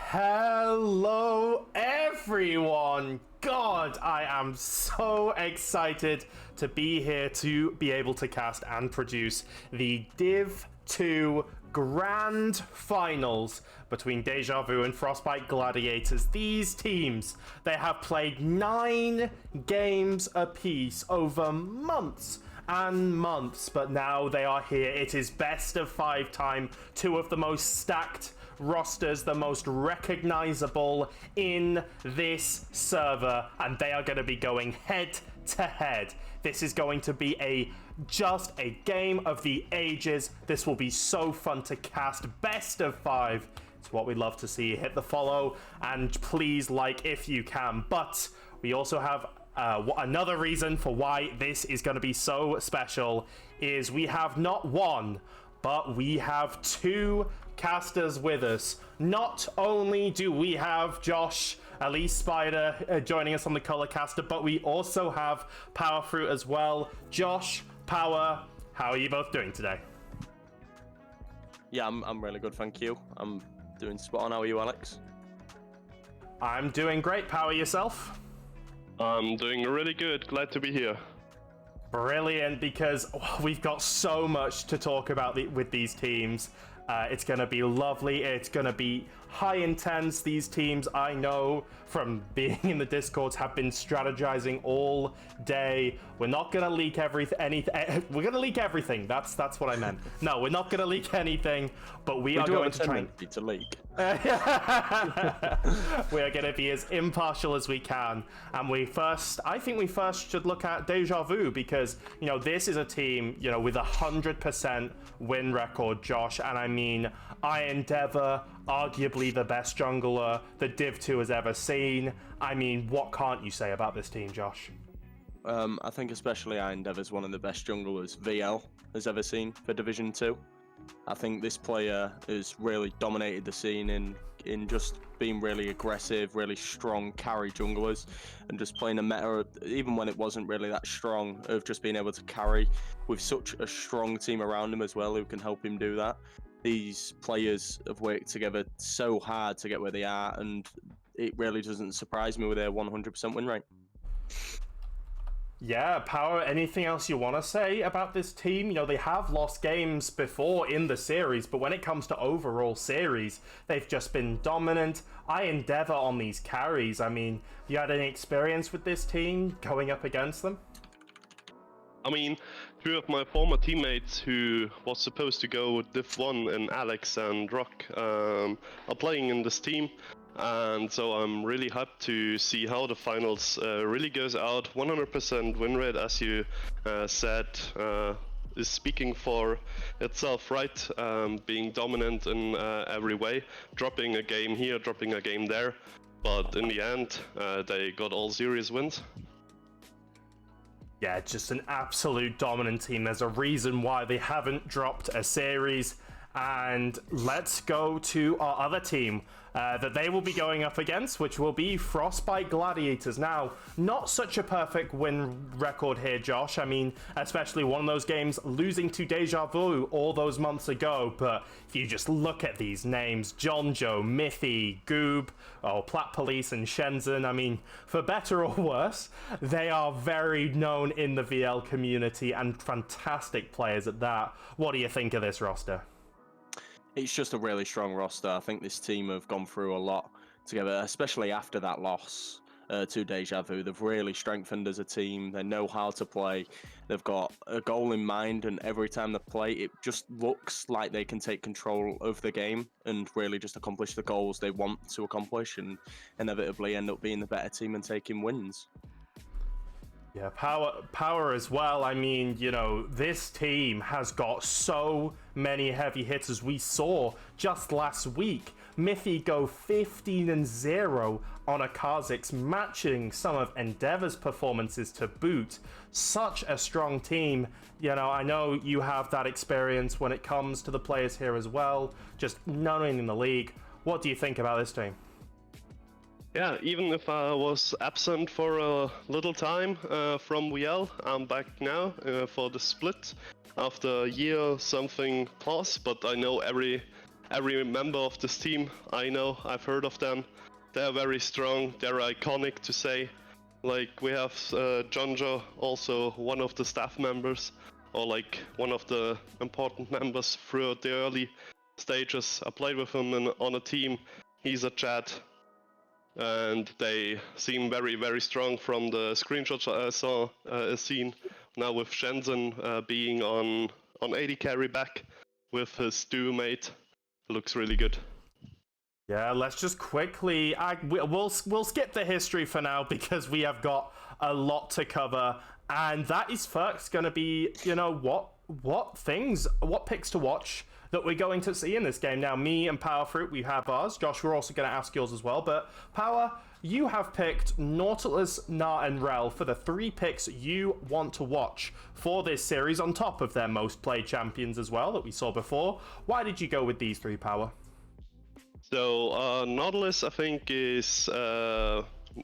Hello, everyone! God, I am so excited to be here to be able to cast and produce the Div 2 Grand Finals between DejaVu and Frostbite Gladiators. These teams, they have played 9 games apiece over months and months, but now they are here. It is best of 5 time, 2 of the most stacked rosters, the most recognizable in this server, and they are going to be going head to head. This is going to be just a game of the ages. This will be so fun to cast. Best of 5. It's what we love to see. Hit the follow and please like if you can. But we also have another reason for why this is going to be so special is we have not one, but we have 2 casters with us. Not only do we have Josh, Elise Spider joining us on the color caster, but we also have Power Fruit as well. Josh, Power, how are you both doing today? Yeah, I'm really good, thank you. I'm doing spot on. How are you, Alex? I'm doing great. Power, yourself? I'm doing really good. Glad to be here. Brilliant, because we've got so much to talk about with these teams. It's going to be lovely. It's going to be high intense. These teams, I know from being in the Discords, have been strategizing all day. We're not going to leak anything. We're going to leak everything. That's what I meant. No, we're not going to leak anything, but we are going to try to leak. We are going to be as impartial as we can. And I think we first should look at DejaVu because, you know, this is a team, you know, with 100% win record, Josh. And I mean, I endeavor, arguably the best jungler the Div 2 has ever seen. I mean, what can't you say about this team, Josh? I think especially I Endeavor is one of the best junglers VL has ever seen for Division 2. I think this player has really dominated the scene in just being really aggressive, really strong carry junglers, and just playing a meta, even when it wasn't really that strong, of just being able to carry with such a strong team around him as well who can help him do that. These players have worked together so hard to get where they are, and it really doesn't surprise me with their 100% win rate. Yeah, Power, anything else you want to say about this team? You know, they have lost games before in the series, but when it comes to overall series, they've just been dominant. I endeavor on these carries. I mean, you had any experience with this team going up against them? I mean, 2 of my former teammates who was supposed to go with Div 1 and Alex and Rock are playing in this team. And so I'm really hyped to see how the finals really goes out. 100% win rate, as you said, is speaking for itself, right? Being dominant in every way, dropping a game here, dropping a game there. But in the end, they got all series wins. Yeah, just an absolute dominant team. There's a reason why they haven't dropped a series. And let's go to our other team that they will be going up against, which will be Frostbite Gladiators. Now, not such a perfect win record here, Josh. I mean, especially one of those games losing to DejaVu all those months ago. But if you just look at these names, Jonjo, Miffy, Goob, Plat Police, and Shenzhen, I mean, for better or worse, they are very known in the VL community and fantastic players at that. What do you think of this roster? It's just a really strong roster. I think this team have gone through a lot together, especially after that loss to DejaVu. They've really strengthened as a team. They know how to play. They've got a goal in mind, and every time they play, it just looks like they can take control of the game and really just accomplish the goals they want to accomplish and inevitably end up being the better team and taking wins. Yeah, power as well. I mean, you know, this team has got so many heavy hitters. We saw just last week Miffy go 15-0 on a Kha'Zix, matching some of Endeavor's performances to boot. Such a strong team. You know, I know you have that experience when it comes to the players here as well, just knowing in the league. What do you think about this team? Yeah, even if I was absent for a little time from VL, I'm back now for the split after a year something plus, but I know every every member of this team. I know, I've heard of them. They're very strong, they're iconic to say. Like, we have Jonjo, also one of the staff members, or like one of the important members throughout the early stages. I played with him on a team. He's a Chad, and they seem very, very strong from the screenshots I saw seen. Now with Shenzhen being on AD carry back with his duo mate, looks really good. Yeah, let's just quickly. We'll skip the history for now because we have got a lot to cover, and that is first going to be, what picks to watch that we're going to see in this game. Now, me and Powerfruit, we have ours. Josh, we're also going to ask yours as well. But Power, you have picked Nautilus, Gnar, and Rel for the 3 picks you want to watch for this series, on top of their most played champions as well that we saw before. Why did you go with these 3, Power? So Nautilus, I think, is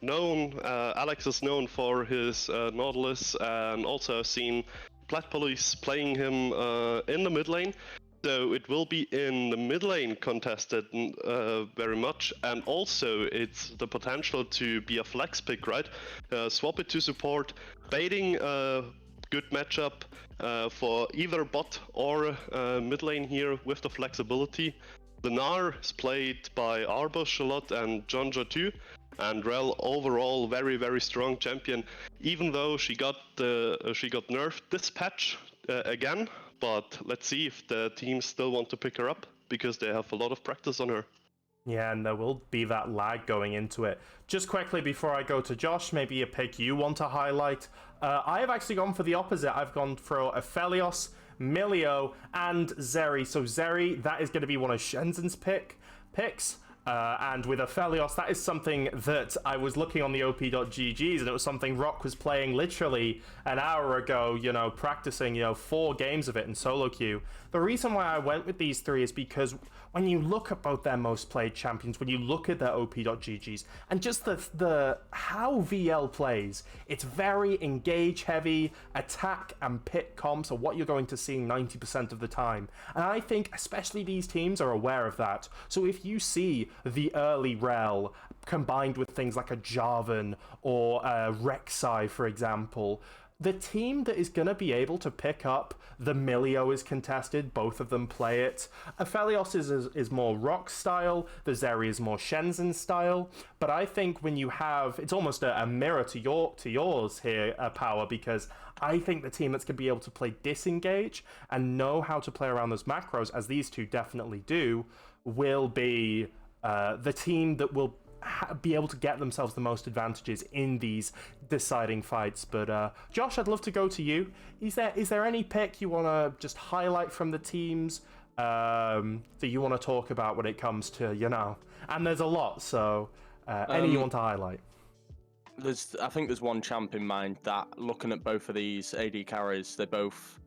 known. Alex is known for his Nautilus, and also I've seen Black Police playing him in the mid lane. So it will be in the mid lane contested very much, and also it's the potential to be a flex pick, right? Swap it to support, baiting a good matchup for either bot or mid lane here with the flexibility. The Gnar is played by Arbush a lot and Jonjo too, and Rel overall very, very strong champion, even though she got nerfed this patch again. But let's see if the teams still want to pick her up, because they have a lot of practice on her. Yeah, and there will be that lag going into it. Just quickly before I go to Josh, maybe a pick you want to highlight. I have actually gone for the opposite. I've gone for Aphelios, Milio, and Zeri. So Zeri, that is going to be one of Shenzen's picks. And with Aphelios, that is something that I was looking on the op.gg's, and it was something Rock was playing literally an hour ago, practicing, 4 games of it in solo queue. The reason why I went with these 3 is because when you look at both their most played champions, when you look at their op.gg's, and just the how VL plays, it's very engage heavy, attack and pit comps are what you're going to see 90% of the time. And I think especially these teams are aware of that. So if you see the early Rel combined with things like a Jarvan or a Rek'Sai, for example, the team that is going to be able to pick up the Milio is contested. Both of them play it. Aphelios is more Rock style. The Zeri is more Shenzhen style. But I think when you have... It's almost a mirror to yours here, Power, because I think the team that's going to be able to play disengage and know how to play around those macros, as these 2 definitely do, will be the team that will be able to get themselves the most advantages in these deciding fights. But Josh, I'd love to go to you. Is there any pick you want to just highlight from the teams that you want to talk about when it comes to, and there's a lot, so any you want to highlight? I think there's one champ in mind that, looking at both of these AD carries, they both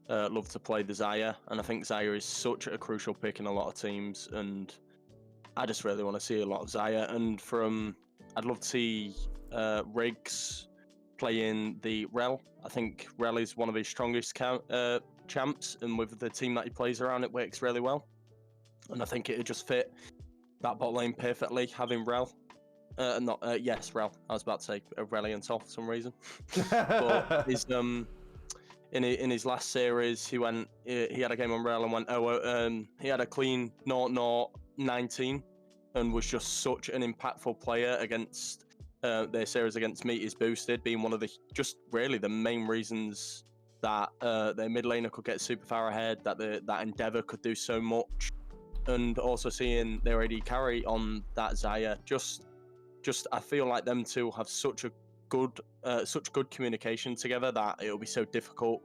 love to play the Xayah, and I think Xayah is such a crucial pick in a lot of teams, and I just really want to see a lot of Xayah. And I'd love to see Riggs playing the Rel. I think Rel is one of his strongest champs, and with the team that he plays around, it works really well. And I think it would just fit that bot lane perfectly, having Rel. Rel. I was about to say Aurelion Top for some reason. But in his last series, he had a game on Rel and went, he had a clean 0-0-19 and was just such an impactful player against their series against Meat is Boosted, being one of the main reasons that their mid laner could get super far ahead, that Endeavor could do so much, and also seeing their AD carry on that Xayah, just I feel like them two have such good communication together that it'll be so difficult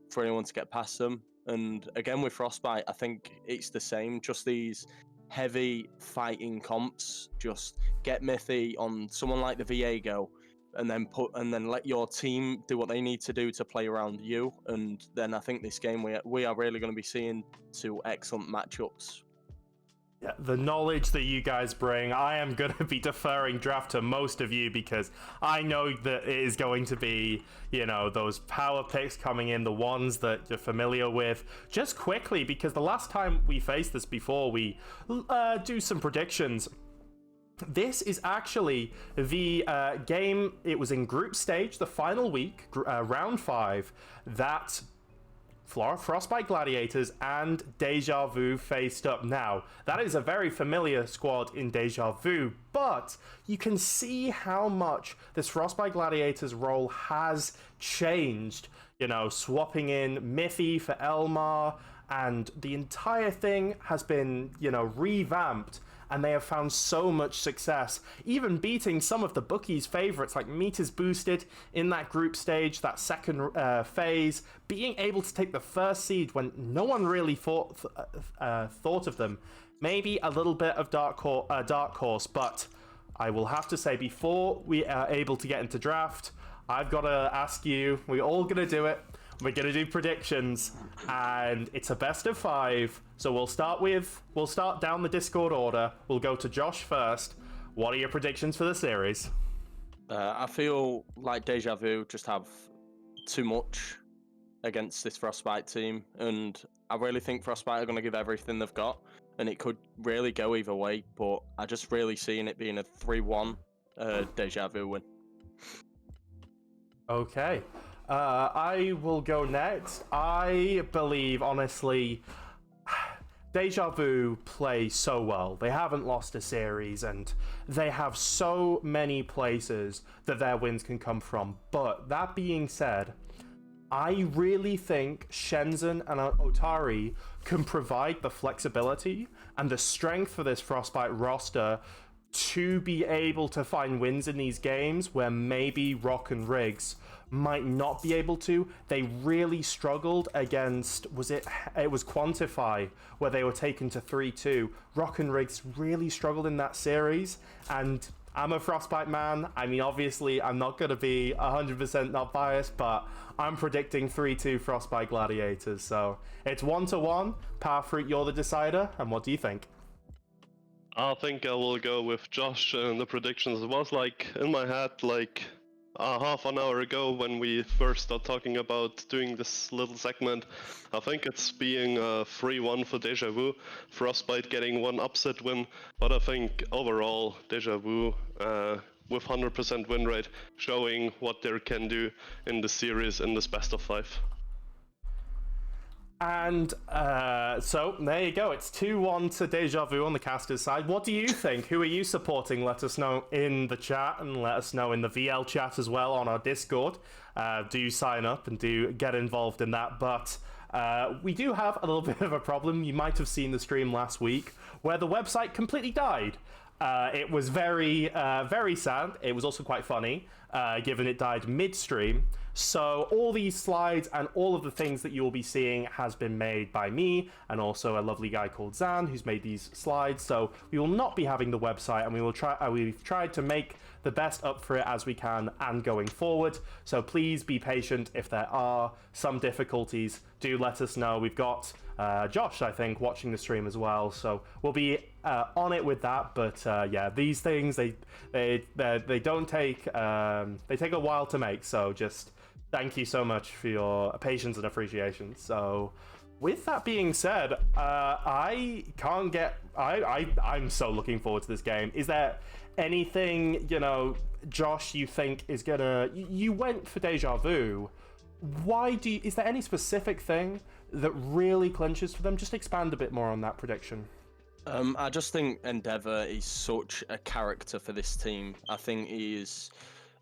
for anyone to get past them. And again with Frostbite, I think it's the same, just these heavy fighting comps. Just get Mythy on someone like the Viego, and then let your team do what they need to do to play around you. And then I think this game we are really going to be seeing 2 excellent matchups. Yeah, the knowledge that you guys bring, I am going to be deferring draft to most of you because I know that it is going to be, you know, those power picks coming in, the ones that you're familiar with. Just quickly, because the last time we faced this before we do some predictions, this is actually the game, it was in group stage, the final week, round 5, that Frostbite Gladiators and DejaVu faced up. Now, that is a very familiar squad in DejaVu, but you can see how much this Frostbite Gladiators role has changed. You know, swapping in Miffy for Elmar, and the entire thing has been, you know, revamped. And they have found so much success, even beating some of the bookies' favorites like Meters Boosted in that group stage, that second phase, being able to take the first seed when no one really thought of them. Maybe a little bit of dark horse, but I will have to say, before we are able to get into draft, I've got to ask you, we're all going to do it. We're going to do predictions, and it's a best of 5. So we'll start down the Discord order. We'll go to Josh first. What are your predictions for the series? I feel like DejaVu just have too much against this Frostbite team, and I really think Frostbite are going to give everything they've got, and it could really go either way, but I just really seeing it being a 3-1 DejaVu win. Okay. I will go next. I believe, honestly, DejaVu play so well. They haven't lost a series, and they have so many places that their wins can come from. But that being said, I really think Shenzhen and Otari can provide the flexibility and the strength for this Frostbite roster to be able to find wins in these games where maybe Rock and Riggs might not be able to. They really struggled against, it was Quantify, where they were taken to 3-2. Rock and Riggs really struggled in that series, and I'm a Frostbite man. I mean, obviously, I'm not going to be 100% not biased, but I'm predicting 3-2 Frostbite Gladiators. So it's 1-1. Powerfruit, you're the decider, and what do you think? I think I will go with Josh and the predictions. It was like in my head like half an hour ago when we first started talking about doing this little segment. I think it's being a 3-1 for DejaVu, Frostbite getting one upset win, but I think overall DejaVu with 100% win rate showing what they can do in the series in this best of 5. And so there you go. It's 2-1 to DejaVu on the caster's side. What do you think? Who are you supporting? Let us know in the chat, and let us know in the VL chat as well on our Discord. Do sign up and do get involved in that. But we do have a little bit of a problem. You might have seen the stream last week where the website completely died. It was very, very sad. It was also quite funny, given it died midstream. So all these slides and all of the things that you will be seeing has been made by me and also a lovely guy called Zan who's made these slides. So we will not be having the website, and we've tried to make the best up for it as we can and going forward. So please be patient. If there are some difficulties, do let us know. We've got Josh, I think, watching the stream as well, so we'll be on it with that. But yeah, these things they don't take they take a while to make, so just thank you so much for your patience and appreciation. So with that being said, I'm so looking forward to this game. Is there anything, you know, Josh, you think is gonna, you went for DejaVu, is there any specific thing that really clinches for them? Just expand a bit more on that prediction. I just think Endeavour is such a character for this team. I think he is,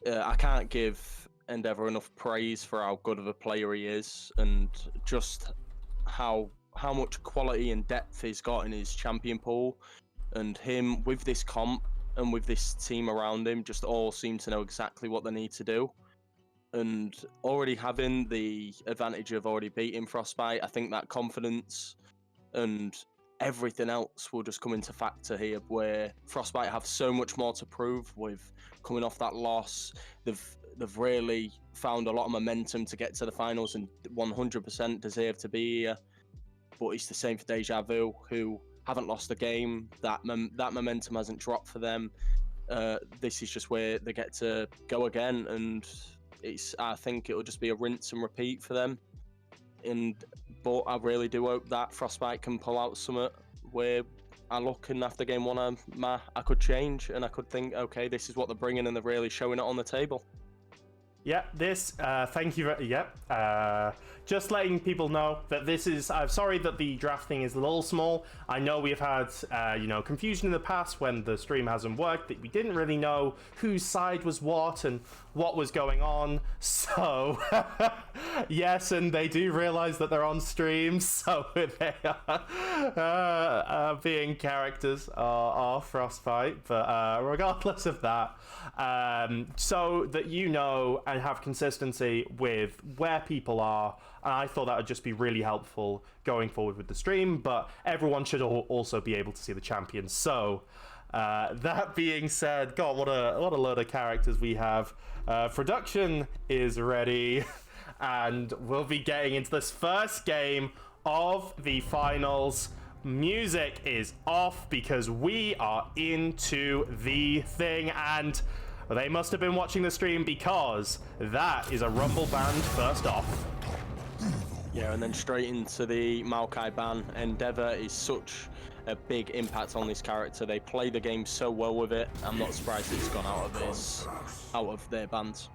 I can't give Endeavour enough praise for how good of a player he is, and just how much quality and depth he's got in his champion pool. And him with this comp and with this team around him just all seem to know exactly what they need to do. And already having the advantage of already beating Frostbite, I think that confidence and everything else will just come into factor here, where Frostbite have so much more to prove with coming off that loss. They've really found a lot of momentum to get to the finals and 100% deserve to be here. But it's the same for DejaVu, who haven't lost a game. That momentum hasn't dropped for them. This is just where they get to go again, and I think it'll just be a rinse and repeat for them. But I really do hope that Frostbite can pull out something where I look and after game one, I could change and I could think, okay, this is what they're bringing, and they're really showing it on the table. Yeah, thank you. Just letting people know that this is, I'm sorry that the drafting is a little small. I know we've had, confusion in the past when the stream hasn't worked, that we didn't really know whose side was what and what was going on. So, yes, and they do realize that they're on stream, so they are being characters are Frostbite, but regardless of that, so that you know and have consistency with where people are. And I thought that would just be really helpful going forward with the stream, but everyone should also be able to see the champions. So that being said, God, what a load of characters we have. Production is ready, and we'll be getting into this first game of the finals. Music is off because we are into the thing, and they must have been watching the stream because that is a Rumble band first off. Yeah, and then straight into the Maokai ban. Endeavor is such a big impact on this character. They play the game so well with it. I'm not surprised it's gone out of their bans.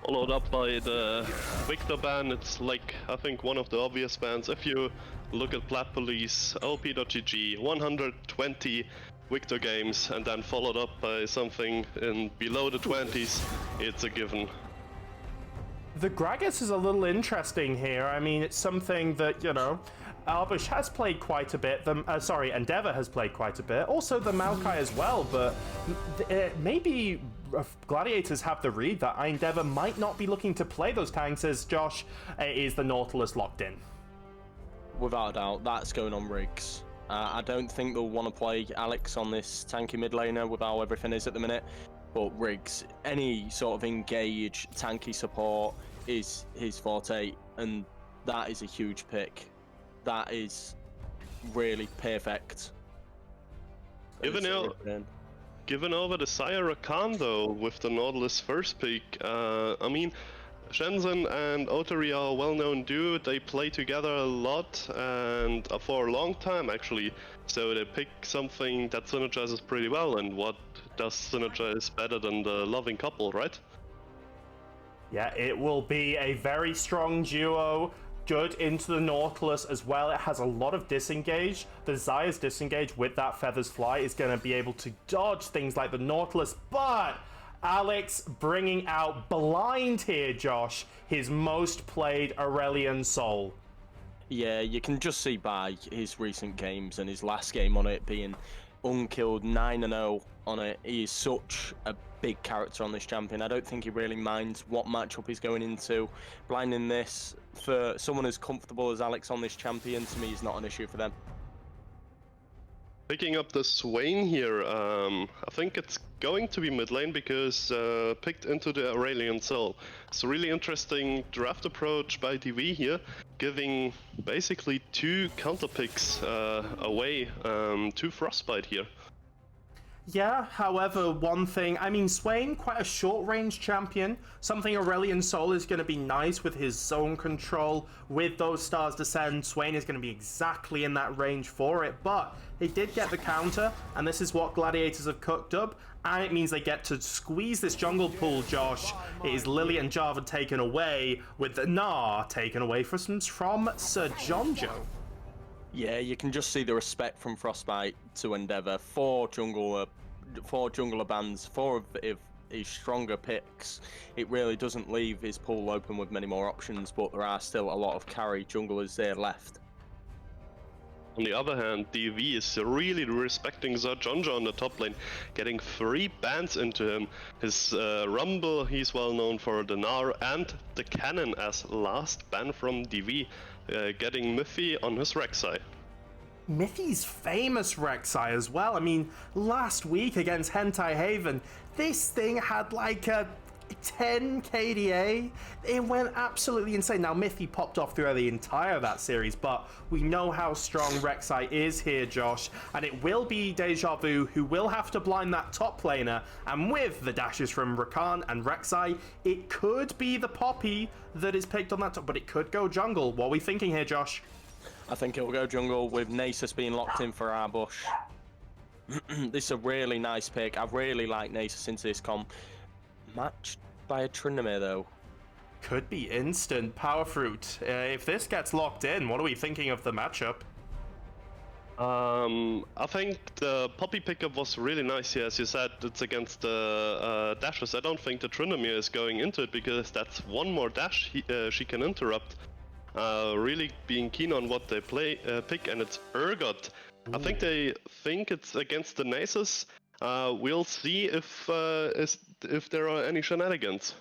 Followed up by the Victor ban. It's like, I think, one of the obvious bans. If you look at Plat Police, OP.GG, 120 Victor games, and then followed up by something in below the 20s, it's a given. The Gragas is a little interesting here. I mean, it's something that, Albush has played quite a bit. Endeavor has played quite a bit. Also the Maokai as well, but maybe Gladiators have the read that Endeavor might not be looking to play those tanks as Josh is the Nautilus locked in. Without a doubt, that's going on Riggs. I don't think they'll want to play Alex on this tanky mid laner with how everything is at the minute. But Riggs, any sort of engaged tanky support is his forte, and that is a huge pick. That is really perfect. Given over the Sire Rakan though, with the Nautilus first pick, I mean, Shenzhen and Otari are a well-known duo. They play together a lot and for a long time actually. So they pick something that synergizes pretty well, and what does synergize better than the loving couple, right? Yeah, it will be a very strong duo. Good into the Nautilus as well. It has a lot of disengage. The Zaya's disengage with that Feathers Fly is going to be able to dodge things like the Nautilus, but Alex bringing out Blind here, Josh, his most played Aurelian Soul. Yeah, you can just see by his recent games and his last game on it being unkilled 9-0 on it. He is such a big character on this champion. I don't think he really minds what matchup he's going into. Blinding this, for someone as comfortable as Alex on this champion, to me is not an issue for them. Picking up the Swain here, I think it's going to be mid lane because picked into the Aurelian Soul. It's a really interesting draft approach by DejaVu here, giving basically two counter picks away to Frostbite here. Yeah, however, one thing, I mean, Swain, quite a short-range champion. Something Aurelian Soul is going to be nice with his zone control. With those Stars Descend, Swain is going to be exactly in that range for it. But they did get the counter, and this is what Gladiators have cooked up. And it means they get to squeeze this jungle pool, Josh. It is Lily and Java taken away, with the Gnar taken away from Sir Jonjo. Yeah, you can just see the respect from Frostbite to Endeavor. Four jungler bans, four of his stronger picks. It really doesn't leave his pool open with many more options, but there are still a lot of carry junglers there left. On the other hand, DejaVu is really respecting Sir Jonjo on the top lane, getting 3 bans into him. His Rumble, he's well known for the Gnar, and the Cannon as last ban from DejaVu, getting Miffy on his Rek'Sai. Miffy's famous Rek'Sai as well. I mean, last week against Hentai Haven, this thing had like a 10 KDA. It went absolutely insane. Now, Mithy popped off throughout the entire of that series, but we know how strong Rek'Sai is here, Josh, and it will be DejaVu who will have to blind that top laner, and with the dashes from Rakan and Rek'Sai, it could be the Poppy that is picked on that top, but it could go jungle. What are we thinking here, Josh? I think it will go jungle with Nasus being locked in for our bush. This is a really nice pick. I really like Nasus into this comp. Matched by a Tryndamere, though. Could be instant power fruit. If this gets locked in, what are we thinking of the matchup? I think the Poppy pickup was really nice here. As you said, it's against the dashes. I don't think the Tryndamere is going into it because that's one more dash she can interrupt. Really being keen on what they pick, and it's Urgot. I think they think it's against the Nasus. We'll see if there are any shenanigans.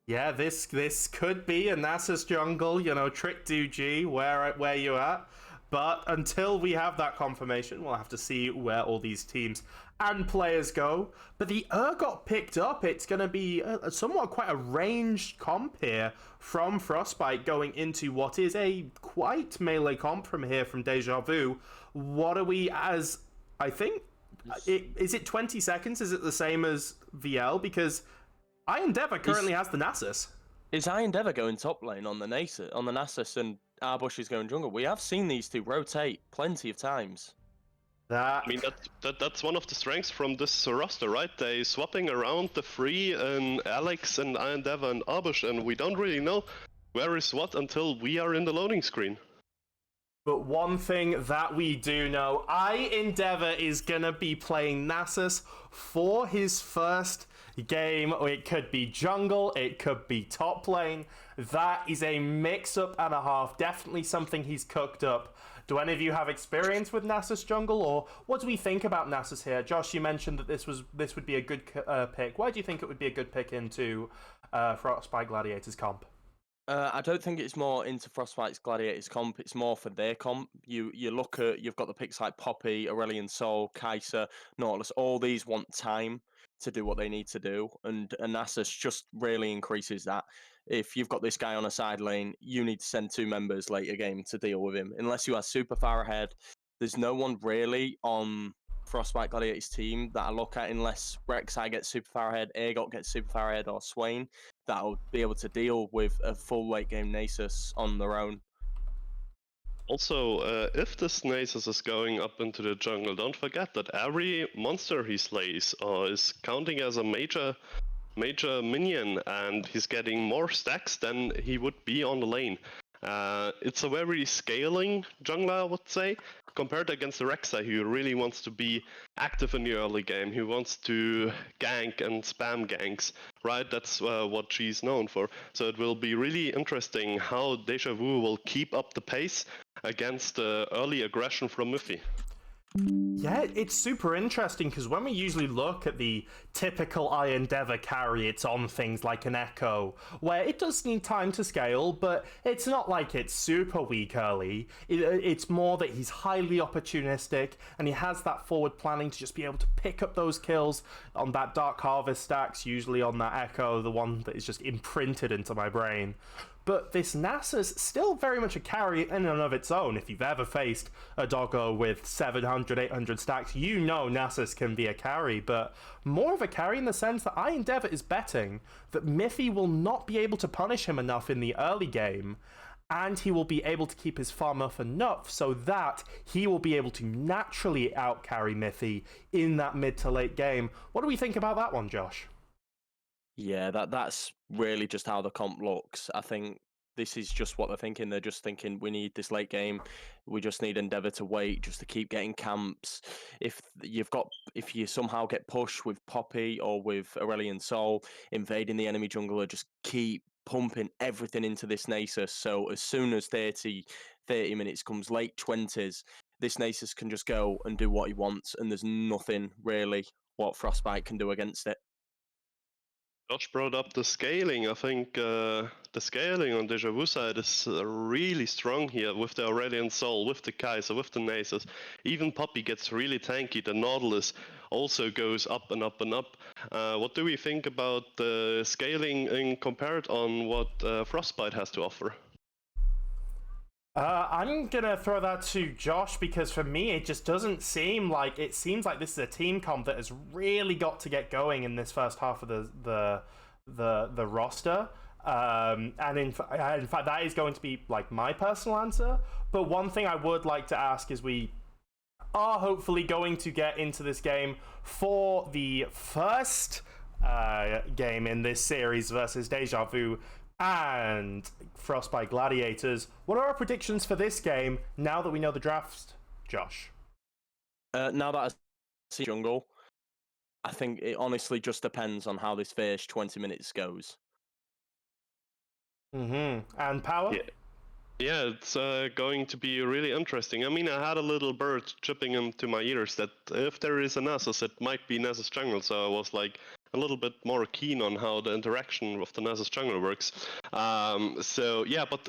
Yeah, this could be a Nasus jungle, you know, Trick DG, where you at. But until we have that confirmation, we'll have to see where all these teams and players go. But the Urgot picked up. It's going to be somewhat quite a ranged comp here from Frostbite going into what is a quite melee comp from here from DejaVu. What are we as, I think, is it 20 seconds? Is it the same as VL? Because Endeavor currently has the Nasus. Is Endeavor going top lane on the Nasus and Arbush is going jungle? We have seen these two rotate plenty of times. I mean, that's one of the strengths from this roster, right? They swapping around the three and Alex and Endeavor and Arbush, and we don't really know where is what until we are in the loading screen. But one thing that we do know, Endeavor is gonna be playing Nasus for his first game. It could be jungle, it could be top lane. That is a mix-up and a half. Definitely something he's cooked up. Do any of you have experience with Nasus jungle, or what do we think about Nasus here? Josh, you mentioned that this would be a good pick. Why do you think it would be a good pick into Frostbite Gladiators comp? I don't think it's more into Frostbite's Gladiators comp. It's more for their comp. You look at, you've got the picks like Poppy, Aurelion Sol, Kai'Sa, Nautilus. All these want time to do what they need to do, and Nasus just really increases that. If you've got this guy on a side lane, you need to send two members later game to deal with him. Unless you are super far ahead, there's no one really on Frostbite Gladiators team that I look at, unless Rek'Sai gets super far ahead, Aegot gets super far ahead, or Swain, that'll be able to deal with a full late game Nasus on their own. Also, if this Nasus is going up into the jungle, don't forget that every monster he slays is counting as a major minion, and he's getting more stacks than he would be on the lane. It's a very scaling jungler, I would say, compared against the Rek'Sai, who really wants to be active in the early game. He wants to gank and spam ganks, right? That's what she's known for. So it will be really interesting how DejaVu will keep up the pace against the early aggression from Miffy. Yeah, it's super interesting because when we usually look at the typical Endeavor carry, it's on things like an Echo, where it does need time to scale, but it's not like it's super weak early. It's more that he's highly opportunistic and he has that forward planning to just be able to pick up those kills on that Dark Harvest stacks, usually on that Echo, the one that is just imprinted into my brain. But this Nasus still very much a carry in and of its own. If you've ever faced a doggo with 700, 800 stacks, you know Nasus can be a carry, but more of a carry in the sense that Endeavor is betting that Miffy will not be able to punish him enough in the early game, and he will be able to keep his farm up enough so that he will be able to naturally out-carry Miffy in that mid to late game. What do we think about that one, Josh? Yeah, that's really just how the comp looks. I think this is just what they're thinking. They're just thinking, we need this late game. We just need Endeavor to wait, just to keep getting camps. If you somehow get pushed with Poppy or with Aurelion Sol, invading the enemy jungler, just keep pumping everything into this Nasus. So as soon as 30 minutes comes, late 20s, this Nasus can just go and do what he wants, and there's nothing really what Frostbite can do against it. Josh brought up the scaling. I think the scaling on DejaVu side is really strong here with the Aurelion Sol, with the Kai'Sa, with the Nasus. Even Poppy gets really tanky. The Nautilus also goes up and up and up. What do we think about the scaling in compared on what Frostbite has to offer? I'm gonna throw that to Josh because for me it just doesn't seem like it seems like this is a team comp that has really got to get going in this first half of the roster. And in fact, that is going to be like my personal answer. But one thing I would like to ask is we are hopefully going to get into this game for the first game in this series versus DejaVu and Frostbite Gladiators. What are our predictions for this game now that we know the draft, Josh? Now that I see jungle, I think it honestly just depends on how this first 20 minutes goes. And Power? Yeah, it's going to be really interesting. I mean, I had a little bird chipping into my ears that if there is a Nasus, it might be Nasus jungle, so I was like a little bit more keen on how the interaction of the Nasus jungle works. So yeah, but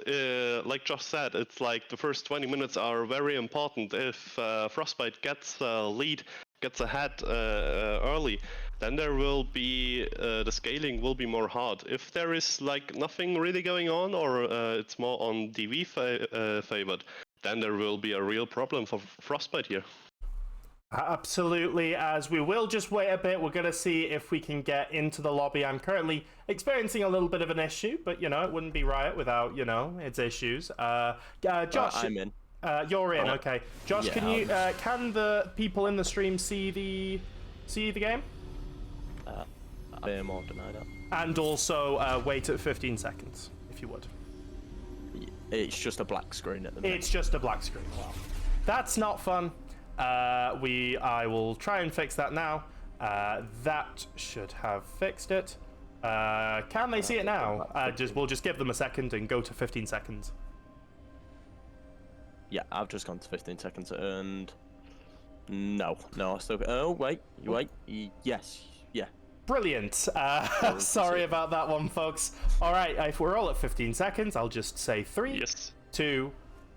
like Josh said, it's like the first 20 minutes are very important. If Frostbite gets a lead, gets ahead early, then there will be the scaling will be more hard. If there is like nothing really going on, or it's more on DV favored, then there will be a real problem for Frostbite here. Absolutely, as we will just wait a bit. We're going to see if we can get into the lobby. I'm currently experiencing a little bit of an issue, but, you know, it wouldn't be Riot without, you know, its issues. Josh, I'm in. You're in, okay. Josh, Yeah, can the people in the stream see the game? I more deny that. And also wait at 15 seconds, if you would. It's just a black screen at the minute. It's just a black screen. Well, that's not fun. I will try and fix that now. That should have fixed it. Can they see it now? We'll just give them a second and go to 15 seconds. Yeah, I've just gone to 15 seconds and no, I still. Oh wait, yes, yeah. Brilliant. Sorry about that one, folks. All right, if we're all at 15 seconds, I'll just say 3, 2,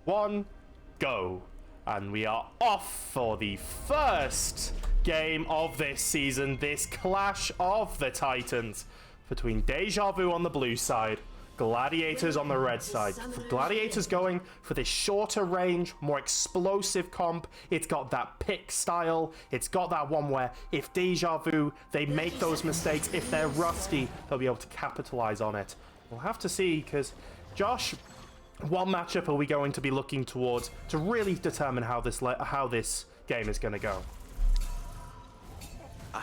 1, go. And we are off for the first game of this season, this clash of the Titans between DejaVu on the blue side, Gladiators on the red side. Gladiators going for this shorter range, more explosive comp. It's got that pick style. It's got that one where if DejaVu, they make those mistakes, if they're rusty, they'll be able to capitalize on it. We'll have to see, because Josh, what matchup are we going to be looking towards to really determine how this game is going to go?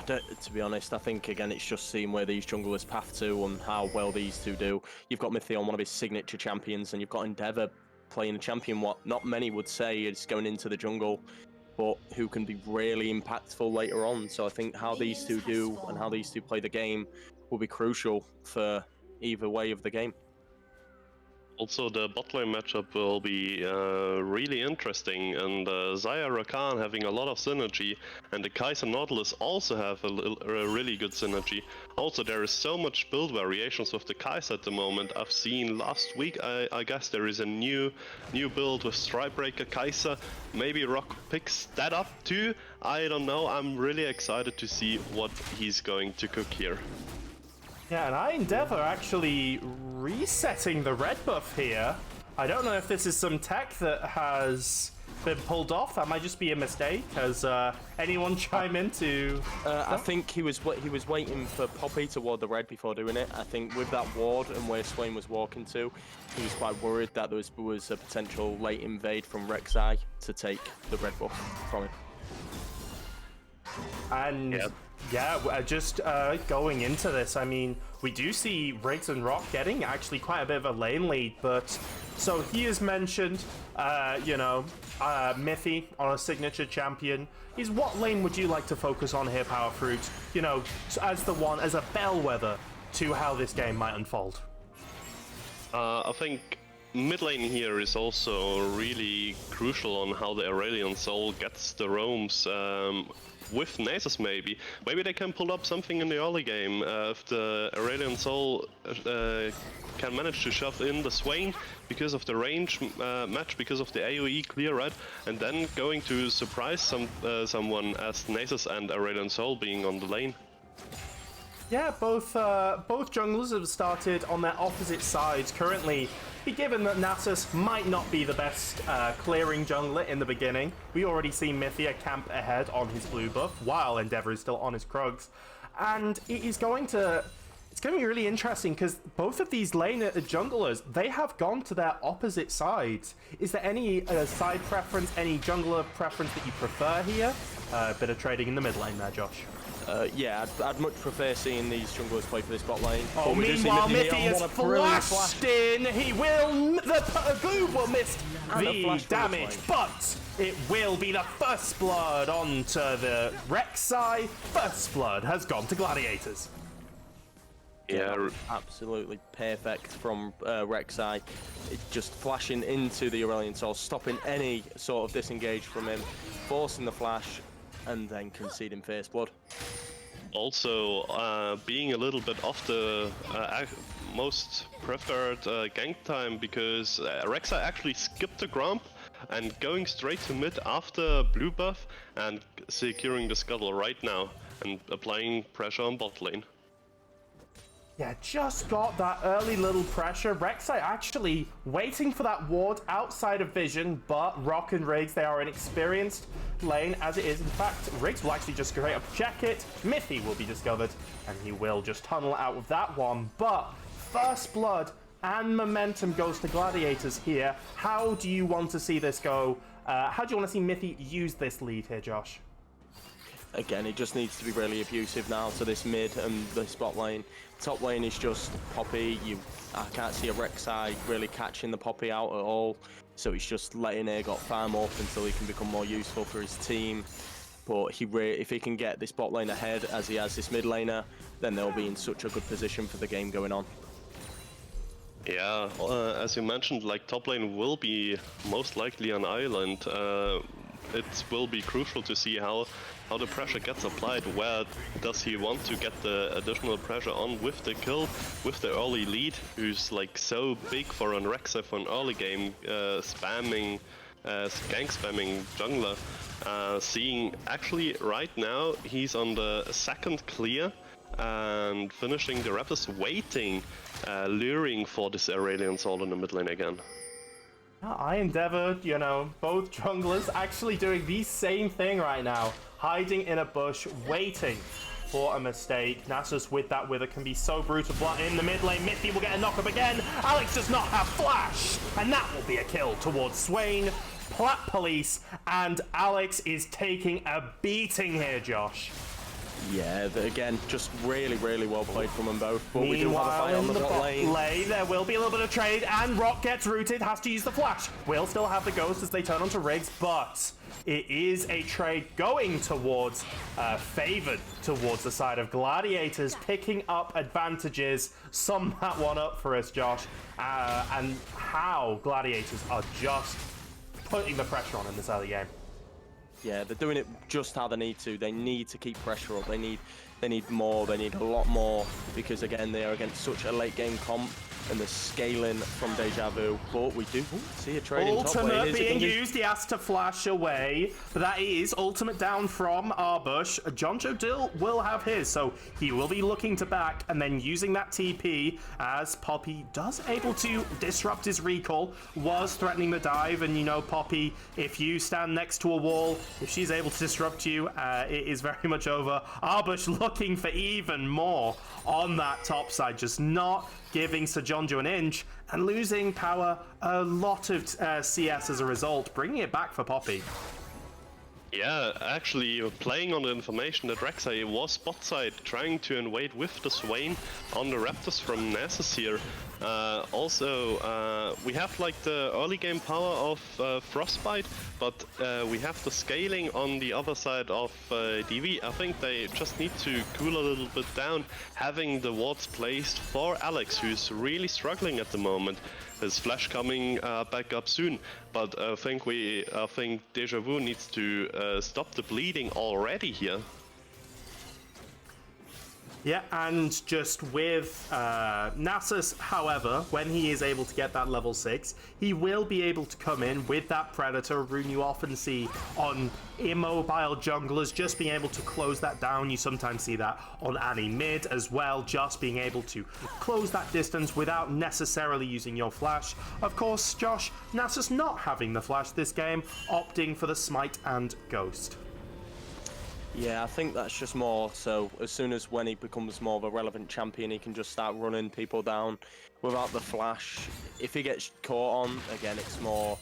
To be honest, I think again it's just seeing where these junglers path to and how well these two do. You've got Mythion, one of his signature champions, and you've got Endeavor playing a champion what not many would say is going into the jungle, but who can be really impactful later on. So I think how these two do and how these two play the game will be crucial for either way of the game. Also, the bot lane matchup will be really interesting, and Xayah Rakan having a lot of synergy, and the Kai'Sa Nautilus also have a really good synergy. Also, there is so much build variations with the Kai'Sa at the moment. I've seen last week, I guess there is a new build with Strikebreaker Kai'Sa. Maybe Rock picks that up too. I don't know. I'm really excited to see what he's going to cook here. Yeah, and Endeavor actually resetting the red buff here. I don't know if this is some tech that has been pulled off. That might just be a mistake. Has anyone chime in to... I think he was waiting for Poppy to ward the red before doing it. I think with that ward and where Swain was walking to, he was quite worried that there was a potential late invade from Rek'Sai to take the red buff from him. And... yeah, just going into this, I mean, we do see Riggs and Rock getting actually quite a bit of a lane lead, but so he has mentioned, Mithy on a signature champion. What lane would you like to focus on here, Power Fruit? You know, as a bellwether to how this game might unfold. I think mid lane here is also really crucial on how the Aurelion Soul gets the roams. with Nasus maybe. Maybe they can pull up something in the early game if the Aurelion Sol can manage to shove in the Swain because of the range match, because of the AoE clear, right? And then going to surprise someone as Nasus and Aurelion Sol being on the lane. Yeah, both junglers have started on their opposite sides currently. Be given that Nasus might not be the best clearing jungler in the beginning. We already see Mythia camp ahead on his blue buff while Endeavor is still on his Krugs. And it's going to be really interesting because both of these lane junglers, they have gone to their opposite sides. Is there any side preference, any jungler preference that you prefer here? Bit of trading in the mid lane there, Josh. Yeah, I'd much prefer seeing these junglers play for this bot lane. Oh, meanwhile, Mithy is flashed in. He will. The Goob will miss the damage, but it will be the first blood onto the Rek'Sai. First blood has gone to Gladiators. Yeah, absolutely perfect from Rek'Sai. Just flashing into the Aurelion Sol, stopping any sort of disengage from him, forcing the flash, and then conceding first blood. Also, being a little bit off the most preferred gank time because Rek'Sai actually skipped the Grump and going straight to mid after blue buff and securing the scuttle right now and applying pressure on bot lane. Yeah, just got that early little pressure. Rek'Sai actually waiting for that ward outside of vision, but Rock and Riggs, they are an experienced lane as it is. In fact, Riggs will actually just straight up check it. Mithy will be discovered, and he will just tunnel out with that one. But first blood and momentum goes to Gladiators here. How do you want to see this go? How do you want to see Mithy use this lead here, Josh? Again, it just needs to be really abusive now to this mid and this bot lane. Top lane is just Poppy. I can't see a Rek'Sai really catching the Poppy out at all. So he's just letting Aegot farm up until he can become more useful for his team. But if he can get this bot lane ahead as he has this mid laner, then they'll be in such a good position for the game going on. Yeah, as you mentioned, like top lane will be most likely an island. It will be crucial to see how the pressure gets applied. Where does he want to get the additional pressure on with the kill, with the early lead, who's like so big for an Rek'Sai for an early game, gank spamming jungler. Seeing actually right now he's on the second clear and finishing the Raptors, waiting, luring for this Aurelion Sol in the mid lane again. I endeavored, you know, both junglers actually doing the same thing right now. Hiding in a bush, waiting for a mistake. Nasus with that wither can be so brutal, but in the mid lane, Mithy will get a knock up again. Alex does not have flash, and that will be a kill towards Swain. Plat Police, and Alex is taking a beating here, Josh. Yeah, again, just really, really well played from them both. But we do have a fight on the bot lane. There will be a little bit of trade, and Rock gets rooted, has to use the flash. Will still have the ghost as they turn onto Riggs, but it is a trade going towards, favored towards the side of Gladiators, picking up advantages. Sum that one up for us, Josh. And how Gladiators are just putting the pressure on in this early game. Yeah, they're doing it just how they need to. They need to keep pressure up. They need more. They need a lot more because again they are against such a late game comp and the scaling from DejaVu. But we do see a trade in top lane. Ultimate being used. He has to flash away, but that is ultimate down from Arbush. Jonjo Dill will have his, so he will be looking to back and then using that TP as Poppy does able to disrupt his recall. Was threatening the dive, and you know Poppy, if you stand next to a wall, if she's able to disrupt you, it is very much over. Arbush looking for even more on that top side, just not giving Sejonjo an inch and losing power, a lot of CS as a result, bringing it back for Poppy. Yeah, actually playing on the information that Rek'Sai was bot side trying to invade with the Swain on the Raptors from Nasus here. Also, we have like the early game power of Frostbite, but we have the scaling on the other side of DV. I think they just need to cool a little bit down, having the wards placed for Alex, who's really struggling at the moment. His flash coming back up soon, but I think DejaVu needs to stop the bleeding already here. Yeah, and just with Nasus, however, when he is able to get that level 6, he will be able to come in with that Predator rune. You often see on immobile junglers just being able to close that down. You sometimes see that on Annie mid as well, just being able to close that distance without necessarily using your flash. Of course, Josh, Nasus not having the flash this game, opting for the smite and ghost. Yeah, I think that's just more so as soon as when he becomes more of a relevant champion, he can just start running people down without the flash. If he gets caught on, again, it's more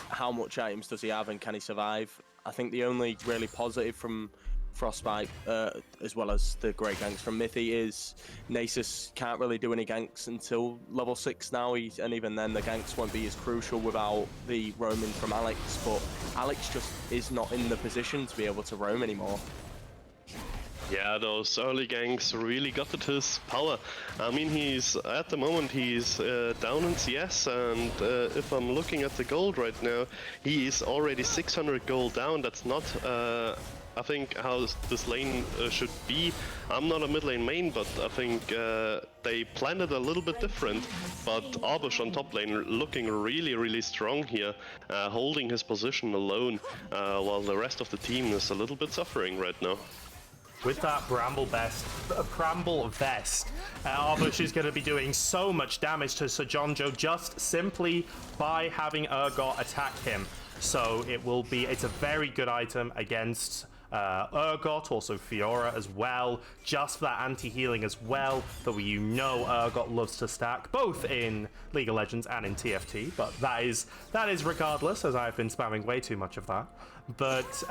how much items does he have and can he survive? I think the only really positive from Frostbite, as well as the great ganks from Mithy, is Nasus can't really do any ganks until level 6 now, and even then the ganks won't be as crucial without the roaming from Alex, but Alex just is not in the position to be able to roam anymore. Yeah, those early ganks really got at his power. I mean, he's at the moment he's down in CS, and if I'm looking at the gold right now, he is already 600 gold down. That's not I think how this lane should be. I'm not a mid lane main, but I think they planned it a little bit different. But Arbush on top lane looking really strong here, holding his position alone, while the rest of the team is a little bit suffering right now. With that Bramble Vest, Arbush is going to be doing so much damage to Sir Jonjo just simply by having Urgot attack him. So it's a very good item against Urgot, also Fiora as well, just for that anti-healing as well, that Urgot loves to stack, both in League of Legends and in TFT, but that is regardless, as I've been spamming way too much of that. But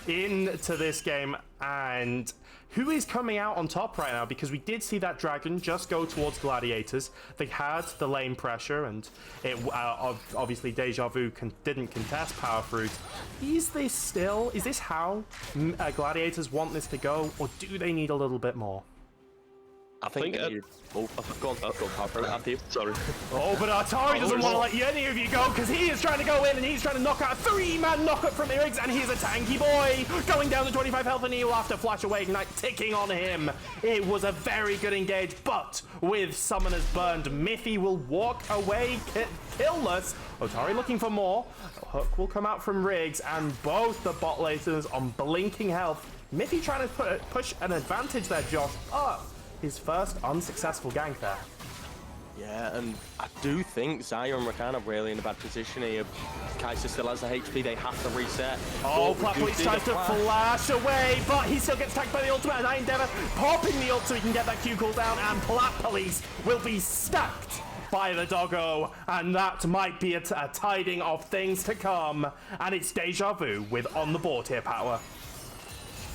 into this game, and who is coming out on top right now? Because we did see that dragon just go towards Gladiators. They had the lane pressure, and it obviously DejaVu didn't contest Power Fruit. Is this how Gladiators want this to go, or do they need a little bit more? I think go on, Power Fruit, after you. Sorry. Oh, but Atari doesn't want to let any of you go, because he is trying to go in and he's trying to knock out a 3-man knockup from Irix, and he's a tanky boy going down to 25 health, and he will have to flash away Ignite ticking on him. It was a very good engage, but with Summoners burned, Mithy will walk away killless. Otari looking for more. Hook will come out from Riggs, and both the bot laters on blinking health. Mithy trying to push an advantage there, Josh. His first unsuccessful gank there. Yeah, and I do think Xayah and Rakan are really in a bad position here. Kai'Sa still has the HP, they have to reset. Oh, Platpolice tries to flash away, but he still gets tagged by the ultimate, and Endeavor popping the ult so he can get that Q cooldown, and Platpolice will be stacked by the doggo, and that might be a tiding of things to come. And it's DejaVu with on the board here, Power.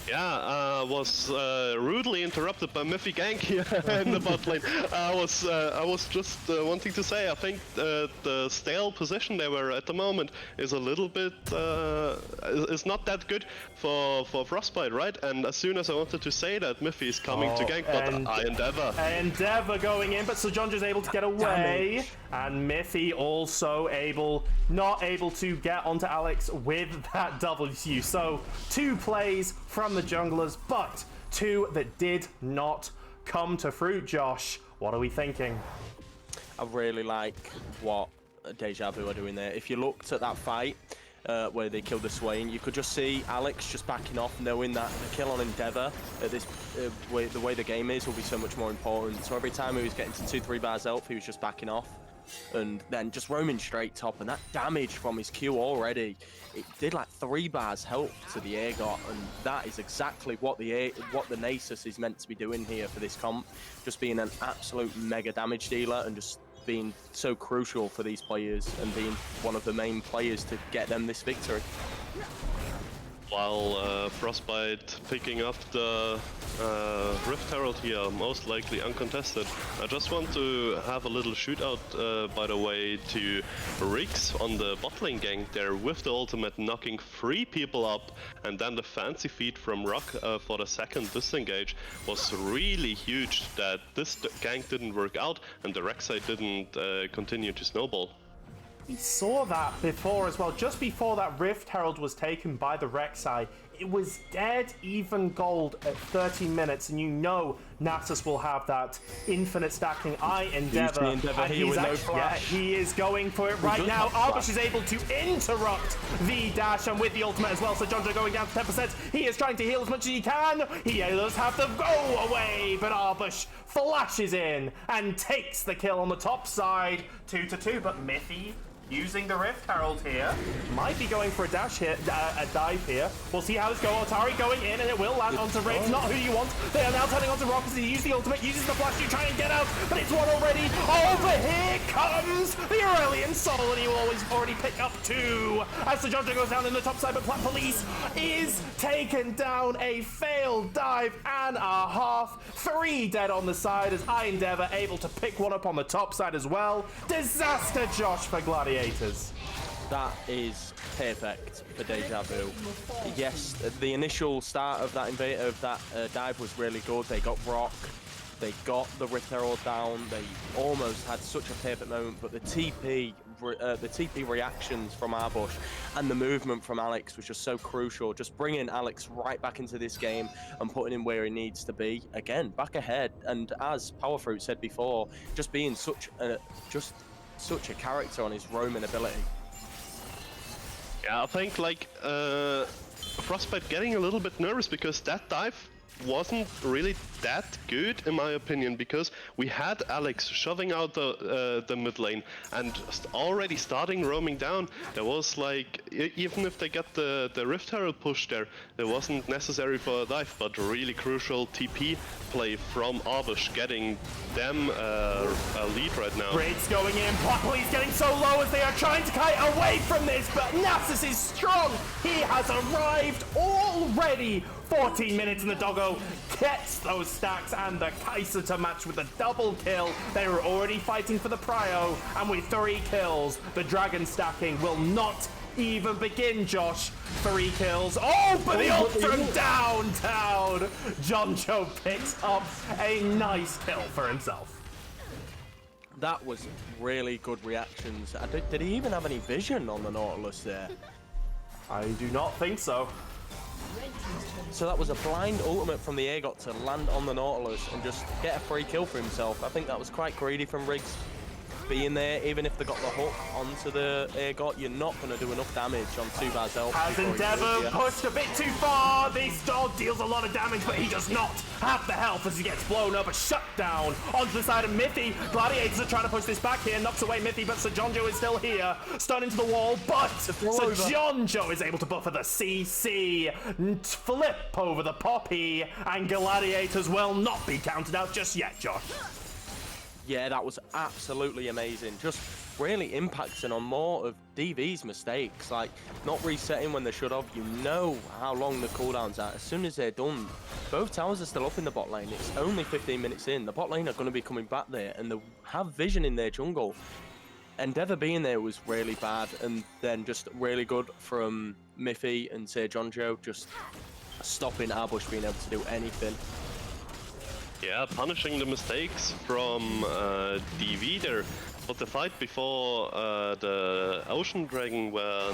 Yeah, was rudely interrupted by Miffy gank here in the bot lane. I was just wanting to say, I think the stale position they were at the moment is a little bit is not that good for Frostbite, right? And as soon as I wanted to say that, Miffy is coming to gank, but I Endeavor going in, but Sir Jonjo's able to get away, and Miffy also not able to get onto Alex with that W. So 2 plays from the junglers, but 2 that did not come to fruit. Josh, what are we thinking? I really like what DejaVu are doing there. If you looked at that fight where they killed the Swain, you could just see Alex just backing off, knowing that the kill on Endeavor at this the way the game is will be so much more important. So every time he was getting to 2-3 bars health, he was just backing off and then just roaming straight top, and that damage from his Q already, it did like 3 bars health to the Urgot, and that is exactly what the Nasus is meant to be doing here for this comp, just being an absolute mega damage dealer and just being so crucial for these players and being one of the main players to get them this victory. While Frostbite picking up the Rift Herald here, most likely uncontested. I just want to have a little shootout, by the way, to Riggs on the bot lane gank there with the ultimate, knocking 3 people up, and then the fancy feed from Rock for the second disengage was really huge that this gank didn't work out and the Rek'Sai didn't continue to snowball. We saw that before as well. Just before that Rift Herald was taken by the Rek'Sai, it was dead even gold at 30 minutes, and you know Nasus will have that infinite stacking. Endeavor, and here with no flash. Yeah, he is going for it right now. Arbush is able to interrupt the dash, and with the ultimate as well. So JonJo going down to 10%. He is trying to heal as much as he can. He does have to go away, but Arbush flashes in and takes the kill on the top side. 2-2, but Mithy using the Rift Herald here. Might be going for a dash here, a dive here. We'll see how this goes. Otari going in, and it will land onto Riggs. Not who you want. They are now turning onto Rock as he uses the ultimate, uses the flash to try and get out, but it's one already. Over here comes the Aurelion Soul, and he will already pick up 2. As the JonJo goes down in the top side, but Plant Police is taken down. A failed dive and a half. 3 dead on the side as Endeavor able to pick one up on the top side as well. Disaster Josh for Gladiators. That is perfect for DejaVu. Yes, the initial start of that dive was really good. They got Rock, they got the Rift Herald down. They almost had such a perfect moment, but the TP reactions from Arbush and the movement from Alex was just so crucial. Just bringing Alex right back into this game and putting him where he needs to be. Again, back ahead, and as Powerfruit said before, just being such a character on his roaming ability. Yeah, I think like Frostbite getting a little bit nervous because that dive wasn't really that good in my opinion, because we had Alex shoving out the mid lane and already starting roaming down. There was like, even if they get the Rift Herald push there, it wasn't necessary for a dive, but really crucial TP play from Arbush getting them a lead right now. Raid's going in, Potpourri's getting so low as they are trying to kite away from this, but Nasus is strong. He has arrived already. 14 minutes and the doggo gets those stacks and the Kai'Sa to match with a double kill. They were already fighting for the prio, and with 3 kills, the dragon stacking will not even begin, Josh. 3 kills. Oh, but the ult from downtown. JonJo picks up a nice kill for himself. That was really good reactions. Did he even have any vision on the Nautilus there? I do not think so. So that was a blind ultimate from the Aegot to land on the Nautilus and just get a free kill for himself. I think that was quite greedy from Riggs being there. Even if they got the hook onto the Aegot, you're not going to do enough damage on 2 bars help. Has Endeavor pushed a bit too far? This dog deals a lot of damage, but he does not have the health as he gets blown up. A shutdown onto the side of Mithy. Gladiators are trying to push this back here, knocks away Mithy, but JonJo is still here. Stun into the wall, but JonJo is able to buffer the CC. Flip over the Poppy, and Gladiators will not be counted out just yet, Josh. Yeah, that was absolutely amazing. Just really impacting on more of DV's mistakes, like not resetting when they should have. You know how long the cooldowns are. As soon as they're done, both towers are still up in the bot lane. It's only 15 minutes in. The bot lane are going to be coming back there, and they have vision in their jungle. Endeavor being there was really bad, and then just really good from Miffy and JonJo, just stopping Arbush being able to do anything. Yeah, punishing the mistakes from DV there. But the fight before the Ocean Dragon, where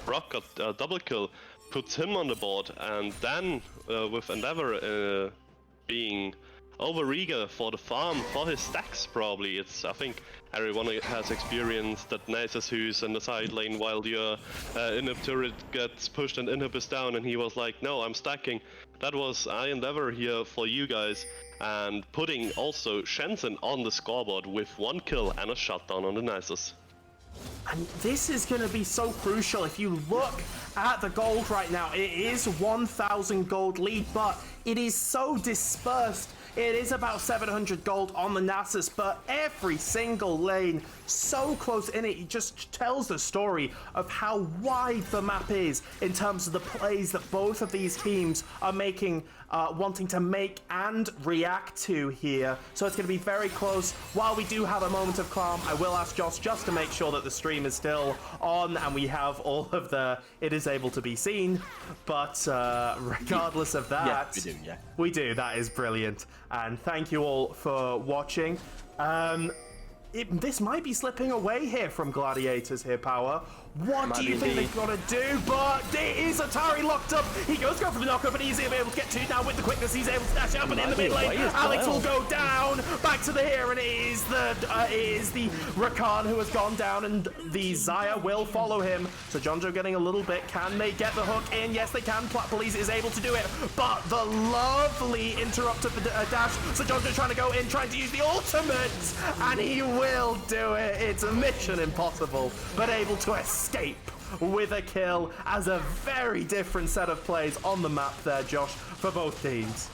Brock got a double kill, puts him on the board, and then with Endeavor being over-eager for the farm, for his stacks probably. I think everyone has experienced that Nasus who's in the side lane while your inhib turret gets pushed and inhib is down, and he was like, no, I'm stacking. That was Endeavor here for you guys, and putting also Shenzhen on the scoreboard with 1 kill and a shutdown on the Nasus. And this is going to be so crucial. If you look at the gold right now, it is 1,000 gold lead, but it is so dispersed. It is about 700 gold on the Nasus, but every single lane so close in it. It just tells the story of how wide the map is in terms of the plays that both of these teams are making, wanting to make and react to here. So it's going to be very close. While we do have a moment of calm, I will ask Josh just to make sure that the stream is still on and we have all of it is able to be seen. But regardless of that, yeah, we do, yeah. We do. That is brilliant. And thank you all for watching. this might be slipping away here from Gladiators here, Power. What do you think they've got to do? But it is Atari locked up. He goes go for the knockup, but he's able to get two now with the quickness. He's able to dash out, but in the mid lane, Alex will go down. Back to the here, and it is the Rakan who has gone down, and the Xayah will follow him. So Jonjo getting a little bit. Can they get the hook in? Yes, they can. Police is able to do it, but the lovely interrupt of the dash. So Jonjo trying to go in, trying to use the ultimate, and he will do it. It's a mission impossible, but able to escape with a kill as a very different set of plays on the map there, Josh, for both teams.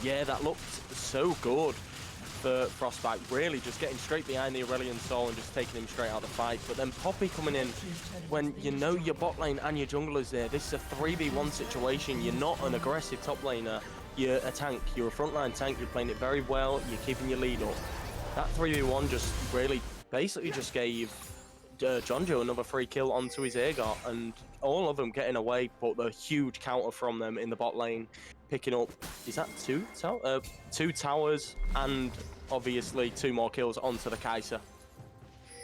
Yeah, that looked so good for Frostbite, really just getting straight behind the Aurelion Sol and just taking him straight out of the fight. But then Poppy coming in when you know your bot lane and your jungler's there. This is a 3v1 situation. You're not an aggressive top laner. You're a tank. You're a frontline tank. You're playing it very well. You're keeping your lead up. That 3v1 just really basically just gave Jonjo another free kill onto his Aegot, and all of them getting away, but the huge counter from them in the bot lane, picking up, is that two towers, and obviously 2 more kills onto the Kai'Sa.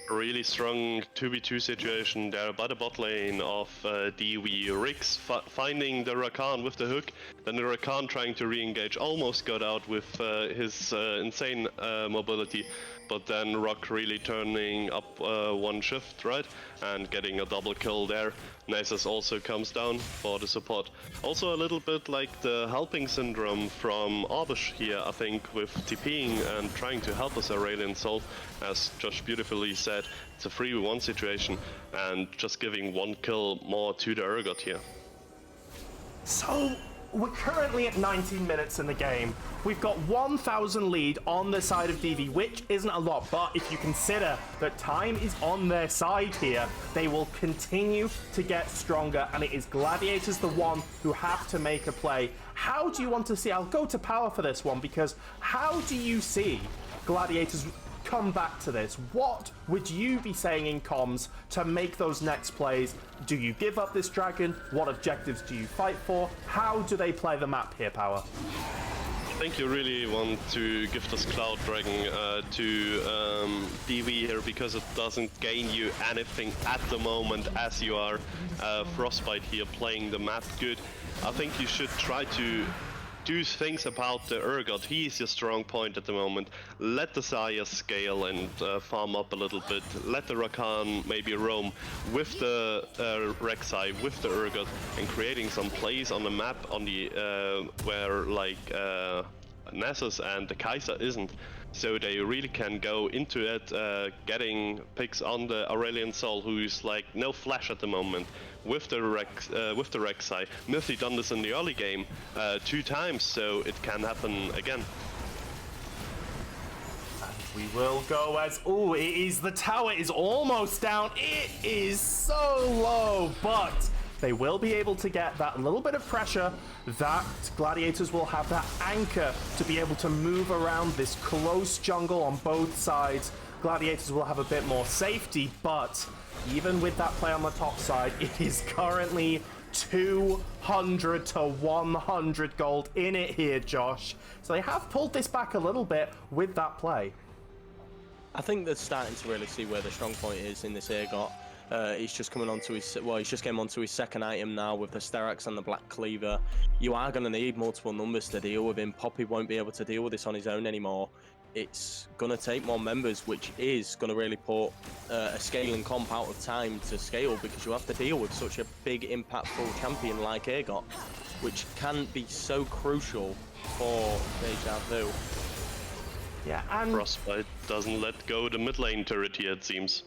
A really strong 2v2 situation there by the bot lane of DV. Rix finding the Rakan with the hook, then the Rakan trying to re-engage, almost got out with his insane mobility, but then Rock really turning up one shift, right, and getting a double kill there. Nasus also comes down for the support. Also a little bit like the helping syndrome from Orbish here, I think, with TPing and trying to help us Aurelion Sol. As Josh beautifully said, it's a 3v1 situation and just giving 1 kill more to the Urgot here. So we're currently at 19 minutes in the game. We've got 1,000 lead on the side of DV, which isn't a lot, but if you consider that time is on their side here, they will continue to get stronger, and it is Gladiators the one who have to make a play. How do you want to see, I'll go to Power for this one, because how do you see Gladiators come back to this? What would you be saying in comms to make those next plays? Do you give up this dragon? What objectives do you fight for? How do they play the map here, Power? I think you really want to give this Cloud Dragon to DV here, because it doesn't gain you anything at the moment as you are Frostbite here playing the map good. I think you should try to do things about the Urgot. He is your strong point at the moment. Let the Xayah scale and farm up a little bit. Let the Rakan maybe roam with the Rek'Sai, with the Urgot, and creating some plays on the map on the where like Nasus and the Kai'Sa isn't. So they really can go into it, getting picks on the Aurelion Sol, who's like no flash at the moment. With the Rek'Sai, Mithy done this in the early game 2 times, so it can happen again. And we will go as, oh, it is, the tower is almost down. It is so low, but they will be able to get that little bit of pressure. That Gladiators will have that anchor to be able to move around this close jungle on both sides. Gladiators will have a bit more safety, but even with that play on the top side, it is currently 200 to 100 gold in it here, Josh. So they have pulled this back a little bit with that play. I think they're starting to really see where the strong point is in this Aegot. He's just coming onto his, well, he's just getting onto his second item now with the Sterak's and the Black Cleaver. You are going to need multiple numbers to deal with him. Poppy won't be able to deal with this on his own anymore. It's going to take more members, which is going to really put a scaling comp out of time to scale, because you have to deal with such a big, impactful champion like Aegot, which can be so crucial for DejaVu. Yeah, and Frostbite doesn't let go the mid lane turret here, it seems.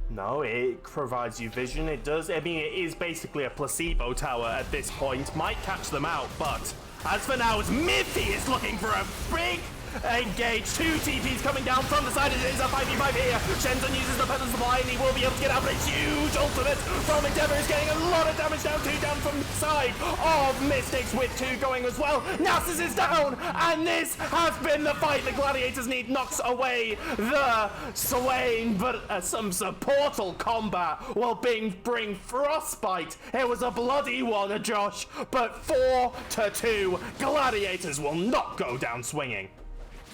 No, it provides you vision. It does. I mean, it is basically a placebo tower at this point. Might catch them out, but as for now, as Mithy is looking for a big engage. 2 TPs coming down from the side. It is a 5v5 here. Shenzhen uses the pedal supply and he will be able to get out, but a huge ultimate from Endeavor is getting a lot of damage down. 2 down from the side of Mystics with 2 going as well. Nasus is down, and this has been the fight. The Gladiators need knocks away the Swain, but some supportal combat will bring Frostbite. It was a bloody one, Josh, but 4-2. Gladiators will not go down swinging.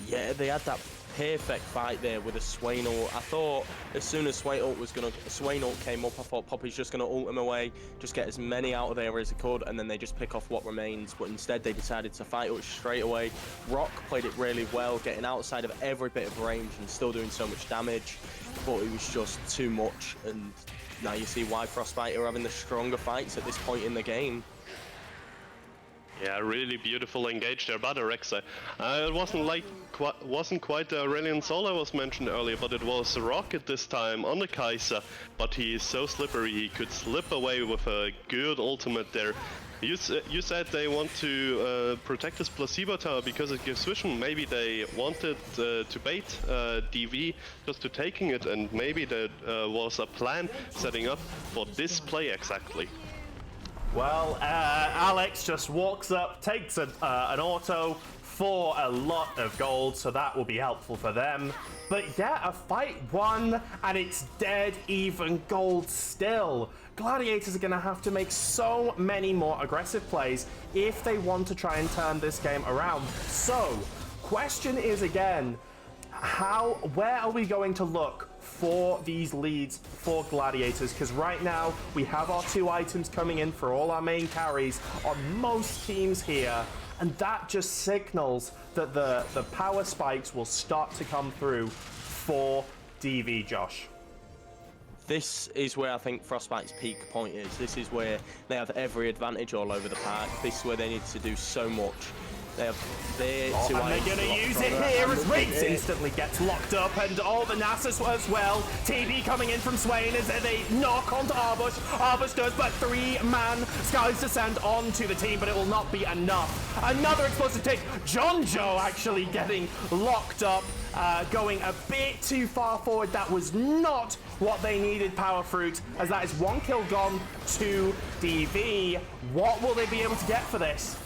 Yeah, they had that perfect fight there with a Swain ult. I thought as soon as Swain ult came up, I thought Poppy's just gonna ult him away, just get as many out of there as he could, and then they just pick off what remains. But instead they decided to fight it straight away. Rock played it really well, getting outside of every bit of range and still doing so much damage, but it was just too much. And now you see why Frostbite are having the stronger fights at this point in the game. Yeah, really beautiful engage there by the Rek'Sai. It wasn't quite the Aurelion Soul I was mentioned earlier, but it was Rocket this time on the Kai'Sa. But he is so slippery, he could slip away with a good ultimate there. You said they want to protect this placebo tower because it gives vision. Maybe they wanted to bait DV just to taking it, and maybe that was a plan setting up for this play exactly. Well, Alex just walks up, takes an auto for a lot of gold, so that will be helpful for them. But yeah, a fight won, and it's dead even gold still. Gladiators are going to have to make so many more aggressive plays if they want to try and turn this game around. So, question is again, where are we going to look for these leads for Gladiators? Because right now we have our 2 items coming in for all our main carries on most teams here, and that just signals that the power spikes will start to come through for DV, Josh. This is where I think Frostbite's peak point is. This is where they have every advantage all over the park. This is where they need to do so much. They have their 2 and they're going to use it here as Riggs instantly gets locked up, and the Nasus as well. TB coming in from Swain as they knock onto Arbush. Arbush does, but 3-man Sky's Descent onto the team, but it will not be enough. Another explosive take. Jonjo actually getting locked up, going a bit too far forward. That was not what they needed, Power Fruit, as that is 1 kill gone to DV. What will they be able to get for this?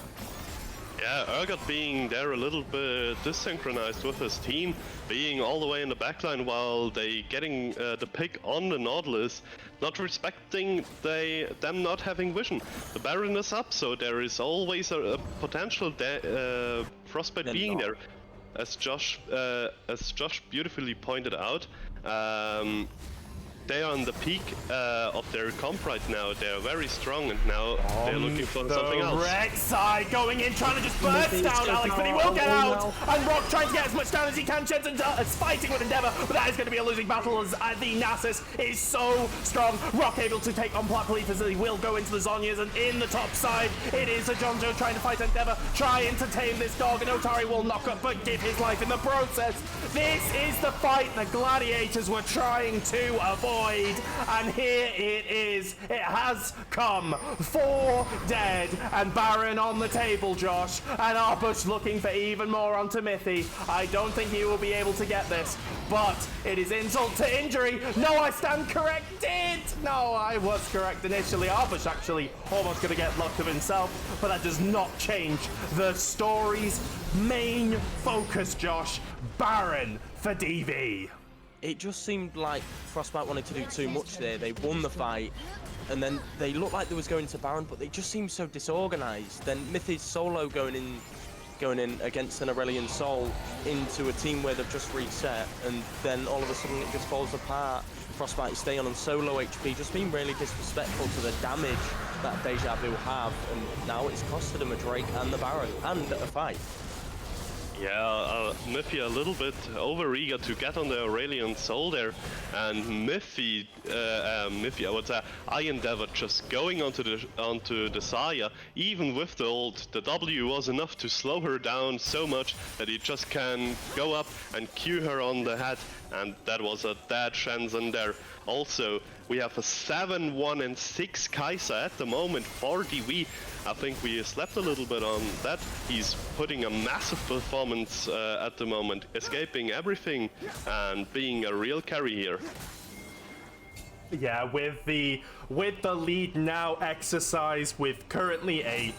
Yeah, Urgot being there a little bit desynchronized with his team, being all the way in the backline while they getting the pick on the Nautilus, not respecting them not having vision. The Baron is up, so there is always a potential Frostbite being there. As Josh beautifully pointed out, they are on the peak of their comp right now. They're very strong, and now they're looking for something else. Rek'Sai going in, trying to just burst down Alex, but he will get out. And Rock trying to get as much down as he can. Jensen is fighting with Endeavor, but that is going to be a losing battle as the Nasus is so strong. Rock able to take on Black Leaf as he will go into the Zhonya's, and in the top side, it is a Jonjo trying to fight Endeavor, trying to tame this dog, and Otari will knock up, but give his life in the process. This is the fight the Gladiators were trying to avoid. And here it is. It has come. 4 dead and Baron on the table, Josh. And Arbush looking for even more onto Mithy. I don't think he will be able to get this, but it is insult to injury. No, I stand corrected. No, I was correct initially. Arbush actually almost going to get locked up himself, but that does not change the story's main focus, Josh. Baron for DV. It just seemed like Frostbite wanted to do too much there. They won the fight, and then they looked like they was going to Baron, but they just seemed so disorganized. Then Mithy's solo going in against an Aurelion Soul into a team where they've just reset, and then all of a sudden it just falls apart. Frostbite staying on solo HP, just being really disrespectful to the damage that DejaVu have, and now it's costed them a Drake and the Baron, and a fight. Yeah, Mithy a little bit over-eager to get on the Aurelion Soul there, and Mithy, I would say, I Endeavor just going onto the Saya, even with the ult. The W was enough to slow her down so much that he just can go up and cue her on the head, and that was a dead Shenzhen there. Also, we have a 7-1 and 6 Kai'Sa at the moment for DV. I think we slept a little bit on that. He's putting a massive performance at the moment, escaping everything and being a real carry here. Yeah, with the lead now exercised, with currently a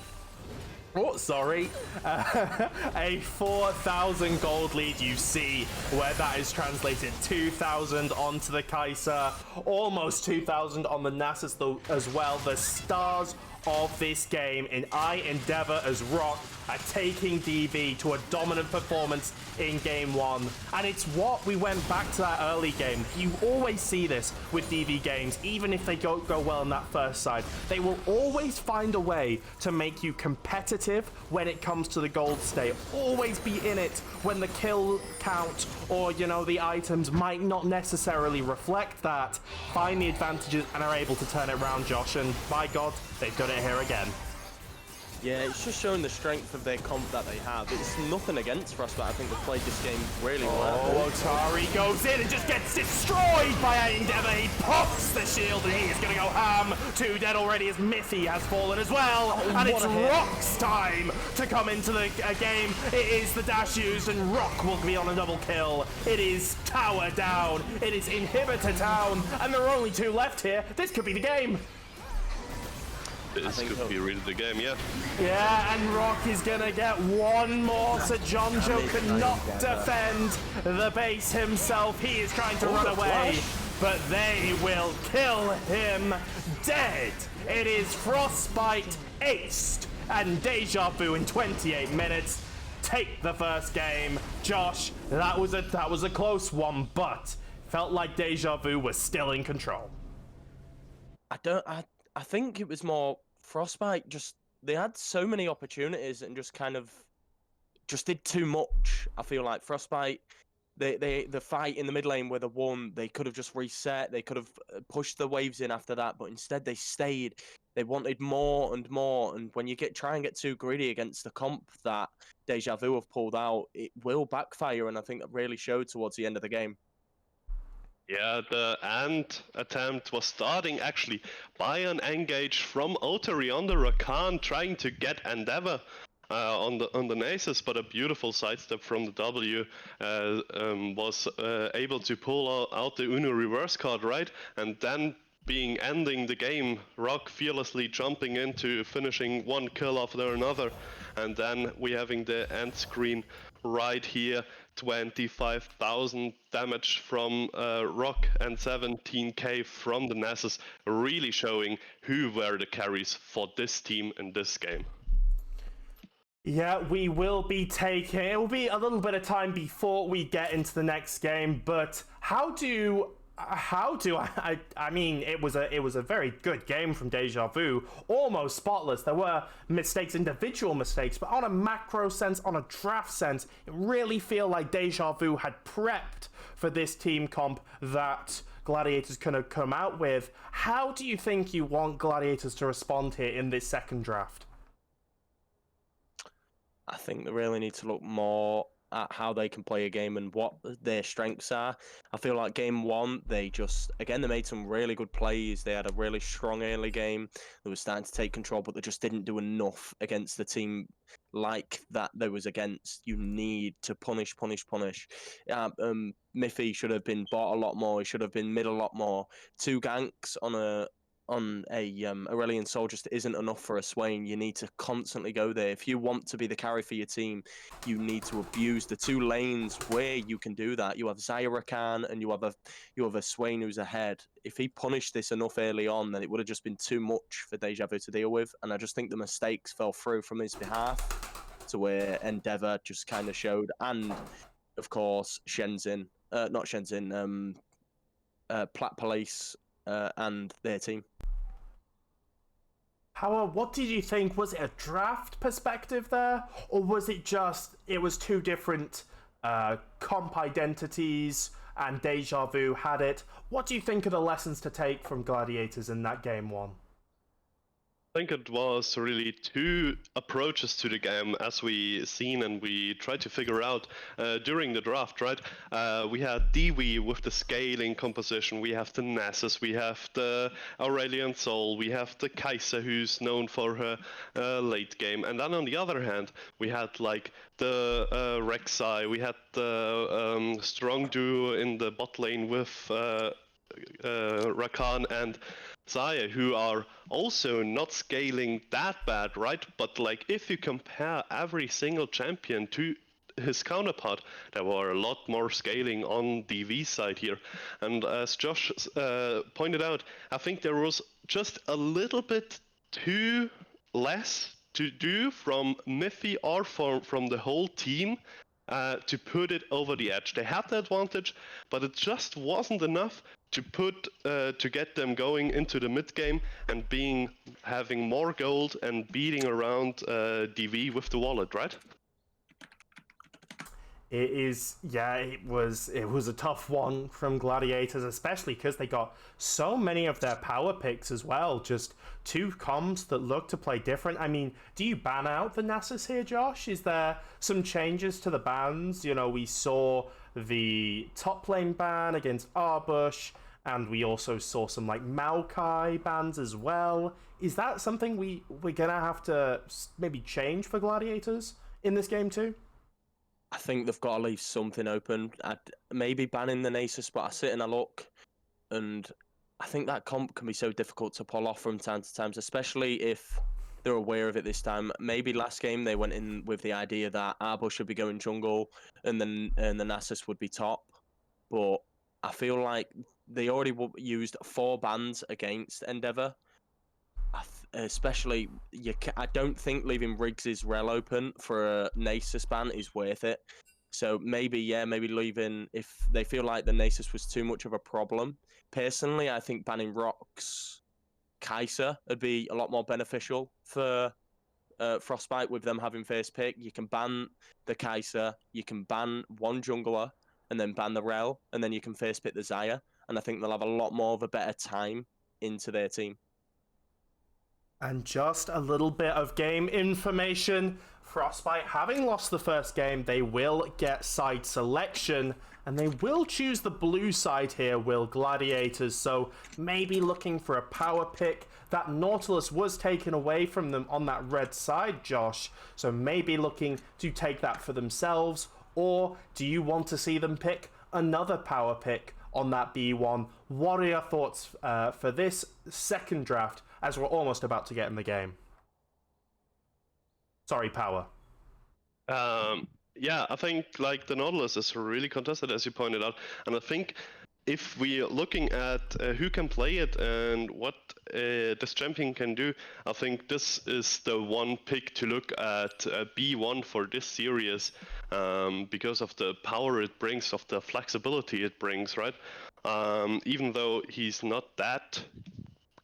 4,000 gold lead. You see where that is translated. 2,000 onto the Kai'Sa, almost 2,000 on the Nasus as well. The stars of this game in I Endeavor as Rock at taking DV to a dominant performance in game 1. And it's what we went back to that early game. You always see this with DV games, even if they don't go well on that first side. They will always find a way to make you competitive when it comes to the gold state. Always be in it when the kill count or, you know, the items might not necessarily reflect that. Find the advantages and are able to turn it around, Josh. And by God, they've done it here again. Yeah, it's just showing the strength of their comp that they have. It's nothing against Frostbite. I think they've played this game really well. Oh, Otari goes in and just gets destroyed by Endeavor. He pops the shield and he is going to go ham. 2 dead already as Miffy has fallen as well. And it's Rock's time to come into the game. It is the dash used and Rock will be on a double kill. It is tower down. It is inhibitor down. And there are only 2 left here. This could be the game. This could be really the game, yeah. Yeah, and Rock is gonna get one more, so Jonjo cannot defend the base himself. He is trying to run away, but they will kill him dead. It is Frostbite aced, and DejaVu in 28 minutes take the first game. Josh, that was a close one, but felt like DejaVu was still in control. I think it was more Frostbite. Just they had so many opportunities and just kind of just did too much. I feel like Frostbite, the fight in the mid lane where they won, they could have just reset. They could have pushed the waves in after that, but instead they stayed. They wanted more and more. And when you try and get too greedy against the comp that DejaVu have pulled out, it will backfire. And I think that really showed towards the end of the game. Yeah, the end attempt was starting actually by an engage from Otari on the Rakan, trying to get Endeavor on the Nasus, but a beautiful sidestep from the W was able to pull out the Uno reverse card, right? And then ending the game, Rock fearlessly jumping into finishing one kill after another, and then we having the end screen right here. 25,000 damage from Rock and 17k from the Nasus, really showing who were the carries for this team in this game. Yeah, we will be taking... It will be a little bit of time before we get into the next game, but I mean, it was a very good game from DejaVu, almost spotless. There were mistakes, individual mistakes, but on a macro sense, on a draft sense, it really feel like DejaVu had prepped for this team comp that Gladiators could have come out with. How do you think you want Gladiators to respond here in this second draft? I think they really need to look more at how they can play a game and what their strengths are. I feel like game 1, they made some really good plays. They had a really strong early game. They were starting to take control, but they just didn't do enough against the team like that they was against. You need to punish. Miffy should have been bought a lot more. He should have been mid a lot more. 2 ganks on a Aurelion Soul just isn't enough for a Swain. You need to constantly go there. If you want to be the carry for your team, you need to abuse the 2 lanes where you can do that. You have Zyrakan and you have a Swain who's ahead. If he punished this enough early on, then it would have just been too much for DejaVu to deal with. And I just think the mistakes fell through from his behalf to where Endeavor just kind of showed. And of course, Plat Police and their team. Howard, what did you think? Was it a draft perspective there? Or was it just, it was 2 different comp identities and DejaVu had it? What do you think are the lessons to take from Gladiators in that game 1? I think it was really 2 approaches to the game as we seen and we tried to figure out during the draft, right? We had DV with the scaling composition, we have the Nasus, we have the Aurelion Soul, we have the Kai'Sa who's known for her late game, and then on the other hand, we had like the Rek'Sai, we had the strong duo in the bot lane with Rakan and Zaya, who are also not scaling that bad, right? But like if you compare every single champion to his counterpart, there were a lot more scaling on DV side here. And as Josh pointed out, I think there was just a little bit too less to do from Miffy or from the whole team to put it over the edge. They had the advantage, but it just wasn't enough to get them going into the mid game and having more gold and beating around DV with the wallet, right? It is, yeah, it was a tough one from Gladiators, especially because they got so many of their power picks as well. Just two comps that look to play different. I mean, do you ban out the Nasus here, Josh? Is there some changes to the bans? You know, we saw the top lane ban against Arbush, and we also saw some like Maokai bans as well. Is that something we're gonna have to maybe change for Gladiators in this game too? I think they've got to leave something open. Maybe banning the Nasus, but I sit and I look, and I think that comp can be so difficult to pull off from time to time, especially if they're aware of it this time. Maybe last game they went in with the idea that Arbo should be going jungle and the Nasus would be top, but I feel like they already used 4 bans against Endeavor. Especially, I don't think leaving Riggs' rel open for a Nasus ban is worth it. So maybe leaving, if they feel like the Nasus was too much of a problem. Personally, I think banning Rock's Kai'Sa would be a lot more beneficial for Frostbite with them having first pick. You can ban the Kai'Sa, you can ban one jungler, and then ban the rel, and then you can first pick the Xayah. And I think they'll have a lot more of a better time into their team. And just a little bit of game information. Frostbite, having lost the first game, they will get side selection, and they will choose the blue side here, will Gladiators. So maybe looking for a power pick. That Nautilus was taken away from them on that red side, Josh. So maybe looking to take that for themselves. Or do you want to see them pick another power pick on that B1? What are your thoughts for this second draft, as we're almost about to get in the game? Sorry, Power. Yeah, I think like the Nautilus is really contested, as you pointed out, and I think if we're looking at who can play it and what this champion can do, I think this is the one pick to look at B1 for this series, because of the power it brings, of the flexibility it brings, right? Even though he's not that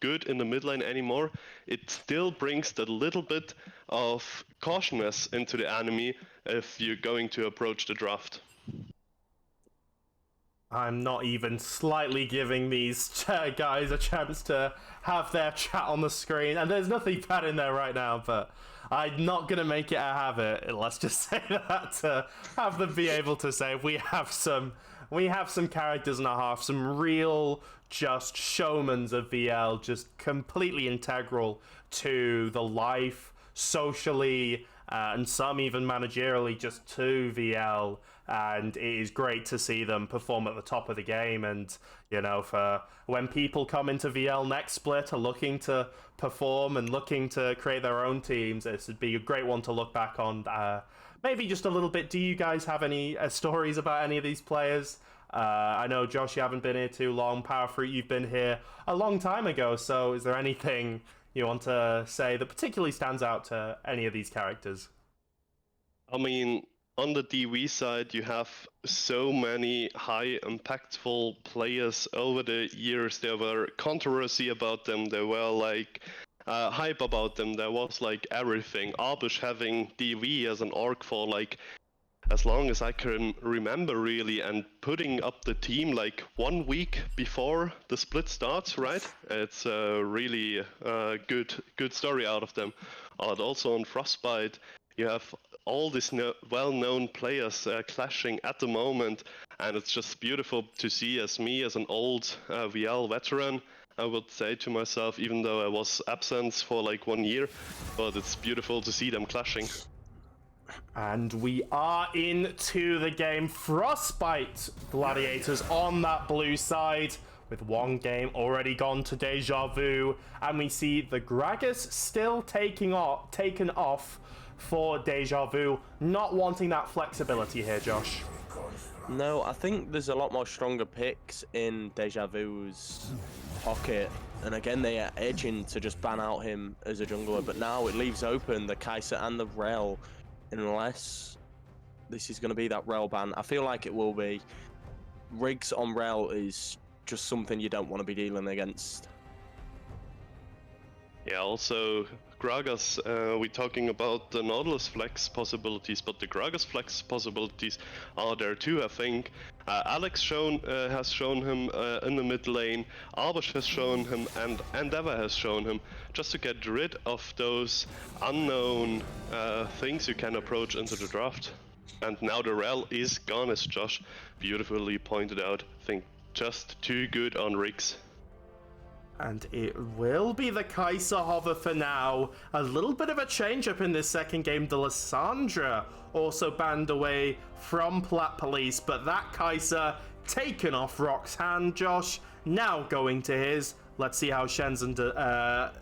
good in the mid lane anymore, it still brings that little bit of cautiousness into the enemy if you're going to approach the draft. I'm not even slightly giving these guys a chance to have their chat on the screen, and there's nothing bad in there right now, but I'm not gonna make it a habit. Let's just say that, to have them be able to say we have some characters and a half, some real just showmans of VL, just completely integral to the life, socially, and some even managerially, just to VL. And it is great to see them perform at the top of the game. And, you know, for when people come into VL next split are looking to perform and looking to create their own teams, this would be a great one to look back on. Maybe just a little bit. Do you guys have any stories about any of these players? I know, Josh, you haven't been here too long. Powerfruit, you've been here a long time ago. So is there anything you want to say that particularly stands out to any of these characters? I mean, on the DV side, you have so many high impactful players over the years. There were controversy about them. There were like hype about them. There was like everything. Arbush having DV as an orc for like as long as I can remember, really, and putting up the team like 1 week before the split starts, right? It's a really good story out of them. And also on Frostbite, you have all these well-known players clashing at the moment, and it's just beautiful to see. As me, as an old VL veteran, I would say to myself, even though I was absent for like 1 year, but it's beautiful to see them clashing. And we are into the game. Frostbite Gladiators on that blue side, with one game already gone to DejaVu, and we see the Gragas still taken off for DejaVu, not wanting that flexibility here, Josh. No, I think there's a lot more stronger picks in DejaVu's pocket, and again they are edging to just ban out him as a jungler, but now it leaves open the Kai'Sa and the Rel, unless this is going to be that Rel ban. I feel like it will be. Rigs on Rel is just something you don't want to be dealing against. Yeah, also Gragas, we're talking about the Nautilus flex possibilities, but the Gragas flex possibilities are there too, I think. Alex has shown him in the mid lane, Arbush has shown him, and Endeavor has shown him, just to get rid of those unknown things you can approach into the draft. And now the Rel is gone, as Josh beautifully pointed out. I think just too good on Riggs. And it will be the Kai'Sa hover for now. A little bit of a change up in this second game. The Lissandra also banned away from Plat Police, but that Kai'Sa taken off Rock's hand. Josh now going to his. Let's see how Shenzhen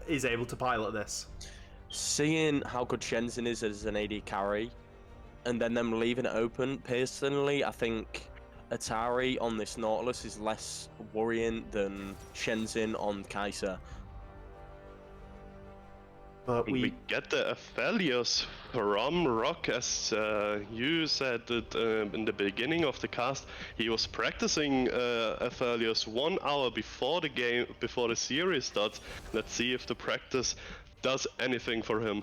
is able to pilot this. Seeing how good Shenzhen is as an AD carry, and then them leaving it open, personally, I think Atari on this Nautilus is less worrying than Shenzhen on Kai'Sa. But we get the Aphelios from Rock, as you said it in the beginning of the cast. He was practicing Aphelios 1 hour before the game, before the series starts. Let's see if the practice does anything for him.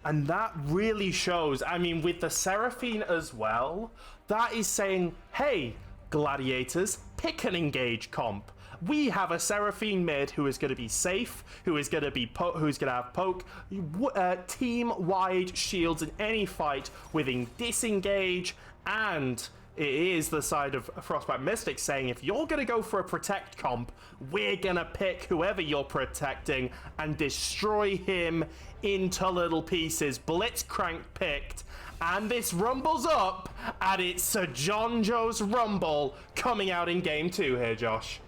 And that really shows, I mean, with the Seraphine as well, that is saying, hey, Gladiators, pick an engage comp. We have a Seraphine mid who is going to be safe, who is going to be who's going to have poke, team-wide shields in any fight within disengage, and it is the side of Frostbite Mystic saying, if you're going to go for a protect comp, we're going to pick whoever you're protecting and destroy him into little pieces. Blitzcrank picked, and this rumbles up, and it's Sir John Joe's Rumble coming out in game 2 here, Josh.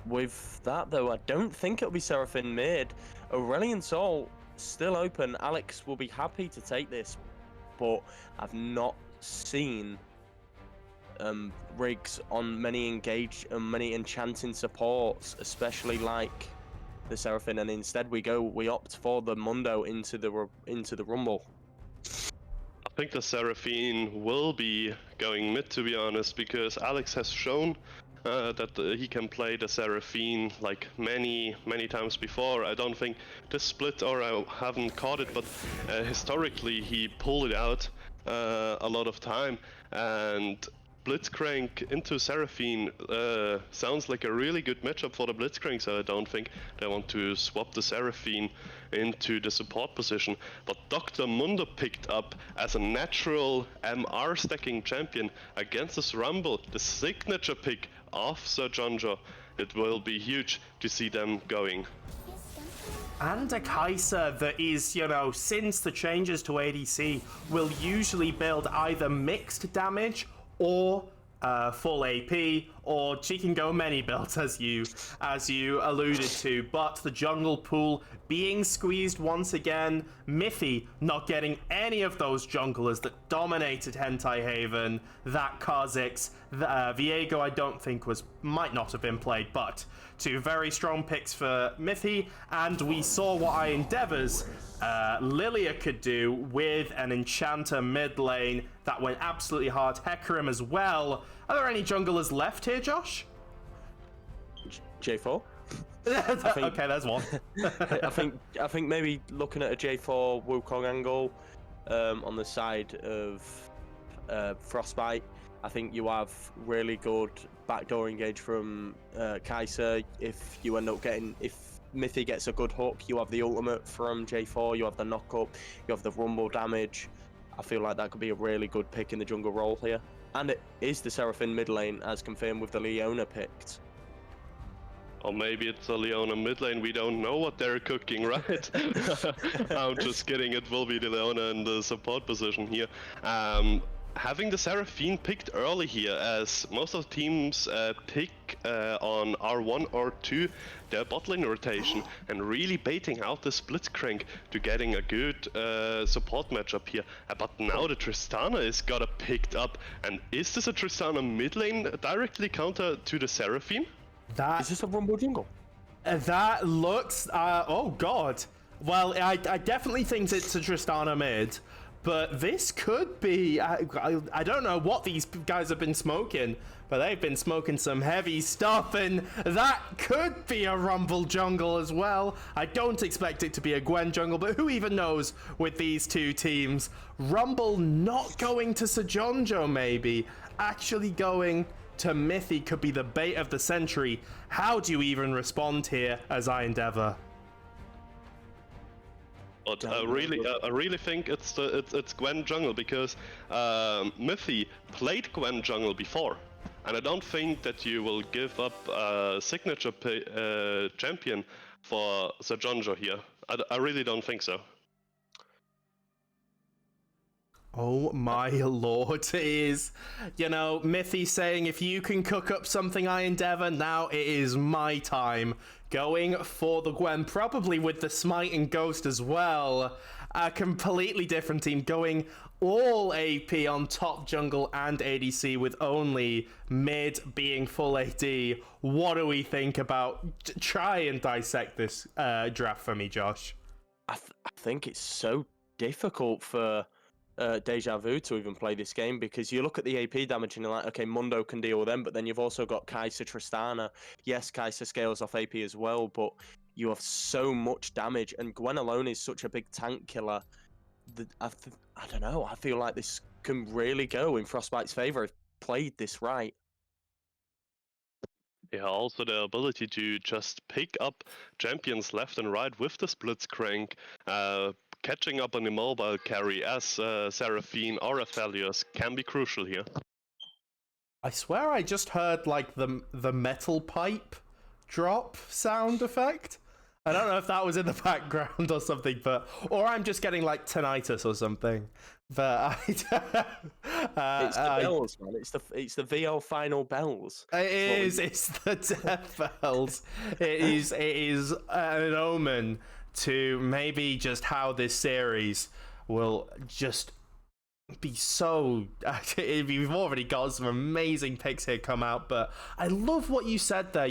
With that, though, I don't think it'll be Seraphine mid. Aurelion Sol still open. Alex will be happy to take this, but I've not seen rigs on many many enchanting supports, especially like the Seraphine, and instead we opt for the Mundo into the Rumble. I think the Seraphine will be going mid, to be honest, because Alex has shown that he can play the Seraphine like many times before. I don't think this split, or I haven't caught it, but historically he pulled it out a lot of time, and Blitzcrank into Seraphine sounds like a really good matchup for the Blitzcrank, so I don't think they want to swap the Seraphine into the support position. But Dr. Mundo picked up as a natural MR stacking champion against this Rumble, the signature pick of Sir Jonjo. It will be huge to see them going. And a Kai'Sa that is, you know, since the changes to ADC, will usually build either mixed damage or full AP, or she can go many builds as you alluded to. But the jungle pool being squeezed once again, Mithy not getting any of those junglers that dominated Hentai Haven, that Kha'Zix, Viego I don't think might not have been played, but two very strong picks for Mithy, and we saw what Endeavor's Lilia could do with an Enchanter mid lane that went absolutely hard. Hecarim as well. Are there any junglers left here, Josh? J4? Okay, there's one. I think maybe looking at a J4 Wukong angle on the side of Frostbite, I think you have really good backdoor engage from Kai'Sa. If you end up if Mithy gets a good hook, you have the ultimate from J4, you have the knockup, you have the rumble damage. I feel like that could be a really good pick in the jungle role here. And it is the Seraphine mid lane, as confirmed with the Leona picked. Or maybe it's a Leona mid lane, we don't know what they're cooking, right? I'm just kidding, it will be the Leona in the support position here. Having the Seraphine picked early here, as most of the teams pick on R1 or 2 their bot lane rotation, and really baiting out the Blitzcrank to getting a good support matchup here. But now the Tristana is got picked up, and is this a Tristana mid lane directly counter to the Seraphine? That Is this a Rumble jungle? that looks. Oh God. Well, I definitely think it's a Tristana mid, but this could be. I don't know what these guys have been smoking, but they've been smoking some heavy stuff, and that could be a Rumble jungle as well. I don't expect it to be a Gwen jungle, but who even knows with these two teams? Rumble not going to Sejonjo, maybe. Actually going to Mithy could be the bait of the century. How do you even respond here as I endeavor? But I really think it's Gwen jungle because Mithy played Gwen jungle before, and I don't think that you will give up a signature champion for Sejonjo here. I really don't think so. Oh my lord, it is, Mithy saying, if you can cook up something, I endeavor, now it is my time. Going for the Gwen, probably with the Smite and Ghost as well. A completely different team, going all AP on top jungle and ADC with only mid being full AD. What do we think about? Try and dissect this draft for me, Josh. I think it's so difficult for DejaVu to even play this game, because you look at the AP damage and you're like, okay, Mundo can deal with them, but then you've also got Kai'Sa, Tristana. Yes, Kai'Sa scales off AP as well, but you have so much damage, and Gwen alone is such a big tank killer that I don't know, I feel like this can really go in Frostbite's favor if played this right. Yeah, also the ability to just pick up champions left and right with the Blitzcrank, catching up on the mobile carry as Seraphine or Aphelios can be crucial here. I swear I just heard like the metal pipe drop sound effect. I don't know if that was in the background or something, or I'm just getting like tinnitus or something. But it's the bells, man. It's the VL final bells. It's the death bells. It is an omen to maybe just how this series will just be so. We've already got some amazing picks here come out, but I love what you said there.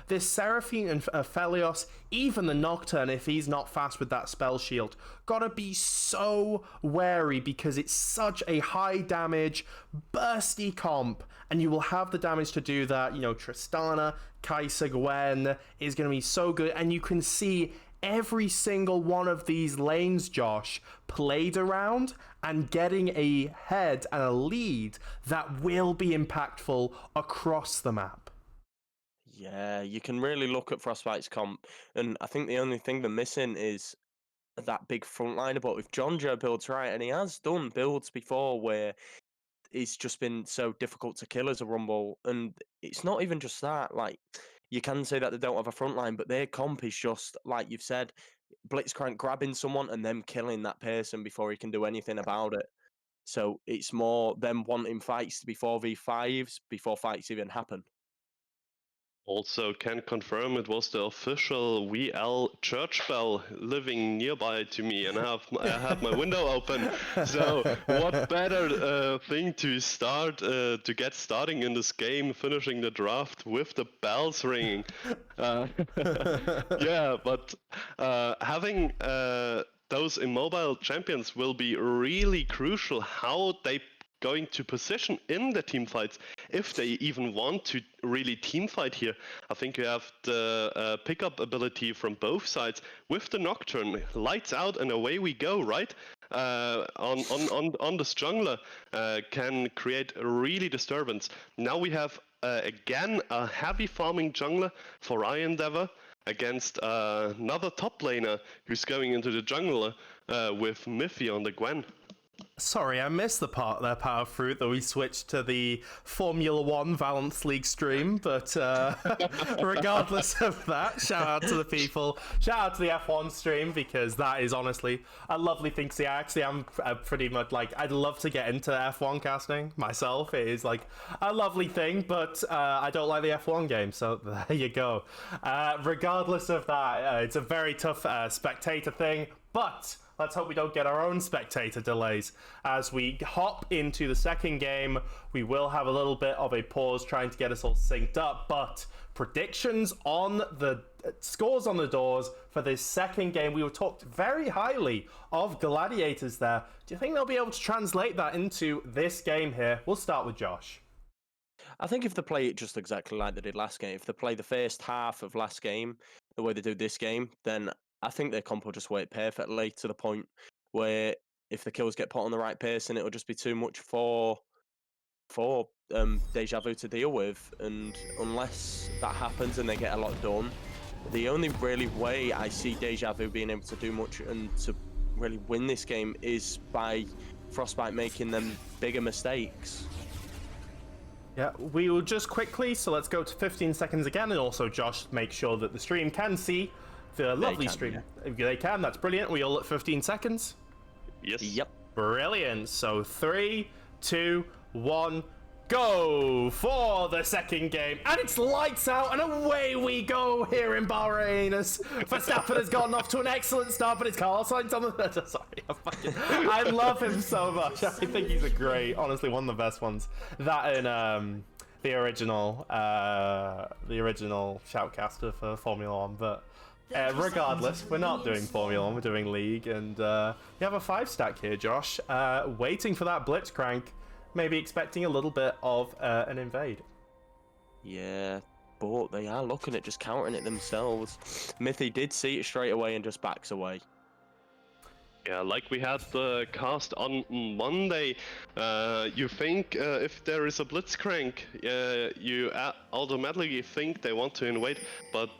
This Seraphine and Aphelios, even the Nocturne, if he's not fast with that spell shield, gotta be so wary because it's such a high damage, bursty comp, and you will have the damage to do that. Tristana, Kai'Sa, Gwen is gonna be so good, and you can see every single one of these lanes, Josh, played around and getting a head and a lead that will be impactful across the map. Yeah, you can really look at Frostbite's comp, and I think the only thing they're missing is that big frontliner. But if Jonjo builds right, and he has done builds before where it's just been so difficult to kill as a Rumble, and it's not even just that, like, you can say that they don't have a front line, but their comp is just, like you've said, Blitzcrank grabbing someone and them killing that person before he can do anything about it. So it's more them wanting fights to be 4v5s before fights even happen. Also can confirm it was the official VL church bell living nearby to me, and I have my window open. So what better thing to start to get starting in this game, finishing the draft with the bells ringing. Yeah, but having those immobile champions will be really crucial. How they going to position in the team fights, if they even want to really team fight here. I think you have the pickup ability from both sides with the Nocturne. Lights out and away we go, right? On this jungler can create a really disturbance. Now we have again a heavy farming jungler for Endeavor against another top laner who's going into the jungle with Mithy on the Gwen. Sorry, I missed the part there, Power Fruit, that we switched to the Formula One Valence League stream, but regardless of that, shout out to the people, shout out to the F1 stream, because that is honestly a lovely thing to see. I'm pretty much like, I'd love to get into F1 casting myself. It is like a lovely thing, but I don't like the F1 game, so there you go. Regardless of that, it's a very tough spectator thing. But let's hope we don't get our own spectator delays. As we hop into the second game, we will have a little bit of a pause trying to get us all synced up, but predictions on the scores on the doors for this second game. We were talked very highly of Gladiators there. Do you think they'll be able to translate that into this game here? We'll start with Josh. I think if they play it just exactly like they did last game, if they play the first half of last game the way they do this game, then I think their comp will just work perfectly to the point where if the kills get put on the right person, it'll just be too much for DejaVu to deal with. And unless that happens and they get a lot done, the only really way I see DejaVu being able to do much and to really win this game is by Frostbite making them bigger mistakes. Yeah, we will just quickly, so let's go to 15 seconds again, and also Josh, make sure that the stream can see the lovely stream. Yeah. If they can, that's brilliant. We all at 15 seconds? Yes. Yep. Brilliant. So 3, 2, 1, go for the second game. And it's lights out, and away we go here in Bahrain as Verstappen has gotten off to an excellent start, but it's Carlos Sainz on the... Sorry, I love him so much. I think he's a great, honestly, one of the best ones. That and the original shoutcaster for Formula 1, but... regardless, we're not doing Formula 1, we're doing League, and you have a 5-stack here, Josh, waiting for that Blitzcrank, maybe expecting a little bit of an invade. Yeah, but they are looking at just countering it themselves. Mithy did see it straight away and just backs away. Yeah, like we had the cast on Monday, you think if there is a Blitzcrank, you automatically think they want to invade, but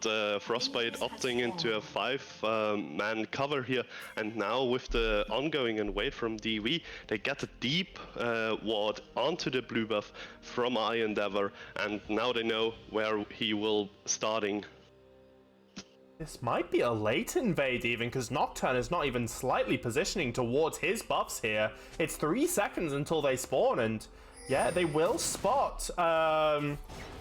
Frostbite opting into a 5-man cover here, and now with the ongoing invade from DV, they get a deep ward onto the blue buff from Endeavor, and now they know where he will starting. This might be a late invade even, because Nocturne is not even slightly positioning towards his buffs here. It's 3 seconds until they spawn, and yeah, they will spot.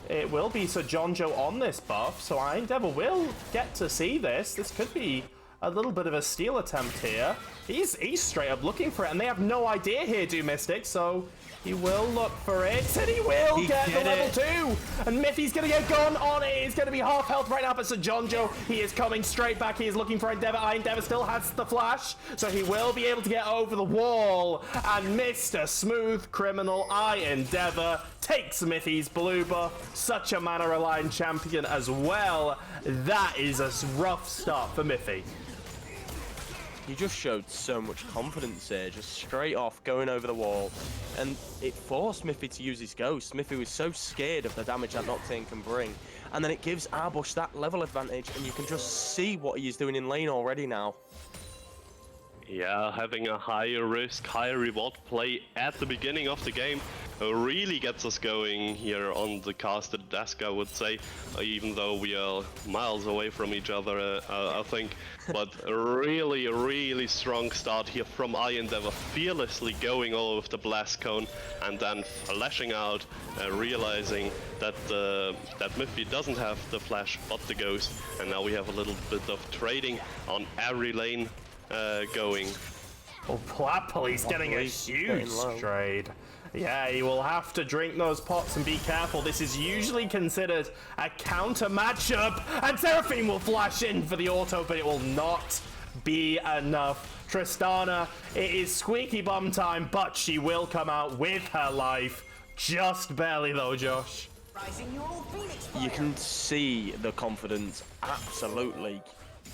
It will be Sir Jonjo on this buff, so Endeavor will get to see this. This could be a little bit of a steal attempt here. He's straight up looking for it, and they have no idea here, Do Mystic, so he will look for it, and he will get the level 2! And Mithy's gonna get gone on it. He's gonna be half health right now, but Sir Jonjo, he is coming straight back. He is looking for Endeavor. Endeavor still has the flash, so he will be able to get over the wall. And Mr. Smooth Criminal Endeavor takes Mithy's blue buff. Such a mana-aligned champion as well. That is a rough start for Mithy. He just showed so much confidence here, just straight off going over the wall, and it forced Mithy to use his ghost. Mithy was so scared of the damage that Nocturne can bring, and then it gives Arbush that level advantage, and you can just see what he is doing in lane already now. Yeah, having a higher risk, higher reward play at the beginning of the game really gets us going here on the casted desk, I would say, even though we are miles away from each other, I think. But a really, really strong start here from Endeavor, fearlessly going all over the blast cone and then flashing out, realizing that that Mithy doesn't have the flash but the ghost, and now we have a little bit of trading on every lane going. Oh, Plapoli's getting a huge trade. Yeah, he will have to drink those pots and be careful. This is usually considered a counter matchup, and Seraphine will flash in for the auto, but it will not be enough. Tristana, it is squeaky bum time, but she will come out with her life. Just barely though, Josh. You can see the confidence absolutely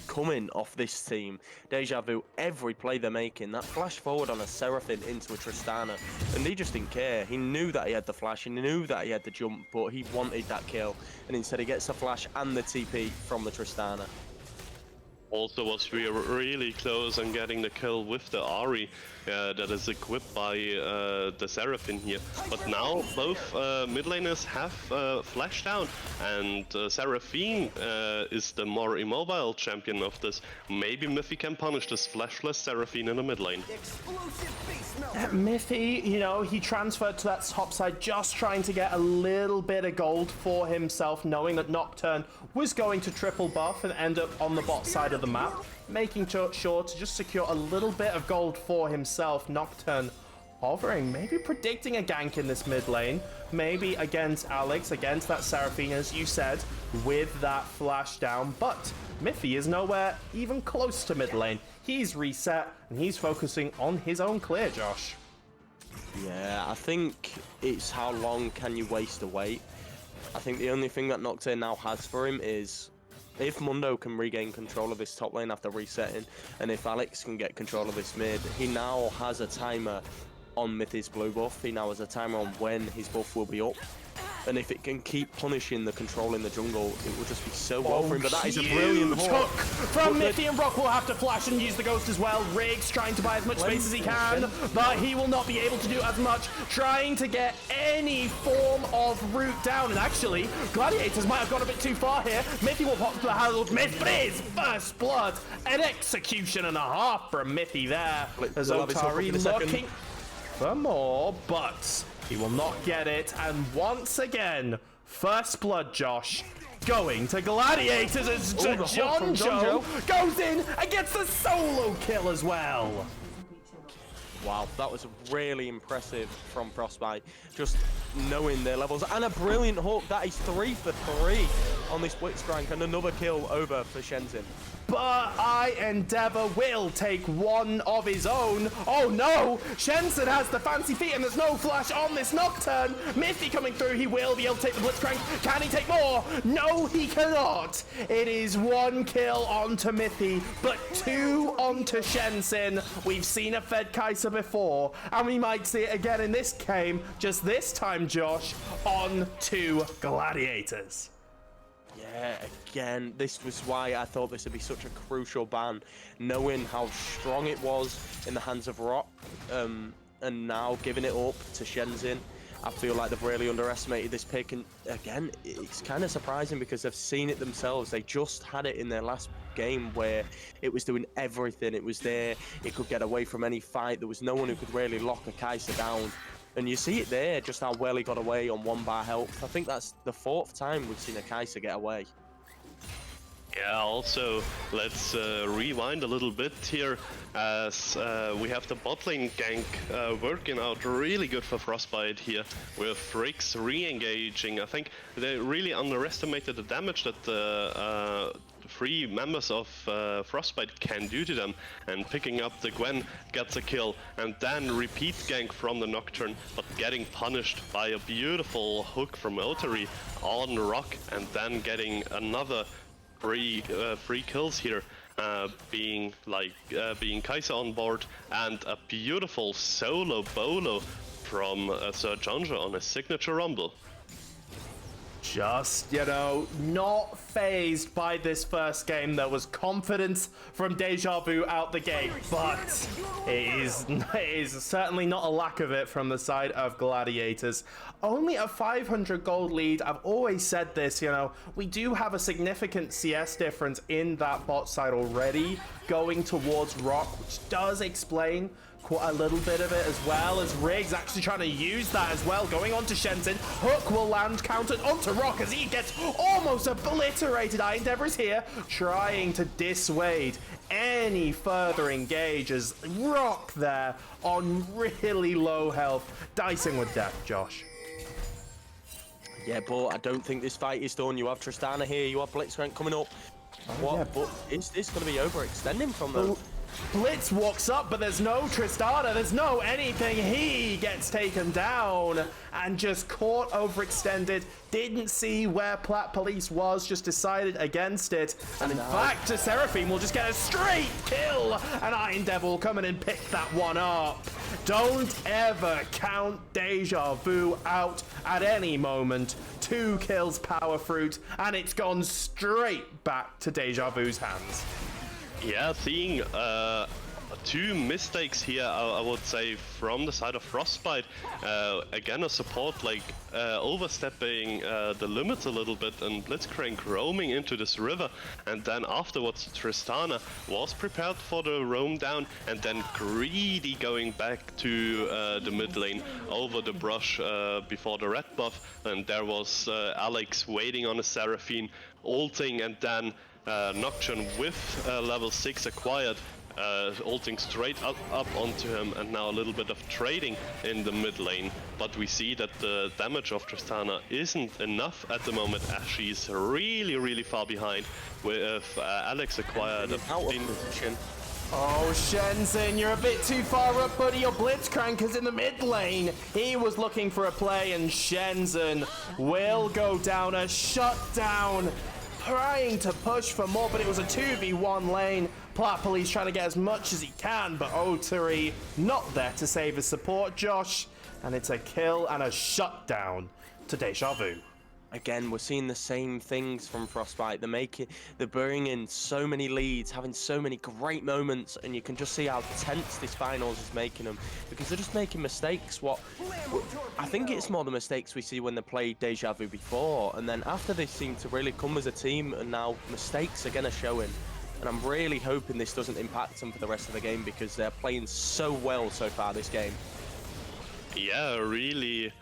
coming off this team. DejaVu, every play they're making, that flash forward on a Seraphine into a Tristana, and he just didn't care. He knew that he had the flash, he knew that he had the jump, but he wanted that kill, and instead he gets the flash and the TP from the Tristana. Also was really close on getting the kill with the Ahri that is equipped by the Seraphine here. But now both mid laners have flashed down, and Seraphine is the more immobile champion of this. Maybe Mithy can punish this flashless Seraphine in the mid lane. Mithy, you know, he transferred to that top side just trying to get a little bit of gold for himself, knowing that Nocturne was going to triple buff and end up on the bot side of of the map, making sure to just secure a little bit of gold for himself. Nocturne hovering, maybe predicting a gank in this mid lane, maybe against Alex, against that Seraphine, as you said, with that flash down, but Mithy is nowhere even close to mid lane. He's reset, and he's focusing on his own clear, Josh. Yeah, I think it's how long can you waste a wait. I think the only thing that Nocturne now has for him is if Mundo can regain control of this top lane after resetting, and if Alex can get control of this mid, he now has a timer on Mithy's blue buff. He now has a timer on when his buff will be up. And if it can keep punishing the control in the jungle, it will just be so well for him. But that is a brilliant hook from Mithy, and Rock will have to flash and use the ghost as well. Riggs trying to buy as much space as he can, but he will not be able to do as much, trying to get any form of route down. And actually, Gladiators might have gone a bit too far here. Mithy will pop the Harold Myth, but it is first blood. An execution and a half from Mithy there. As Otari looking for more, but he will not get it, and once again, first blood, Josh, going to Gladiators as Jonjo goes in and gets the solo kill as well. Wow, that was really impressive from Frostbite, just knowing their levels, and a brilliant hook. That is 3 for 3 on this Blitzcrank, and another kill over for Shenzhen. But Endeavor will take one of his own. Oh no! Shenzhen has the fancy feet and there's no flash on this Nocturne. Mithy coming through. He will be able to take the Blitzcrank. Can he take more? No, he cannot. It is 1 kill onto Mithy, but 2 onto Shenzhen. We've seen a Fed Kaiser before, and we might see it again in this game. Just this time, Josh, on to Gladiators. Yeah, again, this was why I thought this would be such a crucial ban, knowing how strong it was in the hands of Rock, and now giving it up to Shenzhen. I feel like they've really underestimated this pick, and again, it's kind of surprising because they've seen it themselves. They just had it in their last game where it was doing everything. It was there, it could get away from any fight. There was no one who could really lock a Kaiser down. And you see it there, just how well he got away on 1 bar health. I think that's the 4th time we've seen a Kaiser get away. Yeah, also, let's rewind a little bit here, as we have the bot lane gank working out really good for Frostbite here, with Riggs re-engaging. I think they really underestimated the damage that the 3 members of Frostbite can do to them, and picking up the Gwen gets a kill, and then repeat gank from the Nocturne, but getting punished by a beautiful hook from Otari on Rock, and then getting another 3 kills here, being Kaiser on board, and a beautiful solo bolo from Sir Jonjo on his signature rumble. Just, you know, not phased by this first game. There was confidence from DejaVu out the gate, but it is certainly not a lack of it from the side of Gladiators. Only a 500 gold lead. I've always said this, you know, we do have a significant CS difference in that bot side already going towards Rock, which does explain quite a little bit of it, as well as Riggs actually trying to use that as well, going on to Shenzhen. Hook will land, countered onto Rock as he gets almost obliterated. Endeavor is here, trying to dissuade any further engage as Rock there on really low health, dicing with death, Josh. Yeah, but I don't think this fight is done. You have Tristana here, you have Blitzcrank coming up. What? Yeah, but is this going to be overextending from them? Blitz walks up, but there's no Tristana, there's no anything. He gets taken down and just caught overextended. Didn't see where Plat Police was, just decided against it. And in fact, Seraphine will just get a straight kill, and Iron Devil come in and pick that one up. Don't ever count DejaVu out at any moment. 2 kills, Power Fruit, and it's gone straight back to DejaVu's hands. Yeah, seeing 2 mistakes here, I would say, from the side of Frostbite. Again, a support like overstepping the limits a little bit, and Blitzcrank roaming into this river, and then afterwards Tristana was prepared for the roam down, and then greedy going back to the mid lane over the brush before the red buff, and there was Alex waiting on a Seraphine, ulting, and then Nocturne with level 6 acquired, ulting straight up onto him, and now a little bit of trading in the mid lane. But we see that the damage of Tristana isn't enough at the moment, as she's really far behind, with Alex acquired a 15 position. Oh, Shenzhen, you're a bit too far up, buddy. Your Blitzcranker's in the mid lane. He was looking for a play, and Shenzhen will go down. A shutdown, trying to push for more, but it was a 2v1 lane. Plat Police trying to get as much as he can, but Otari not there to save his support, Josh. And it's a kill and a shutdown to DejaVu. Again, we're seeing the same things from Frostbite. They're bringing in so many leads, having so many great moments, and you can just see how tense this finals is making them, because they're just making mistakes. I think it's more the mistakes we see when they played DejaVu before, and then after they seem to really come as a team, and now mistakes are gonna show in. And I'm really hoping this doesn't impact them for the rest of the game, because they're playing so well so far this game. Yeah, really.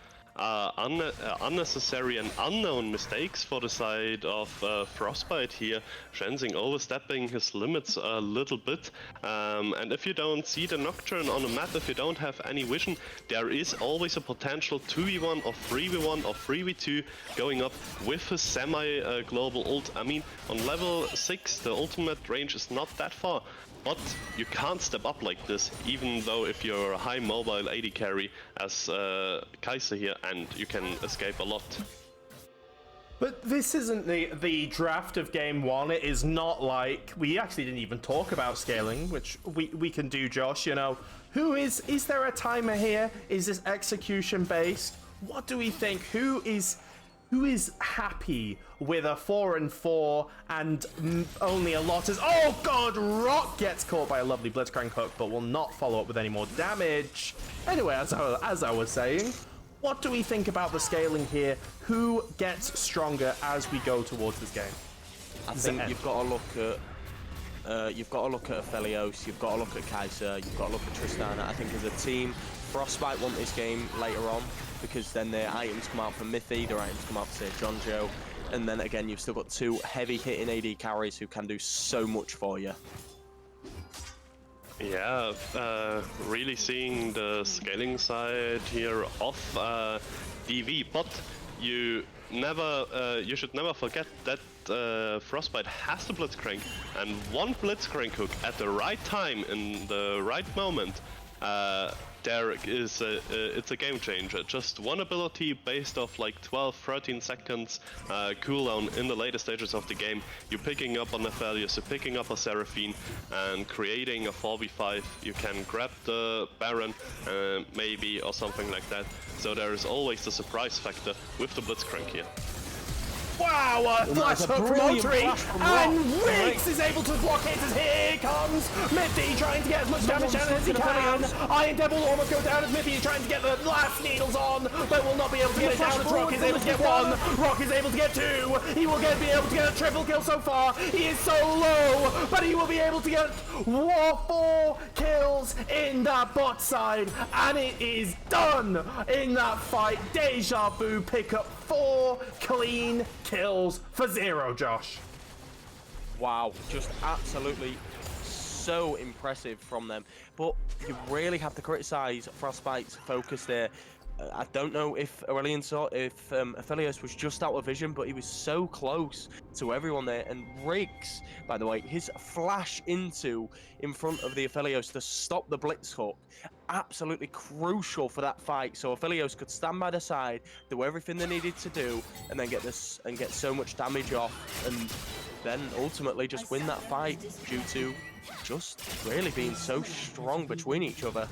Unnecessary and unknown mistakes for the side of Frostbite here. Shenzhen overstepping his limits a little bit. And if you don't see the Nocturne on the map, if you don't have any vision, there is always a potential 2v1 or 3v1 or 3v2 going up with his semi-global ult. I mean, on level 6, the ultimate range is not that far. But you can't step up like this, even though if you're a high mobile AD carry as Kaiser here, and you can escape a lot. But this isn't the draft of game one. It is not like, we actually didn't even talk about scaling, which we can do, Josh, you know. Is there a timer here? Is this execution based? What do we think? Who is happy with a 4-4 and only a lot is... Oh god, Rock gets caught by a lovely Blitzcrank hook, but will not follow up with any more damage. Anyway, as I was saying, what do we think about the scaling here? Who gets stronger as we go towards this game? I think you've got to look at Aphelios, you've got to look at Kaiser, you've got to look at Tristana. I think as a team, Frostbite want this game later on, because then their items come out from Mithy, their items come out for, say, John Joe, and then again you've still got two heavy hitting AD carries who can do so much for you. Yeah, really seeing the scaling side here of DV, but you should never forget that Frostbite has the Blitzcrank, and one Blitzcrank hook at the right time in the right moment, it's a game changer. Just one ability based off like 12-13 seconds cooldown in the later stages of the game. You're picking up on Aphelios, you're picking up a Seraphine, and creating a 4v5. You can grab the Baron, maybe, or something like that. So there is always the surprise factor with the Blitzcrank here. Wow, a flash hook from Otari, and Riggs is able to block it as here comes Mithy trying to get as much damage down as he can. Iron Devil will almost go down as Mithy is trying to get the last needles on, but will not be able to get it down as Rock is able to get one. Rock is able to get two. He will be able to get a triple kill so far. He is so low, but he will be able to get 4 kills in that bot side, and it is done in that fight. DejaVu pick up 4 clean kills for 0, Josh. Wow, just absolutely so impressive from them. But you really have to criticize Frostbite's focus there. I don't know if Aurelian saw if Aphelios was just out of vision, but he was so close to everyone there. And Riggs, by the way, his flash in front of the Aphelios to stop the Blitz hook, absolutely crucial for that fight. So Aphelios could stand by the side, do everything they needed to do, and then get so much damage off, and then ultimately just win that fight due to just really being so strong between each other.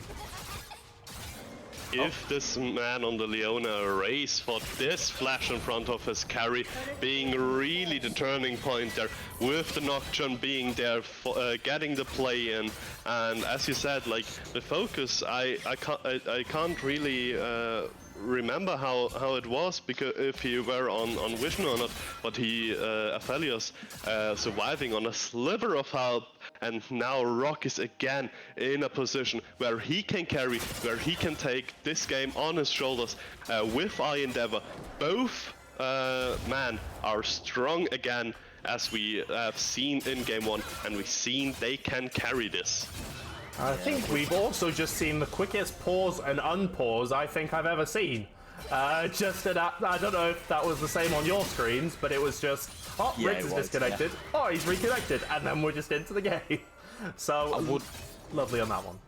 If this man on the Leona race for this flash in front of his carry being really the turning point there, with the Nocturne being there for getting the play in, and as you said, like the focus, I can't really remember how it was, because if you were on vision or not, but Aphelios surviving on a sliver of health, and now Rock is again in a position where he can carry, where he can take this game on his shoulders with Iron Endeavor. Both men are strong again, as we have seen in Game 1, and we've seen they can carry this. I think we've also just seen the quickest pause and unpause I think I've ever seen. I don't know if that was the same on your screens, but it was just, oh, Yeah, Riggs is it was, disconnected. yeah. Oh, he's reconnected, and then we're just into the game. So, lovely on that one.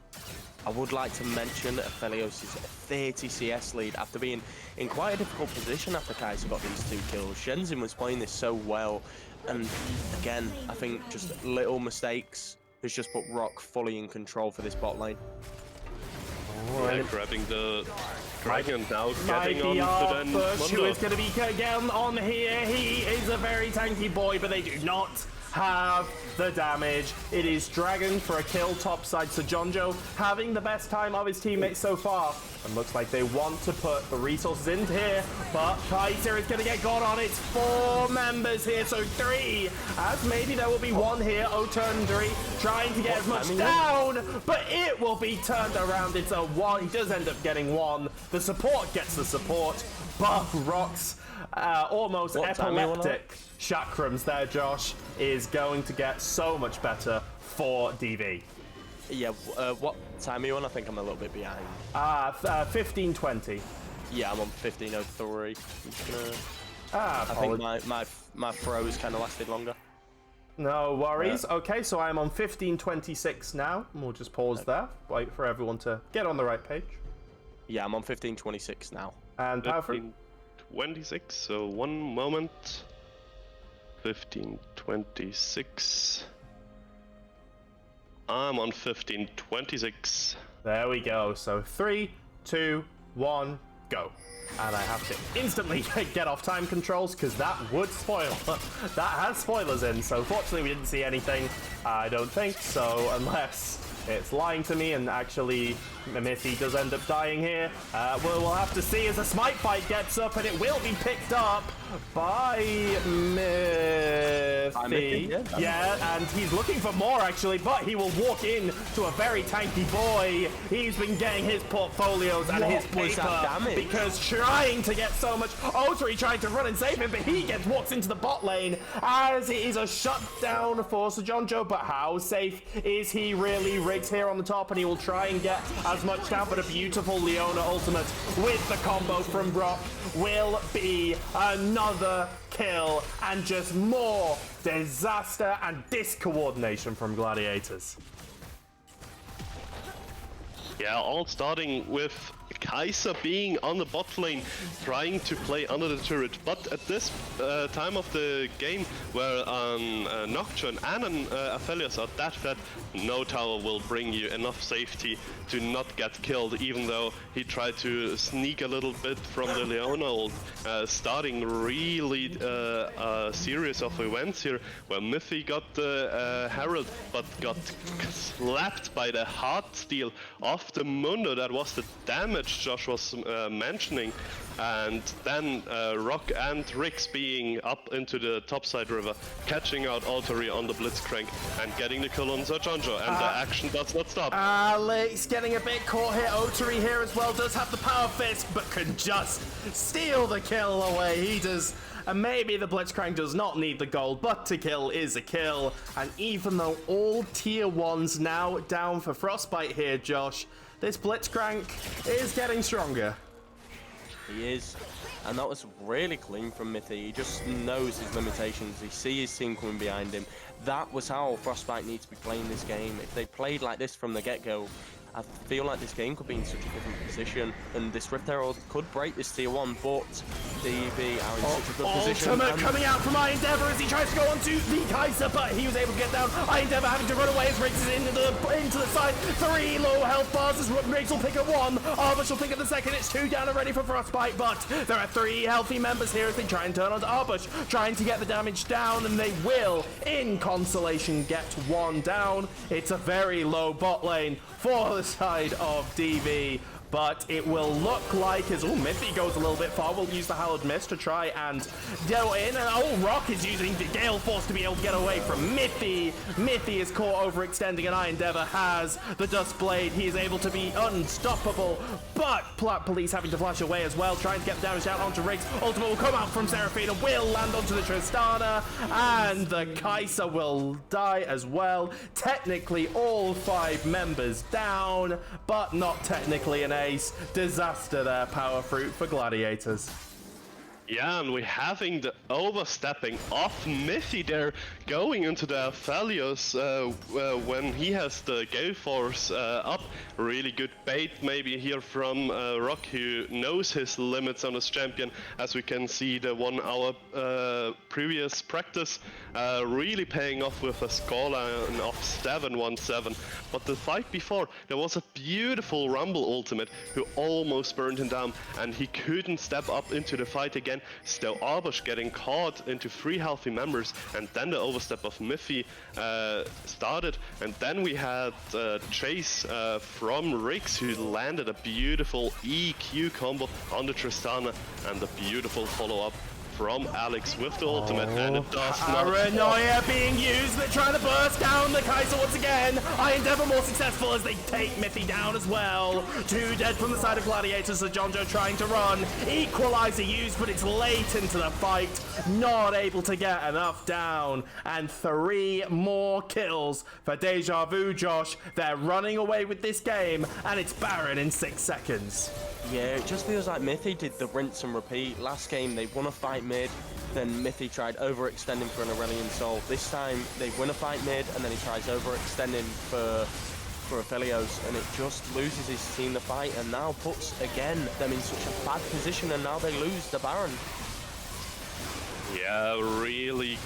I would like to mention Aphelios' 30 CS lead after being in quite a difficult position after Kai'Sa got these 2 kills. Shenzhen was playing this so well, and again, I think just little mistakes has just put Rock fully in control for this bot lane. Yeah, grabbing the dragon now, getting on Mighty to then Bush, who Mundo. is going to be again on here. He is a very tanky boy, but they do not have the damage. It is Dragon for a kill topside. So Jonjo having the best time of his teammates so far. And looks like they want to put the resources into here. But Kai'Sa is going to get got on. It's 4 members here, so 3. As maybe there will be 1 here. Otundri trying to get as much down, but it will be turned around. It's a 1. He does end up getting 1. The support gets the support. But Rock's almost epileptic chakrams there, Josh, is going to get so much better for DV. Yeah, what time are you on? I think I'm a little bit behind. 15:20. Yeah, I'm on 15:03. I'm just gonna... I think my throws kind of lasted longer. No worries. Okay, so I'm on 15:26 now. We'll just pause there. Wait for everyone to get on the right page. Yeah, I'm on 15:26 now. And Powerful. 15:26, so 1 moment. 15:26. I'm on 15:26. There we go. So 3, 2, 1, go. And I have to instantly get off time controls because that would spoil. That has spoilers in, so fortunately we didn't see anything. I don't think so, unless it's lying to me and actually Mithy does end up dying here. We'll have to see as a smite fight gets up, and it will be picked up by Mithy. Yeah, and he's looking for more actually, but he will walk in to a very tanky boy. He's been getting his portfolios and his paper because trying to get so much. Otri trying to run and save him, but he walks into the bot lane as it is a shutdown for Sejonjo. But how safe is he really? Riggs here on the top, and he will try and get as much down, but a beautiful Leona ultimate with the combo from Brock will be another kill and just more disaster and discoordination from Gladiators. Yeah, all starting with Kai'Sa being on the bot lane, trying to play under the turret. But at this time of the game, where Nocturne and Aphelios are that fed, no tower will bring you enough safety to not get killed, even though he tried to sneak a little bit from the Leona ult, starting really a series of events here, where Mithy got the Herald, but got slapped by the heart steal of the Mundo. That was the damage Josh was mentioning, and then Rock and Riggs being up into the topside river, catching out Otri on the Blitzcrank and getting the kill on Sejonjo, and the action does not stop. Alex getting a bit caught here. Otri here as well does have the power fist, but can just steal the kill away. He does. And maybe the Blitzcrank does not need the gold, but to kill is a kill. And even though all tier 1s now down for Frostbite here, Josh, this Blitzcrank is getting stronger. He is, and that was really clean from Mithy. He just knows his limitations. He sees his team coming behind him. That was how Frostbite needs to be playing this game. If they played like this from the get-go, I feel like this game could be in such a different position, and this Rift Herald could break this tier 1, but DV are in such a good position. Ultimate coming out from Endeavor as he tries to go onto the Kai'Sa, but he was able to get down. Endeavor having to run away as Riggs is into the side. 3 low health bars as Riggs will pick up 1. Arbush will pick up the second. It's 2 down already for Frostbite, but there are 3 healthy members here as they try and turn onto Arbush, trying to get the damage down, and they will, in consolation, get 1 down. It's a very low bot lane for the side of DV, but it will look like as Mithy goes a little bit far. We'll use the Hallowed Mist to try and go in, and Rock is using the Gale Force to be able to get away from Mithy. Mithy is caught overextending, and Endeavor has the Dust Blade. He is able to be unstoppable, but Police having to flash away as well, trying to get the damage out onto Riggs. Ultimate will come out from Seraphina, will land onto the Tristana, and the Kai'Sa will die as well. Technically all 5 members down, but not technically an ace. Disaster there, Power Fruit for Gladiators. Yeah, and we're having the overstepping of Mithy there, going into the Aphelios when he has the Gale Force up. Really good bait maybe here from Rock, who knows his limits on his champion, as we can see the 1 hour previous practice really paying off with a scoreline of 7-1-7. But the fight before, there was a beautiful Rumble ultimate who almost burned him down, and he couldn't step up into the fight again. Still Arbush getting caught into 3 healthy members, and then the overstep of Mithy started, and then we had Chase from Riggs, who landed a beautiful EQ combo on the Tristana, and the beautiful follow-up from Alex with the ultimate, and it does not. Paranoia being used, they're trying to burst down the Kai'Sa once again. Endeavor more successful as they take Mithy down as well. 2 dead from the side of Gladiators, so DejaVu trying to run. Equalizer used, but it's late into the fight. Not able to get enough down. And 3 more kills for DejaVu, Josh. They're running away with this game, and it's Baron in 6 seconds. Yeah, it just feels like Mithy did the rinse and repeat. Last game, they won a fight mid, then Mithy tried overextending for an Aurelion Soul. This time, they win a fight mid, and then he tries overextending for Aphelios, and it just loses his team the fight, and now puts, again, them in such a bad position, and now they lose the Baron. Yeah, really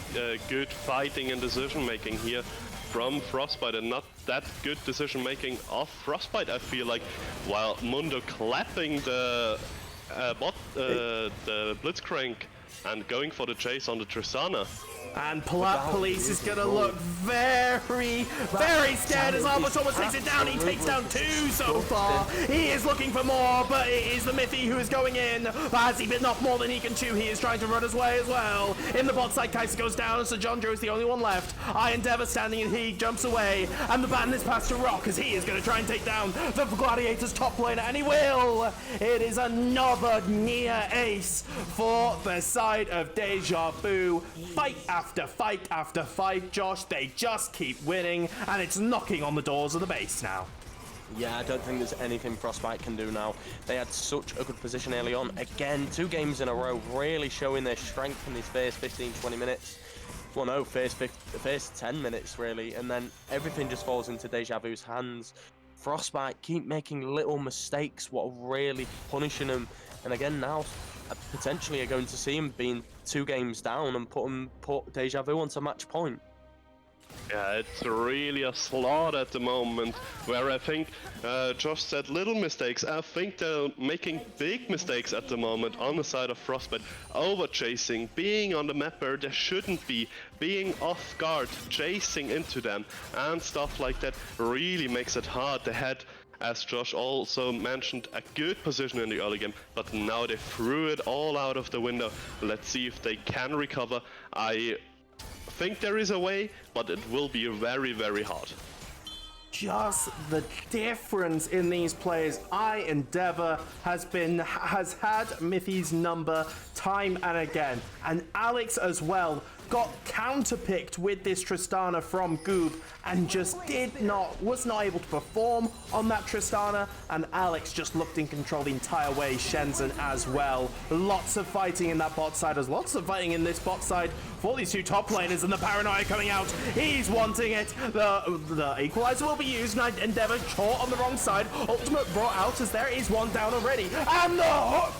good fighting and decision making here from Frostbite, and not that good decision making of Frostbite, I feel like, while Mundo clapping the Blitzcrank and going for the chase on the Tristana. And Police is going to look very, very scared as Arbush almost takes it down. He takes down 2 so far. He is looking for more, but it is the Mithy who is going in. Has he bitten off more than he can chew? He is trying to run his way as well. In the bot side, Kai'Sa goes down, so John Joe is the only one left. Endeavor standing, and he jumps away. And the baton is passed to Rock, as he is going to try and take down the Gladiators top laner, and he will. It is another near ace for the side of DejaVu. Fight after fight after fight, Josh. They just keep winning, and it's knocking on the doors of the base now. Yeah, I don't think there's anything Frostbite can do now. They had such a good position early on. Again, 2 games in a row, really showing their strength in these first 15-20 minutes. Well, no, first 10 minutes, really, and then everything just falls into DejaVu's hands. Frostbite keep making little mistakes, what are really punishing them. And again, now potentially are going to see him being 2 games down and put DejaVu onto match point. Yeah, it's really a slaughter at the moment, where I think Josh said little mistakes. I think they're making big mistakes at the moment on the side of Frostbite. Over chasing, being on the map where they shouldn't be, being off guard, chasing into them, and stuff like that really makes it hard. They had, as Josh also mentioned, a good position in the early game, but now they threw it all out of the window. Let's see if they can recover. I think there is a way, but it will be very, very hard. Just the difference in these players. Endeavor has had Mithy's number time and again, and Alex as well got counterpicked with this Tristana from Goob and just was not able to perform on that Tristana, and Alex just looked in control the entire way. Shenzhen as well. Lots of fighting in that bot side, as lots of fighting in this bot side for these 2 top laners, and the Paranoia coming out. He's wanting it. The Equalizer will be used, and Endeavor caught on the wrong side. Ultimate brought out as there is 1 down already. And the hook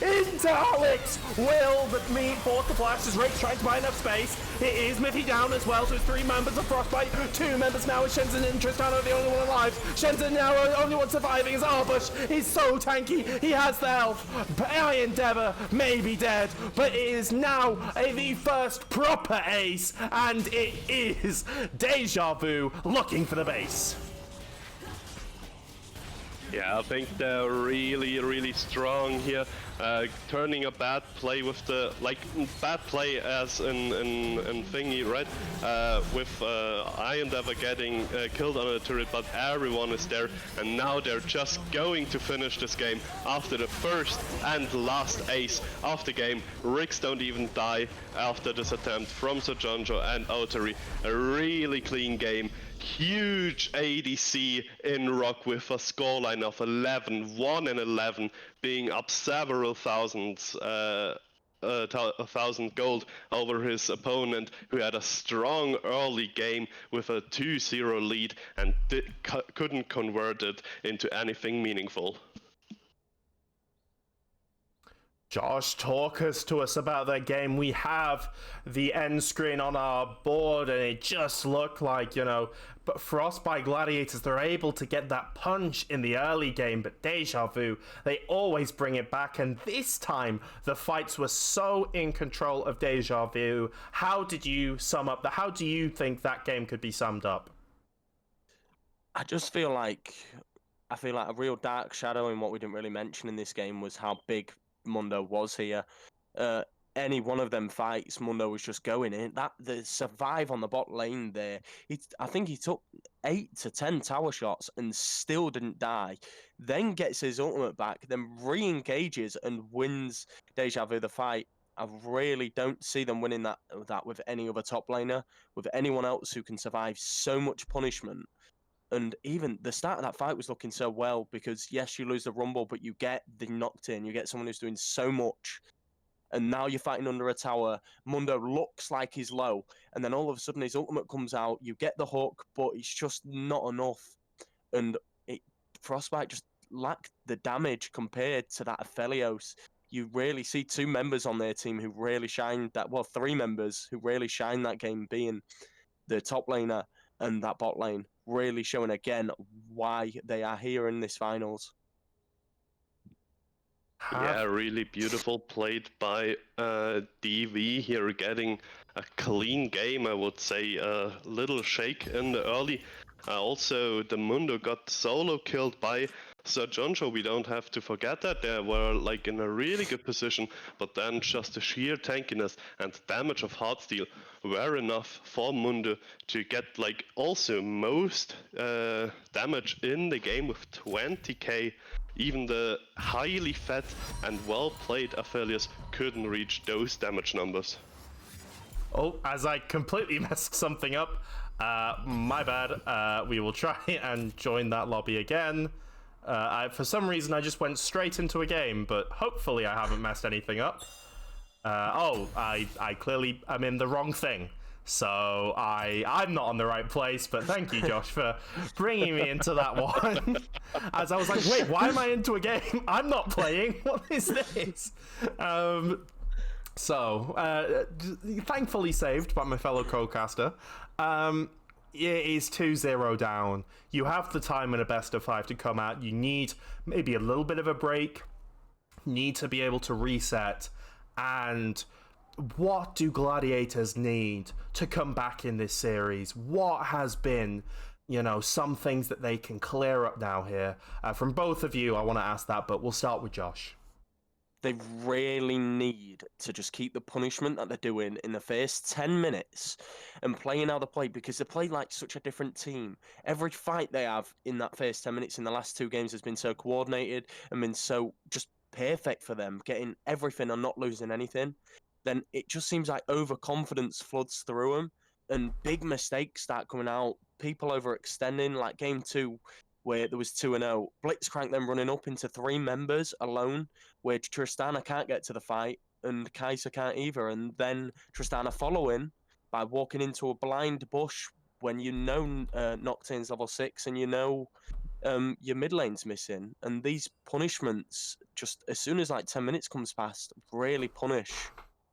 into Alex. Will the meat force the flash as Rick's trying to buy enough space. It is Mithy down as well, so it's 3 members of Frostbite. 2 members now with Shenzhen and Tristana, the only one alive. Shenzhen now only one surviving is Arbush. He's so tanky. He has the health. Endeavor may be dead, but it is now the first proper ace, and it is DejaVu looking for the base. Yeah, I think they're really, really strong here. Turning a bad play with the bad play as in thingy, right? With Iron Endeavor getting killed on a turret, but everyone is there, and now they're just going to finish this game after the first and last ace of the game. Ricks don't even die after this attempt from Sojonjo and Otari. A really clean game. Huge ADC in Rock with a scoreline of 11-1 and 11, being up several thousands, 1,000 gold over his opponent, who had a strong early game with a 2-0 lead and couldn't convert it into anything meaningful. Josh, talk to us about that game. We have the end screen on our board, and it just looked like, but Frostbite Gladiators, they're able to get that punch in the early game, but DejaVu, they always bring it back, and this time, the fights were so in control of DejaVu. How do you think that game could be summed up? I feel like a real dark shadow in what we didn't really mention in this game was how big Mundo was here. Any one of them fights, Mundo was just going in. The survive on the bot lane there, I think he took 8 to 10 tower shots and still didn't die. Then gets his ultimate back, then re-engages and wins DejaVu the fight. I really don't see them winning that with any other top laner, with anyone else who can survive so much punishment. And even the start of that fight was looking so well because, yes, you lose the Rumble, but you get the knocked in. You get someone who's doing so much. And now you're fighting under a tower. Mundo looks like he's low. And then all of a sudden his ultimate comes out. You get the hook, but it's just not enough. And Frostbite just lacked the damage compared to that of Felios. You really see 2 members on their team who really shined that. Well, 3 members who really shined that game, being the top laner and that bot lane, really showing again why they are here in this finals. Yeah, really beautiful played by DV here, getting a clean game, I would say. A little shake in the early. Also, the Mundo got solo killed by Sojonjo. We don't have to forget that. They were in a really good position, but then just the sheer tankiness and damage of Heartsteel were enough for Mundo to get also most damage in the game with 20k. Even the highly fed and well-played Aphelios couldn't reach those damage numbers. Oh, as I completely messed something up. My bad. We will try and join that lobby again. For some reason, I just went straight into a game, but hopefully I haven't messed anything up. I clearly am in the wrong thing. So I'm not on the right place, but thank you, Josh, for bringing me into that one. As I was like, wait, why am I into a game I'm not playing? What is this? Thankfully saved by my fellow co-caster. It is 2-0 down. You have the time in a best of 5 to come out. You need maybe a little bit of a break. Need to be able to reset. And what do Gladiators need to come back in this series? What has been, some things that they can clear up now here? From both of you, I want to ask that, but we'll start with Josh. They really need to just keep the punishment that they're doing in the first 10 minutes and playing how they play, because they play like such a different team. Every fight they have in that first 10 minutes in the last 2 games has been so coordinated and been so just perfect for them, getting everything and not losing anything. Then it just seems like overconfidence floods through them and big mistakes start coming out. People overextending, like game 2, where there was 2-0. Blitzcrank then running up into 3 members alone, where Tristana can't get to the fight and Kai'Sa can't either. And then Tristana following by walking into a blind bush when Nocturne's level 6 and your mid lane's missing. And these punishments, just as soon as 10 minutes comes past, really punish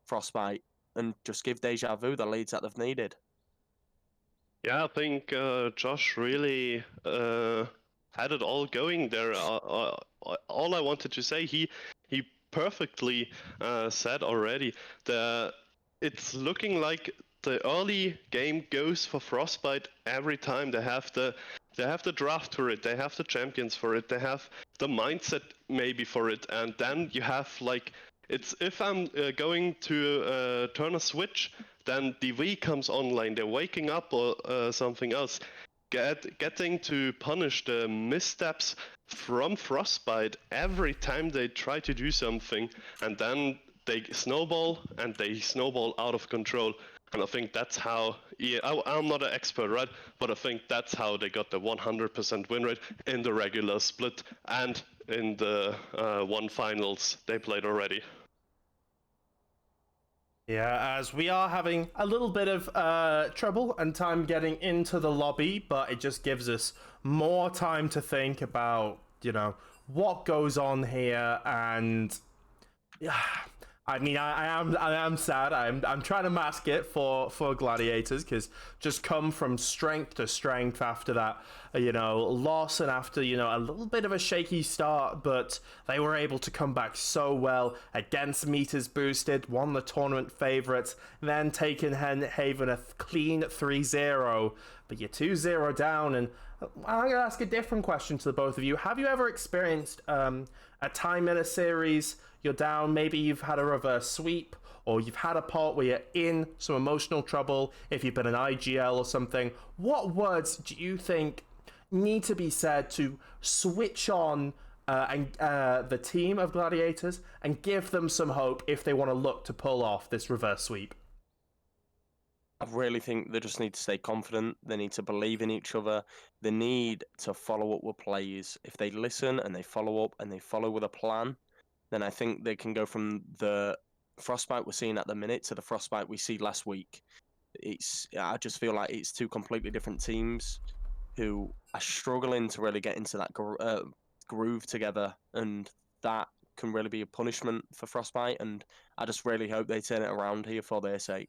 Frostbite and just give DejaVu the leads that they've needed. Yeah, I think Josh really had it all going there. All I wanted to say, he perfectly said already that it's looking like the early game goes for Frostbite every time. They have the draft for it, they have the champions for it, they have the mindset maybe for it, and then you have like, it's if I'm going to turn a switch, then DV comes online, they're waking up or something else. Getting to punish the missteps from Frostbite every time they try to do something, and then they snowball and they snowball out of control. And I think that's how, I'm not an expert, right? But I think that's how they got the 100% win rate in the regular split and in the one finals they played already. Yeah, as we are having a little bit of trouble and time getting into the lobby, but it just gives us more time to think about, what goes on here. And yeah, I mean, I am sad. I'm trying to mask it for Gladiators, because just come from strength to strength after that, loss, and after, a little bit of a shaky start, but they were able to come back so well against meters boosted, won the tournament favorites, then taken Haven a clean 3-0, but you're 2-0 down. And I'm going to ask a different question to the both of you. Have you ever experienced a time in a series, you're down, maybe you've had a reverse sweep, or you've had a pot where you're in some emotional trouble, if you've been an IGL or something? What words do you think need to be said to switch on the team of Gladiators and give them some hope if they want to look to pull off this reverse sweep? I really think they just need to stay confident. They need to believe in each other. They need to follow up with plays. If they listen and they follow up and they follow with a plan, then I think they can go from the Frostbite we're seeing at the minute to the Frostbite we see last week. I just feel like it's two completely different teams who are struggling to really get into that groove together, and that can really be a punishment for Frostbite, and I just really hope they turn it around here for their sake.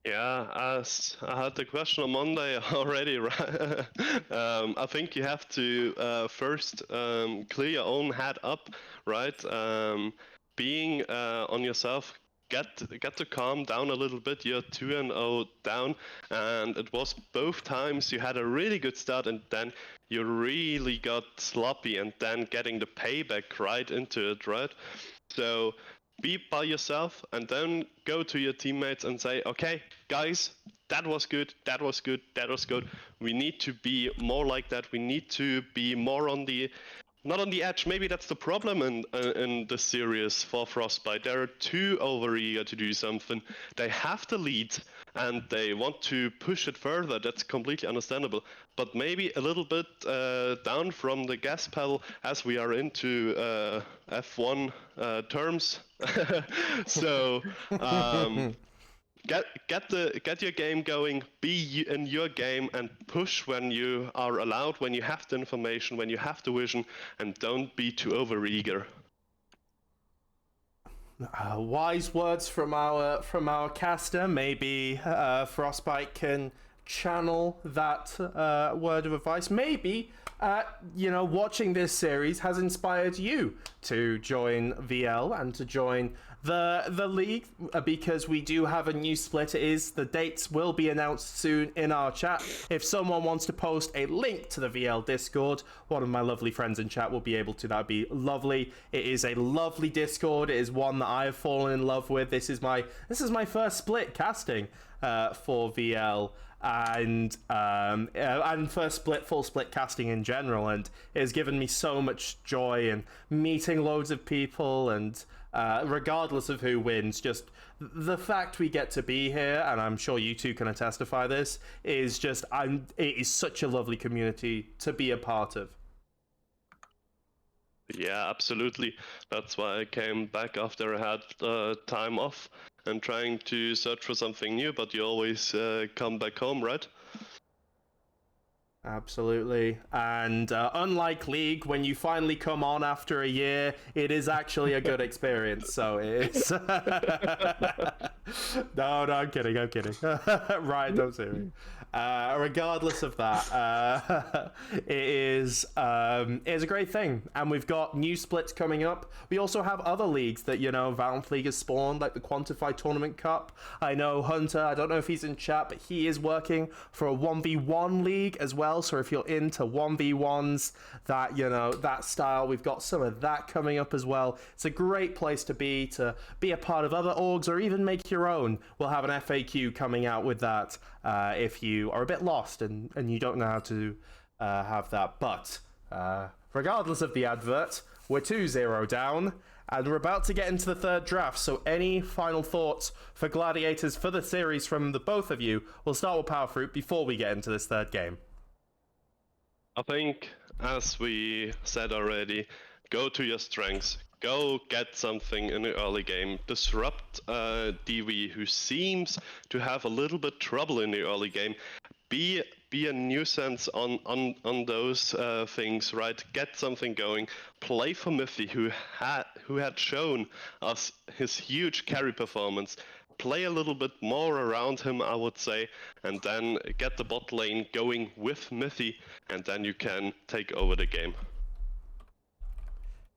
Yeah, as I had the question on Monday already, right? I think you have to first clear your own head up, right? Being on yourself, get to calm down a little bit. You're 2-0 down, and it was both times you had a really good start, and then you really got sloppy, and then getting the payback right into it, right? So be by yourself and then go to your teammates and say, okay, guys, that was good, that was good, that was good. We need to be more like that. We need to be more on the, not on the edge. Maybe that's the problem in the series for Frostbite. They're too overeager to do something. They have the lead and they want to push it further. That's completely understandable. But maybe a little bit down from the gas pedal as we are into F1 terms. So get your game going, be in your game, and push when you are allowed, when you have the information, when you have the vision, and don't be too overeager. Wise words from our caster. Maybe Frostbite can channel that word of advice. Maybe watching this series has inspired you to join VL and to join the league, because we do have a new split. The dates will be announced soon in our chat. If someone wants to post a link to the VL Discord, one of my lovely friends in chat will be able to. That'd be lovely. It is a lovely Discord. It is one that I have fallen in love with. This is my first split casting for VL. And first full split casting in general, and it has given me so much joy, and meeting loads of people, and regardless of who wins, just the fact we get to be here, and I'm sure you two can testify this, is just it is such a lovely community to be a part of. Yeah, absolutely. That's why I came back after I had time off and trying to search for something new, but you always come back home, right? Absolutely. And unlike League, when you finally come on after a year, it is actually a good experience. So it is. No, I'm kidding. I'm kidding. Right, don't say me. Regardless of that, it's a great thing. And we've got new splits coming up. We also have other leagues that, Valve League has spawned, like the Quantify Tournament Cup. I know Hunter, I don't know if he's in chat, but he is working for a 1v1 league as well. So if you're into 1v1s, that style, we've got some of that coming up as well. It's a great place to be a part of other orgs or even make your own. We'll have an FAQ coming out with that if you are a bit lost and you don't know how to have that. But regardless of the advert, we're 2-0 down. And we're about to get into the third draft, so any final thoughts for Gladiators for the series from the both of you? We'll start with Power Fruit before we get into this third game. I think, as we said already, go to your strengths. Go get something in the early game. Disrupt DV, who seems to have a little bit trouble in the early game. Be a nuisance on those things, right? Get something going. Play for Miffy, who had shown us his huge carry performance. Play a little bit more around him, I would say, and then get the bot lane going with Miffy, and then you can take over the game.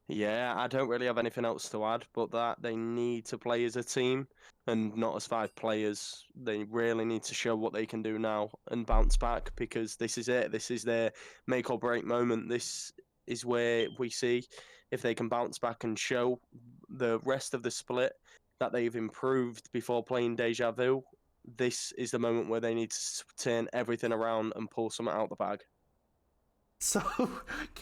Yeah, I don't really have anything else to add, but that they need to play as a team and not as 5 players. They really need to show what they can do now and bounce back, because this is it. This is their make or break moment. This is where we see if they can bounce back and show the rest of the split that they've improved before playing DejaVu. This is the moment where they need to turn everything around and pull something out the bag. So,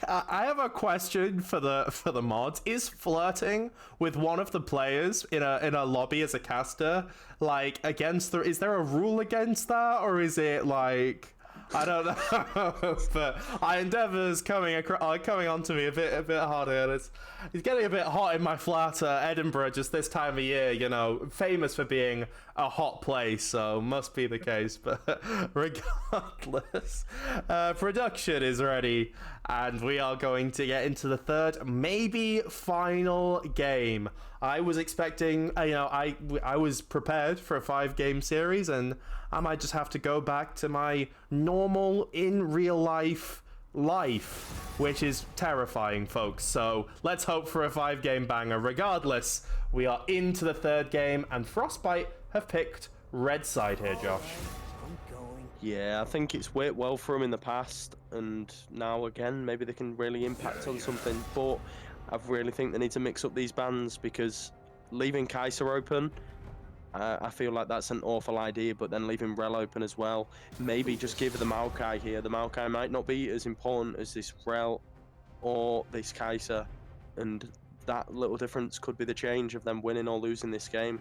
I have a question for the mods. Is flirting with one of the players in a lobby as a caster like is there a rule against that, or is it like, I don't know? But Endeavor's coming on to me a bit harder. It's getting a bit hot in my flat Edinburgh just this time of year. Famous for being a hot place, so must be the case. But regardless, production is ready, and we are going to get into the third, maybe final game. I was expecting, I was prepared for a 5-game series, and I might just have to go back to my normal in real life, which is terrifying, folks. So let's hope for a 5-game banger. Regardless, we are into the third game, and Frostbite have picked red side here, Josh. Yeah, I think it's worked well for them in the past, and now again, maybe they can really impact on something. But I really think they need to mix up these bans, because leaving Kai'Sa open, I feel like that's an awful idea, but then leaving Rel open as well. Maybe just give the Maokai here. The Maokai might not be as important as this Rel or this Kai'Sa, and that little difference could be the change of them winning or losing this game.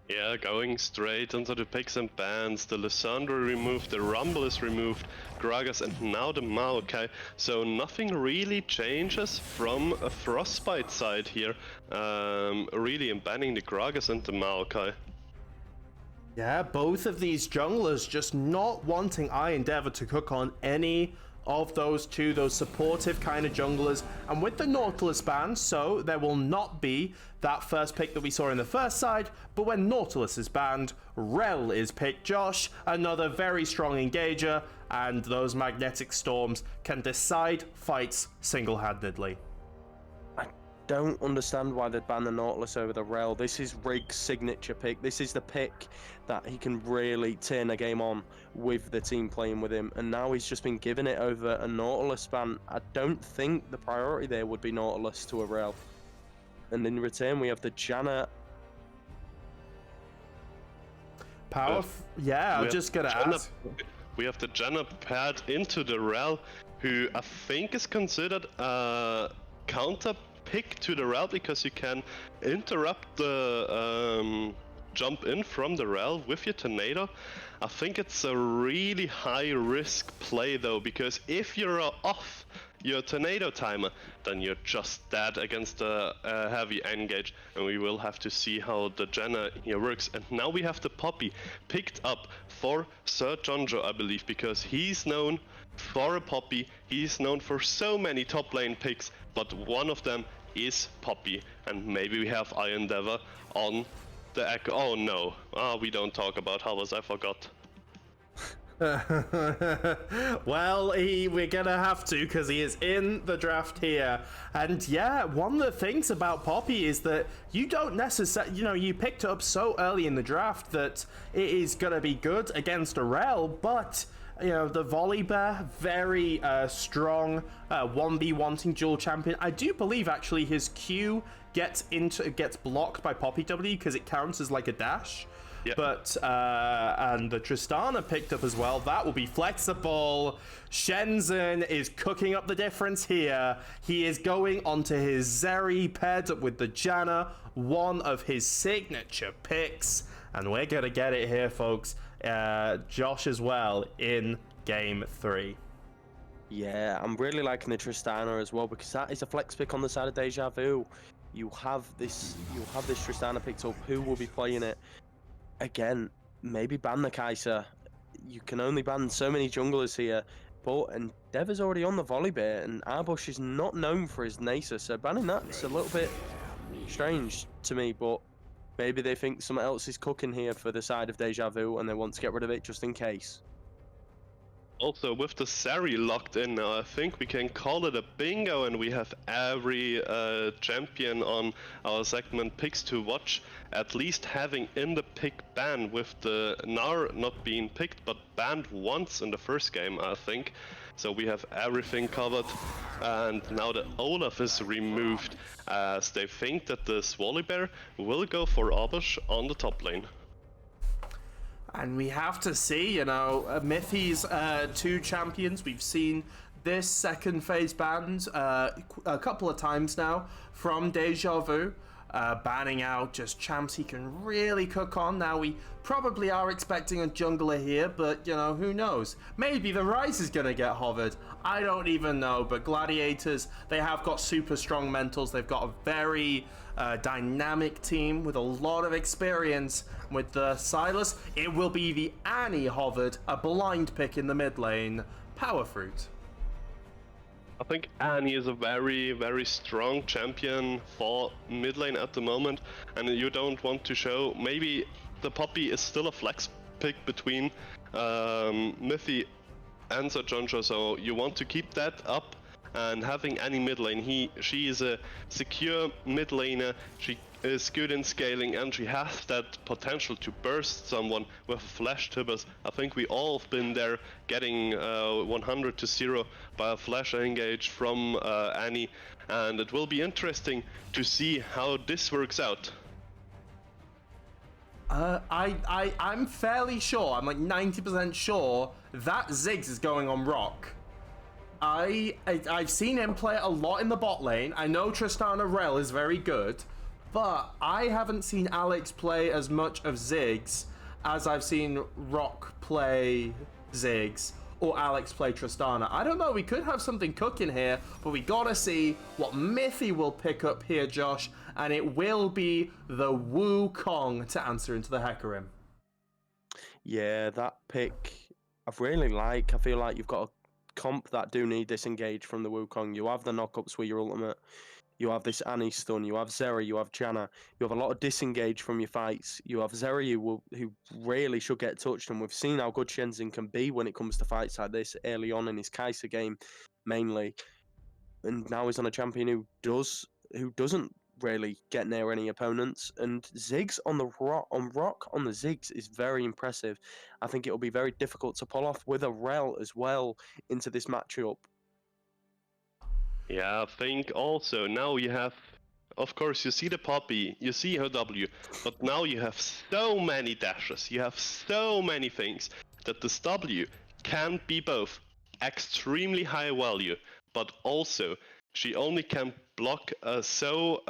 Yeah, going straight into the picks and bans. The Lissandra removed, the Rumble is removed, Gragas, and now the Maokai. So nothing really changes from a Frostbite side here. Really banning the Gragas and the Maokai. Yeah, both of these junglers just not wanting Endeavor to cook on any of those supportive kind of junglers. And with the Nautilus ban, so there will not be that first pick that we saw in the first side, but when Nautilus is banned, Rel is picked. Josh, another very strong engager, and those magnetic storms can decide fights single-handedly. Don't understand why they'd ban the Nautilus over the Rel. This is Rig's signature pick. This is the pick that he can really turn a game on with the team playing with him. And now he's just been given it over a Nautilus ban. I don't think the priority there would be Nautilus to a Rel. And in return, we have the Janna. Yeah, I'm just going to ask. We have the Janna paired into the Rel, who I think is considered a counter pick to the Rel, because you can interrupt the jump in from the Rel with your Tornado. I think it's a really high risk play though, because if you're off your tornado timer, then you're just dead against a heavy engage, and we will have to see how the Janna here works. And now we have the Poppy picked up for Sir Jonjo, I believe, because he's known for a Poppy, he's known for so many top lane picks, but one of them is Poppy, and maybe we have Iron Endeavor on the Echo. Oh no, we don't talk about Havas, I forgot. Well, we're gonna have to, because he is in the draft here. And yeah, one of the things about Poppy is that you don't necessarily, you picked it up so early in the draft that it is gonna be good against a Rel, but the Volibear, very strong 1v1 dual champion. I do believe actually his Q gets blocked by Poppy W because it counts as like a dash. Yep. But and the Tristana picked up as well. That will be flexible. Shenzhen is cooking up the difference here. He is going onto his Zeri paired up with the Janna, one of his signature picks, and we're gonna get it here, folks. Josh as well in game 3. Yeah, I'm really liking the Tristana as well, because that is a flex pick on the side of DejaVu. You have this Tristana picked up. Who will be playing it? Again, maybe ban the Kai'Sa. You can only ban so many junglers here. But Endeavor's already on the Volibear, and Arbush is not known for his Nasa, so banning that's a little bit strange to me, but maybe they think something else is cooking here for the side of DejaVu, and they want to get rid of it just in case. Also, with the Zeri locked in now, I think we can call it a bingo, and we have every champion on our segment picks to watch, at least having in the pick ban, with the Gnar not being picked, but banned once in the first game, I think. So we have everything covered, and now the Olaf is removed, as they think that the Volibear will go for Arbush on the top lane. And we have to see, Mithy's 2 champions. We've seen this second phase banned a couple of times now from DejaVu, banning out just champs he can really cook on. Now, we probably are expecting a jungler here, but, who knows? Maybe the Rise is going to get hovered. I don't even know, but Gladiators, they have got super strong mentals. They've got a very dynamic team with a lot of experience. With the Silas, it will be the Annie hovered, a blind pick in the mid lane, Power Fruit. I think Annie is a very, very strong champion for mid lane at the moment, and you don't want to show. Maybe the Poppy is still a flex pick between Mithy and Sir Jonjo, so you want to keep that up. And having Annie mid lane, she is a secure mid laner. She is good in scaling, and she has that potential to burst someone with a flash Tibbers. I think we all have been there, getting 100 to 0 by a flash engage from Annie, and it will be interesting to see how this works out. I'm fairly sure, I'm like 90% sure that Ziggs is going on Rock. I've seen him play a lot in the bot lane. I know Tristana Rel is very good, but I haven't seen Alex play as much of Ziggs as I've seen Rock play Ziggs or Alex play Tristana. I don't know, we could have something cooking here, but we gotta see what Mithy will pick up here, Josh, and it will be the Wukong to answer into the Hecarim. Yeah, that pick I really like. I feel like you've got a comp that do need disengage from the Wukong. You have the knockups with your ultimate. You have this Annie stun. You have Zeri. You have Janna. You have a lot of disengage from your fights. You have Zeri who really should get touched, and we've seen how good Shenzhen can be when it comes to fights like this early on in his Kai'Sa game, mainly. And now he's on a champion who doesn't really get near any opponents, and Ziggs on the rock on the Ziggs is very impressive. I think it'll be very difficult to pull off with a Rel as well into this matchup. Yeah, I think also now you have, of course, you see the Poppy, you see her W, but now you have so many dashes, you have so many things that this W can be both extremely high value, but also she only can block so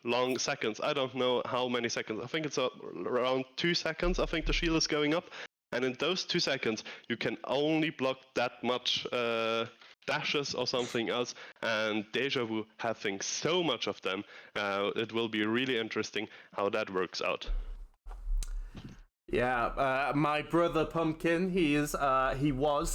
long seconds. I don't know how many seconds. I think it's around 2 seconds. I think the shield is going up. And in those 2 seconds, you can only block that much dashes or something else, and DejaVu having so much of them. It will be really interesting how that works out. Yeah, my brother Pumpkin, he was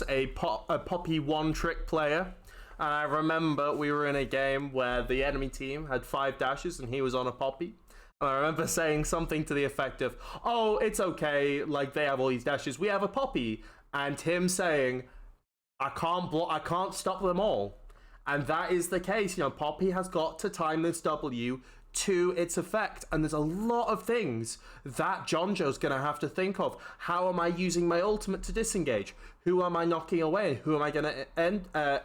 a Poppy one-trick player. And I remember we were in a game where the enemy team had 5 dashes and he was on a Poppy. And I remember saying something to the effect of, "Oh, it's okay, like they have all these dashes, we have a Poppy." And him saying, I can't stop them all. And that is the case. Poppy has got to time this W to its effect. And there's a lot of things that Jonjo's going to have to think of. How am I using my ultimate to disengage? Who am I knocking away? Who am I going to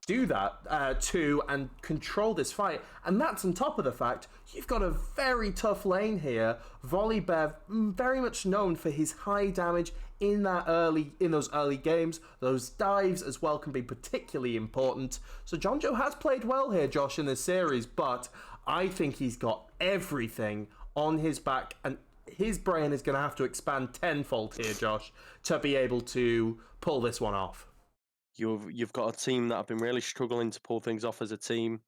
do that to and control this fight? And that's on top of the fact you've got a very tough lane here. Volibear, very much known for his high damage in those early games. Those dives as well can be particularly important. So Jonjo has played well here, Josh, in this series, but I think he's got everything on his back, and his brain is going to have to expand tenfold here, Josh, to be able to pull this one off. You've got a team that have been really struggling to pull things off as a team,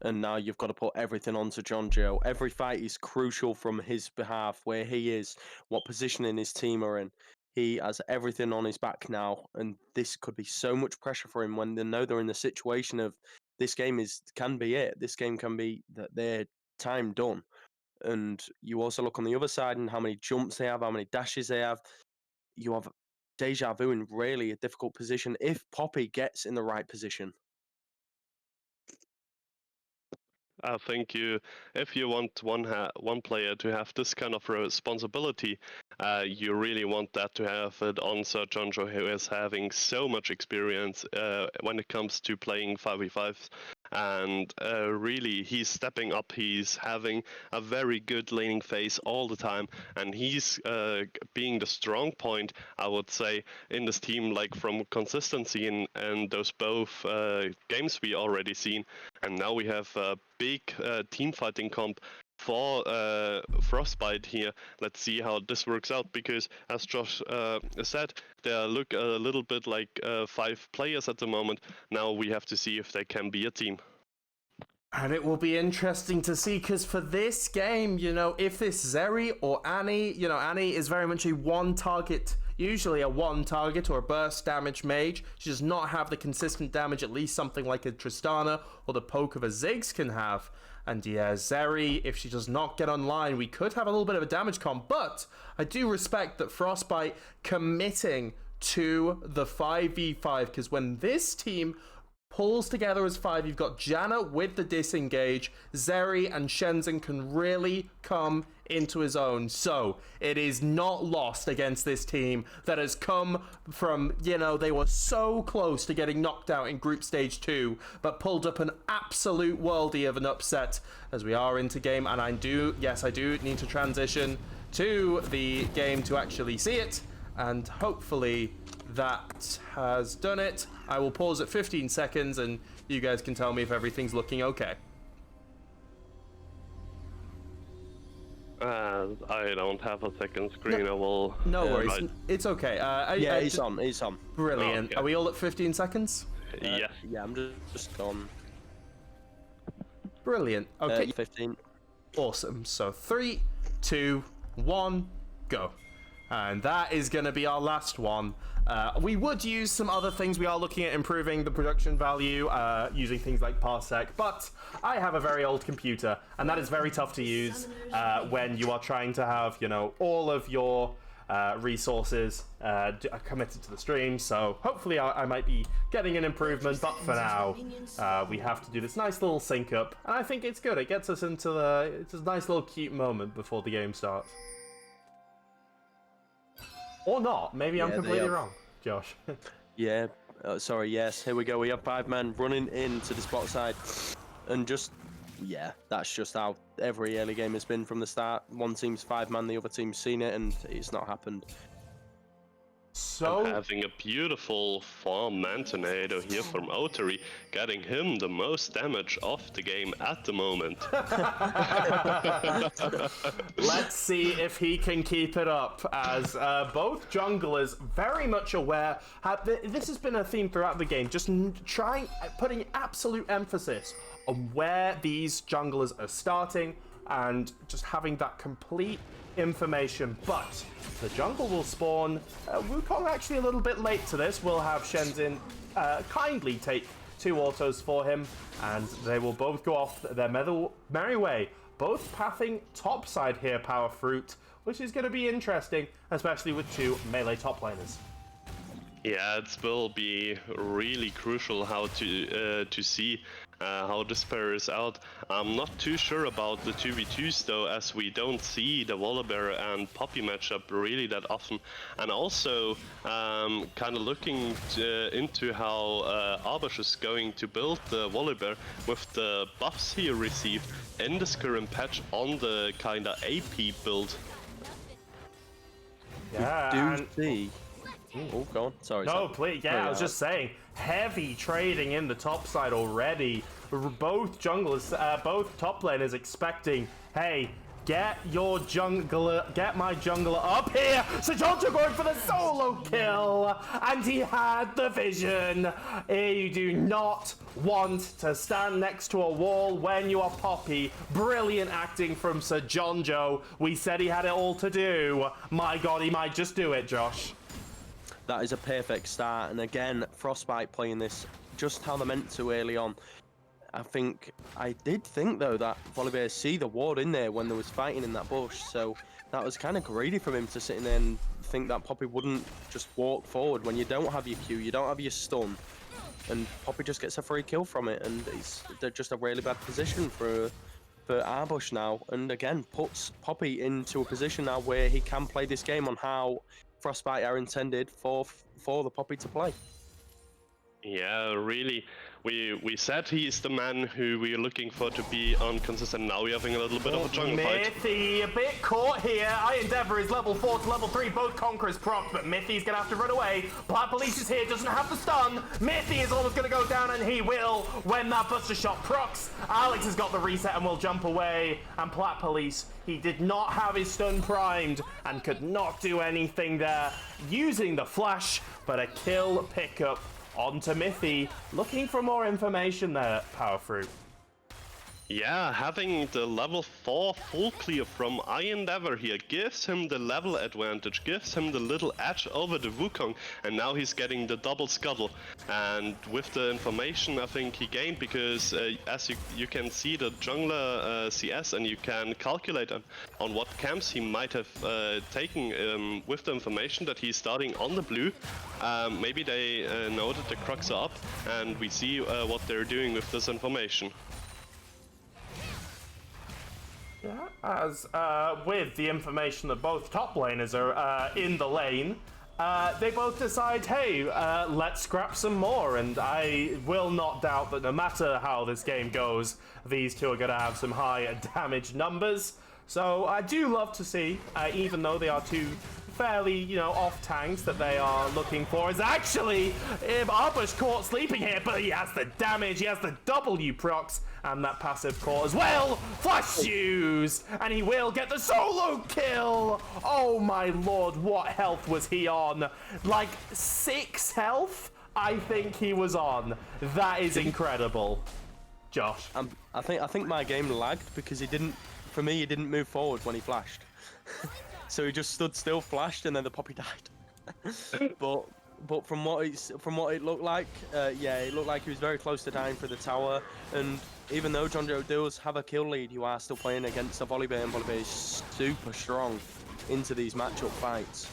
and now you've got to put everything onto Jonjo. Every fight is crucial from his behalf, where he is, what positioning his team are in. He has everything on his back now, and this could be so much pressure for him when they know they're in the situation of this game can be it. This game can be their time done. And you also look on the other side and how many jumps they have, how many dashes they have. You have DejaVu in really a difficult position if Poppy gets in the right position. I think if you want one player to have this kind of responsibility, you really want that to have it on Sir Jonjo, who is having so much experience when it comes to playing 5v5s. And really, he's stepping up. He's having a very good laning phase all the time, and he's being the strong point, I would say, in this team, like from consistency and those both games we already seen. And now we have a big team fighting comp for Frostbite here. Let's see how this works out, because as Josh said, they look a little bit like 5 players at the moment. Now we have to see if they can be a team. And it will be interesting to see, because for this game, if this Zeri or Annie, Annie is very much a usually a one target or a burst damage mage. She does not have the consistent damage at least something like a Tristana or the poke of a Ziggs can have. And yeah, Zeri, if she does not get online, we could have a little bit of a damage comp. But I do respect that Frostbite committing to the 5v5, because when this team pulls together as 5, you've got Janna with the disengage. Zeri and Shenzhen can really come into his own. So it is not lost against this team that has come from, they were so close to getting knocked out in group stage 2, but pulled up an absolute worldie of an upset as we are into game. And I do need to transition to the game to actually see it, and hopefully that has done it. I will pause at 15 seconds and you guys can tell me if everything's looking okay. I don't have a second screen. I will. No worries. It's okay. He's on. Brilliant. Okay. Are we all at 15 seconds? Yes. Yeah, I'm just on. Brilliant. Okay. 15. Awesome. So 3, 2, 1, go. And that is going to be our last one. We would use some other things. We are looking at improving the production value using things like Parsec, but I have a very old computer, and that is very tough to use when you are trying to have, all of your resources committed to the stream. So hopefully I might be getting an improvement, but for now we have to do this nice little sync up, and I think it's good. It gets us into it's a nice little cute moment before the game starts. Or not. Maybe I'm completely wrong, Josh. Yeah. Sorry, yes. Here we go. We have 5 men running into the spot side. And that's just how every early game has been from the start. One team's 5 man, the other team's seen it, and it's not happened. So And having a beautiful farm-man tornado here from Oteri, getting him the most damage of the game at the moment. let's see if he can keep it up, as both junglers very much aware. This has been a theme throughout the game, just putting absolute emphasis on where these junglers are starting and just having that complete information. But the jungle will spawn. Wukong actually a little bit late to this. We'll have Shenzhen kindly take 2 autos for him, and they will both go off their merry way, both pathing topside here, Power Fruit, which is going to be interesting, especially with 2 melee top laners. Yeah, it will be really crucial how to see how this pair is out. I'm not too sure about the 2v2s though, as we don't see the Volibear and Poppy matchup really that often. And also kind of looking into how Arbush is going to build the Volibear with the buffs he received in this current patch on the kind of AP build. Yeah, see. Oh, go on. Sorry. No, please. Yeah, I was just saying, heavy trading in the top side already. Both junglers, both top laners expecting, hey, get my jungler up here. Sajonjo going for the solo kill, and he had the vision. You do not want to stand next to a wall when you are Poppy. Brilliant acting from Sajonjo. We said he had it all to do. My God, he might just do it, Josh. That is a perfect start, and again, Frostbite playing this just how they're meant to early on. I did think though that Volibear see the ward in there when they was fighting in that bush, so that was kind of greedy from him to sit in there and think that Poppy wouldn't just walk forward when you don't have your Q, you don't have your stun, and Poppy just gets a free kill from it, and they're just a really bad position for Arbush now, and again puts Poppy into a position now where he can play this game on how Frostbite are intended for the Poppy to play. Yeah, really. We said he's the man who we're looking for to be on consistent. Now we're having a little bit of a jungle fight. Mithy a bit caught here. I Endeavor is level 4 to level 3, both Conquerors procs, but Mithy's gonna have to run away. Plat Police is here, doesn't have the stun. Mithy is almost gonna go down, and he will when that Buster Shot procs. Alex has got the reset and will jump away, and Plat Police, he did not have his stun primed and could not do anything there. Using the flash, but a kill pickup onto Mithy. Looking for more information there, Power Fruit. Yeah, having the level 4 full clear from Endeavor here gives him the level advantage, gives him the little edge over the Wukong, and now he's getting the double scuttle. And with the information I think he gained, because as you can see the jungler CS, and you can calculate on what camps he might have taken with the information that he's starting on the blue. Maybe they know that the Crocs are up, and we see what they're doing with this information. Yeah, as with the information that both top laners are in the lane, they both decide, hey, let's scrap some more, and I will not doubt that no matter how this game goes, these two are going to have some high damage numbers. So I do love to see, even though they are two fairly, off tanks that they are looking for, is actually Arbush caught sleeping here, but he has the damage, he has the W procs, and that passive core as well. Flash use, and he will get the solo kill. Oh my lord, what health was he on? Like 6 health, I think he was on. That is incredible. Josh. I think my game lagged because he didn't move forward when he flashed. So he just stood still, flashed, and then the Poppy died. But from what it looked like, yeah, it looked like he was very close to dying for the tower. And even though Jonjo does have a kill lead, you are still playing against a Volibear, and Volibear is super strong into these matchup fights.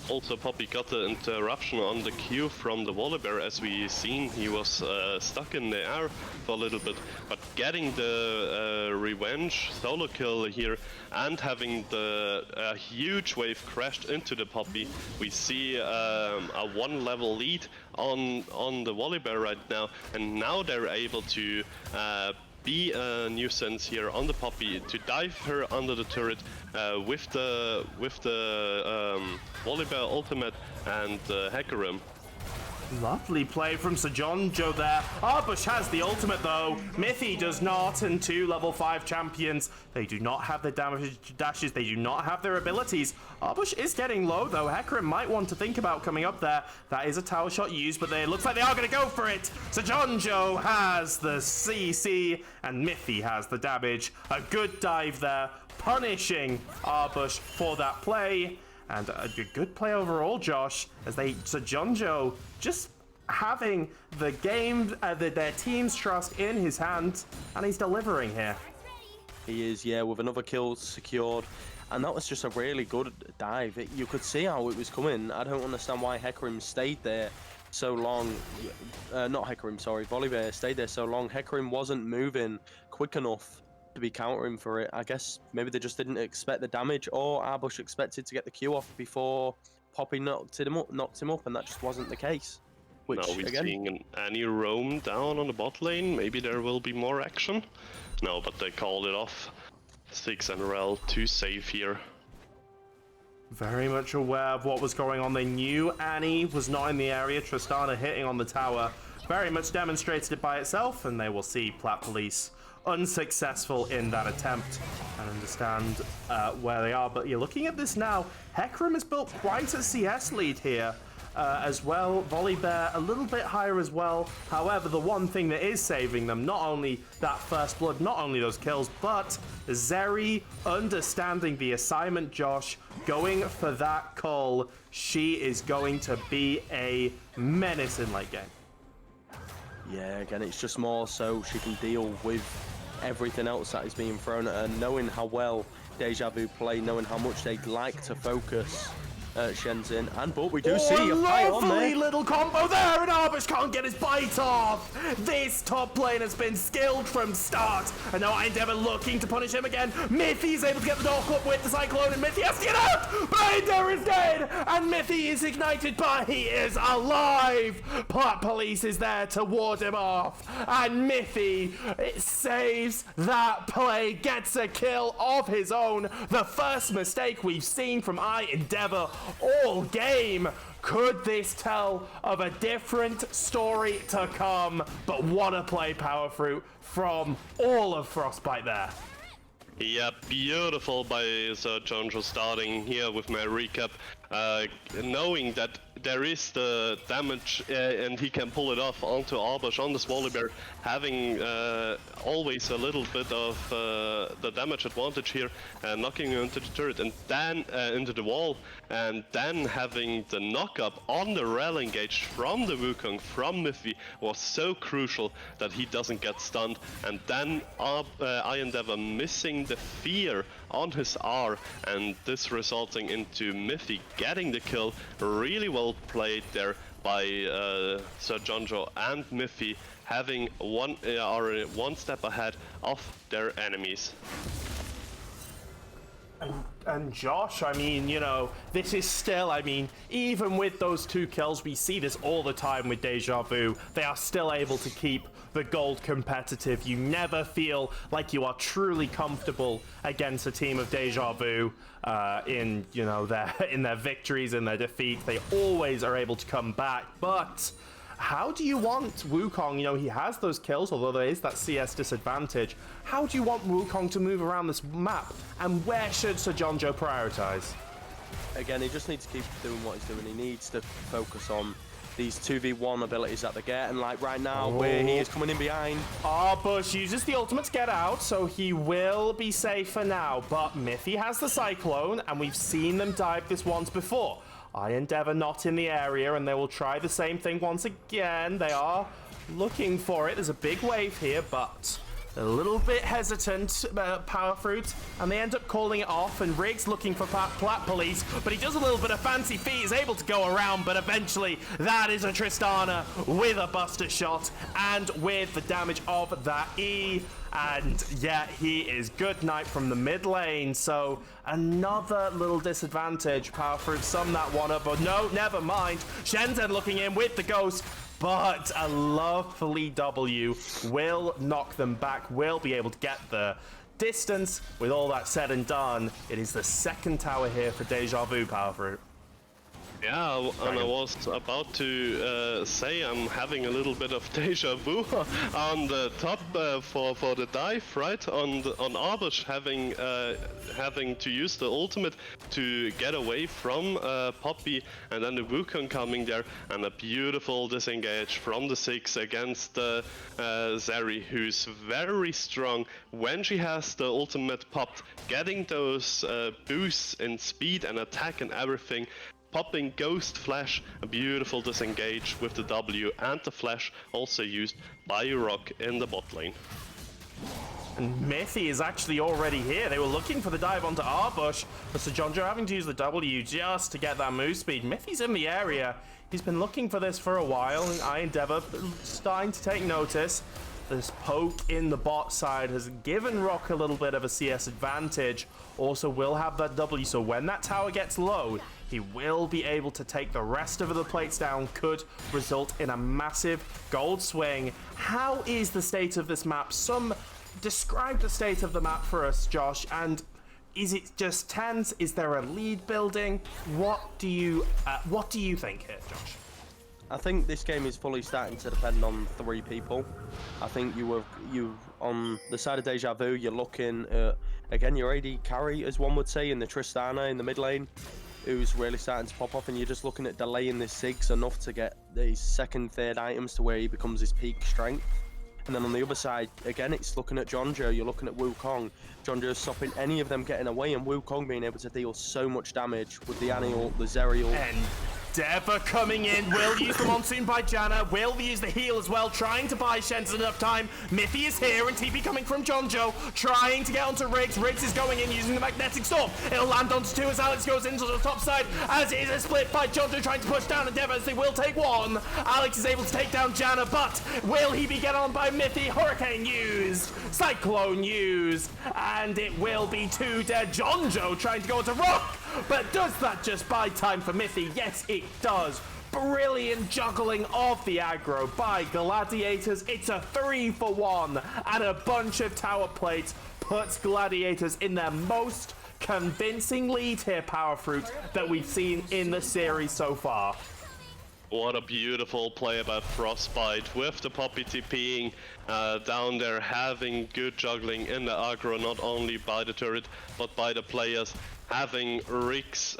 Also, Poppy got the interruption on the Q from the Volibear. As we seen, he was stuck in the air for a little bit, but getting the revenge solo kill here and having the huge wave crashed into the Poppy, we see a 1 level lead on the Volibear right now, and now they're able to be a nuisance here on the Poppy, to dive her under the turret with the Volibear ultimate and Hecarim. Lovely play from Sejonjo there. Arbush has the ultimate though. Mithy does not, and 2 level 5 champions. They do not have their damage dashes, they do not have their abilities. Arbush is getting low though. Hecarim might want to think about coming up there. That is a tower shot used, but it looks like they are going to go for it. Sejonjo has the CC, and Mithy has the damage. A good dive there, punishing Arbush for that play. And a good play overall, Josh, as Sejonjo just having the game, their team's trust in his hands, and he's delivering here. He is, yeah, with another kill secured. And that was just a really good dive. You could see how it was coming. I don't understand why Hecarim stayed there so long. Not Hecarim, sorry, Volibear stayed there so long. Hecarim wasn't moving quick enough to be countering for it. I guess maybe they just didn't expect the damage, or Arbush expected to get the Q off before Poppy knocked him up, and that just wasn't the case. Which, now we're again, seeing an Annie roam down on the bot lane. Maybe there will be more action. No, but they called it off. 6 NRL, 2 safe here. Very much aware of what was going on. They knew Annie was not in the area. Tristana hitting on the tower very much demonstrated it by itself, and they will see Plat Police unsuccessful in that attempt and understand where they are. But you're looking at this now. Hecarim has built quite a CS lead here as well. Volibear a little bit higher as well. However, the one thing that is saving them, not only that first blood, not only those kills, but Zeri understanding the assignment, Josh, going for that call. She is going to be a menace in late game. yeah, again, it's just more so she can deal with everything else that is being thrown at her, knowing how well DejaVu play, knowing how much they'd like to focus Shenzhen, but we do see a fight on there. Lovely little combo there, and Arbush can't get his bite off. This top lane has been skilled from start, and now Endeavor looking to punish him again. Mithy's able to get the door up with the Cyclone, and Mithy has to get out, but Endeavor is dead, and Mithy is ignited, but he is alive. Plat Police is there to ward him off, and Mithy saves that play, gets a kill of his own. The first mistake we've seen from Endeavor all game. Could this tell of a different story to come? But what a play, Power Fruit, from all of Frostbite there. Yeah, beautiful by Sejonjo starting here with my recap. Knowing that there is the damage and he can pull it off onto Arbush on this Volibear, having always a little bit of the damage advantage here, knocking him into the turret and then into the wall, and then having the knock-up on the rail engage from the Wukong, from Mithy, was so crucial that he doesn't get stunned, and then Endeavor missing the fear on his R, and this resulting into Mithy getting the kill. Really well played there by Sejonjo and Mithy, having one step ahead of their enemies. And Josh, I mean, you know, this is still, I mean, even with those 2 kills, we see this all the time with DejaVu. They are still able to keep the gold competitive. You never feel like you are truly comfortable against a team of DejaVu in, you know, in their victories, in their defeats. They always are able to come back. But how do you want Wukong, you know, he has those kills, although there is that CS disadvantage. How do you want Wukong to move around this map? And where should Sejonjo prioritize? Again, he just needs to keep doing what he's doing. He needs to focus on these 2v1 abilities that they get, and like right now, where he is coming in behind. Arbush uses the ultimate to get out, so he will be safe for now. But Mithy has the Cyclone, and we've seen them dive this once before. Endeavor not in the area, and they will try the same thing once again. They are looking for it. There's a big wave here, but a little bit hesitant, Power Fruit, and they end up calling it off, and Riggs looking for Plat Police, but he does a little bit of fancy feet, is able to go around, but eventually that is a Tristana with a Buster Shot, and with the damage of that E. And yeah, he is good night from the mid lane, so another little disadvantage. Power Fruit sum that one up, but no, never mind. Shenzhen looking in with the Ghost, but a lovely W will knock them back, will be able to get the distance. With all that said and done, it is the second tower here for DejaVu, Powerfruit. Yeah, and I was about to say I'm having a little bit of deja vu on the top for the dive, right? On Arbush having to use the ultimate to get away from Poppy, and then the Wukong coming there, and a beautiful disengage from the 6 against Zeri, who's very strong when she has the ultimate popped, getting those boosts in speed and attack and everything. Popping Ghost Flash, a beautiful disengage with the W and the Flash, also used by Rock in the bot lane. And Mithy is actually already here. They were looking for the dive onto Arbush, but Sir Jonjo having to use the W just to get that move speed. Mithy's in the area. He's been looking for this for a while, and I Endeavor starting to take notice. This poke in the bot side has given Rock a little bit of a CS advantage. Also will have that W, so when that tower gets low, he will be able to take the rest of the plates down, could result in a massive gold swing. How is the state of this map? Describe the state of the map for us, Josh, and is it just tens? Is there a lead building? What do you think here, Josh? I think this game is fully starting to depend on 3 people. I think you on the side of DejaVu, you're looking at, again, your AD carry, as one would say, in the Tristana in the mid lane, who's really starting to pop off, and you're just looking at delaying this Ziggs enough to get these second, third items to where he becomes his peak strength. And then on the other side, again, it's looking at Jonjo, you're looking at Wukong. Jonjo's stopping any of them getting away, and Wukong being able to deal so much damage with the Annie ult, the Zeri ult. Endeavor coming in, will use the Monsoon by Janna, will use the heal as well, trying to buy Shenzen enough time. Mithy is here, and TP coming from Jonjo, trying to get onto Riggs. Riggs is going in using the Magnetic Storm. It'll land onto 2 as Alex goes into the top side, as it is a split by Jonjo trying to push down Endeavor as they will take 1. Alex is able to take down Janna, but will he be get on by Mithy? Hurricane used, Cyclone used, and it will be 2 dead. Jonjo trying to go into Rock, but does that just buy time for Mithy? Yes, it does. Brilliant juggling of the aggro by Gladiators. It's a 3-for-1, and a bunch of tower plates puts Gladiators in their most convincing lead here, Powerfruit, that we've seen in the series so far. What a beautiful play by Frostbite with the Poppy TPing down there, having good juggling in the aggro, not only by the turret but by the players. Having Riggs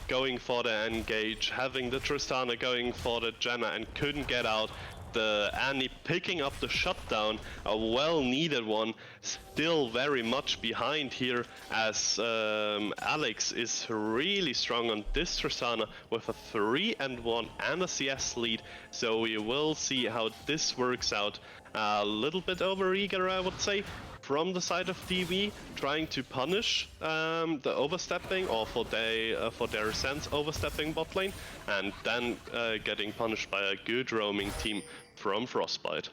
going for the engage, having the Tristana going for the Janna and couldn't get out. The Annie picking up the shutdown, a well-needed one, still very much behind here as Alex is really strong on this Tristana with a 3-1 and a CS lead. So we will see how this works out. A little bit over-eager, I would say, from the side of DV, trying to punish the overstepping, or for their sense overstepping bot lane, and then getting punished by a good roaming team from Frostbite.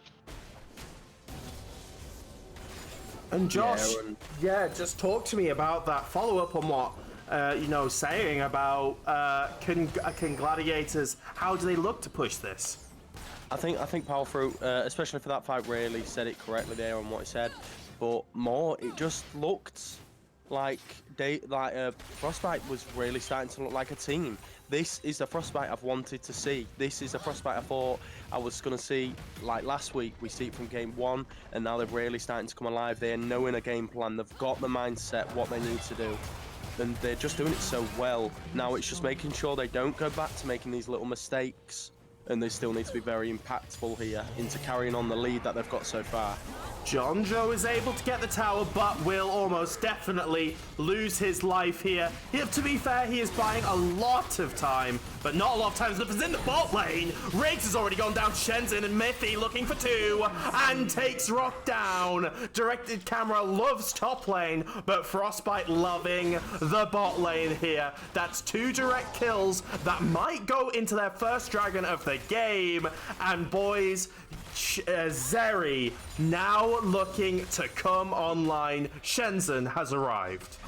And Josh, just talk to me about that follow-up on what saying about can Gladiators, how do they look to push this? I think Powerfruit, especially for that fight, really said it correctly there on what he said. But more, it just looked like Frostbite was really starting to look like a team. This is the Frostbite I've wanted to see. This is the Frostbite I thought I was going to see. Like last week, we see it from game 1, and now they're really starting to come alive. They're knowing a game plan. They've got the mindset, what they need to do. And they're just doing it so well. Now it's just making sure they don't go back to making these little mistakes. And they still need to be very impactful here into carrying on the lead that they've got so far. Jonjo is able to get the tower, but will almost definitely lose his life here. To be fair, he is buying a lot of time, but not a lot of time. Snipper's in the bot lane. Riggs has already gone down to Shenzen, and Mithy looking for 2, and takes Rock down. Directed camera loves top lane, but Frostbite loving the bot lane here. That's 2 direct kills that might go into their first dragon of the game. And boys, Zeri now looking to come online. Shenzen has arrived.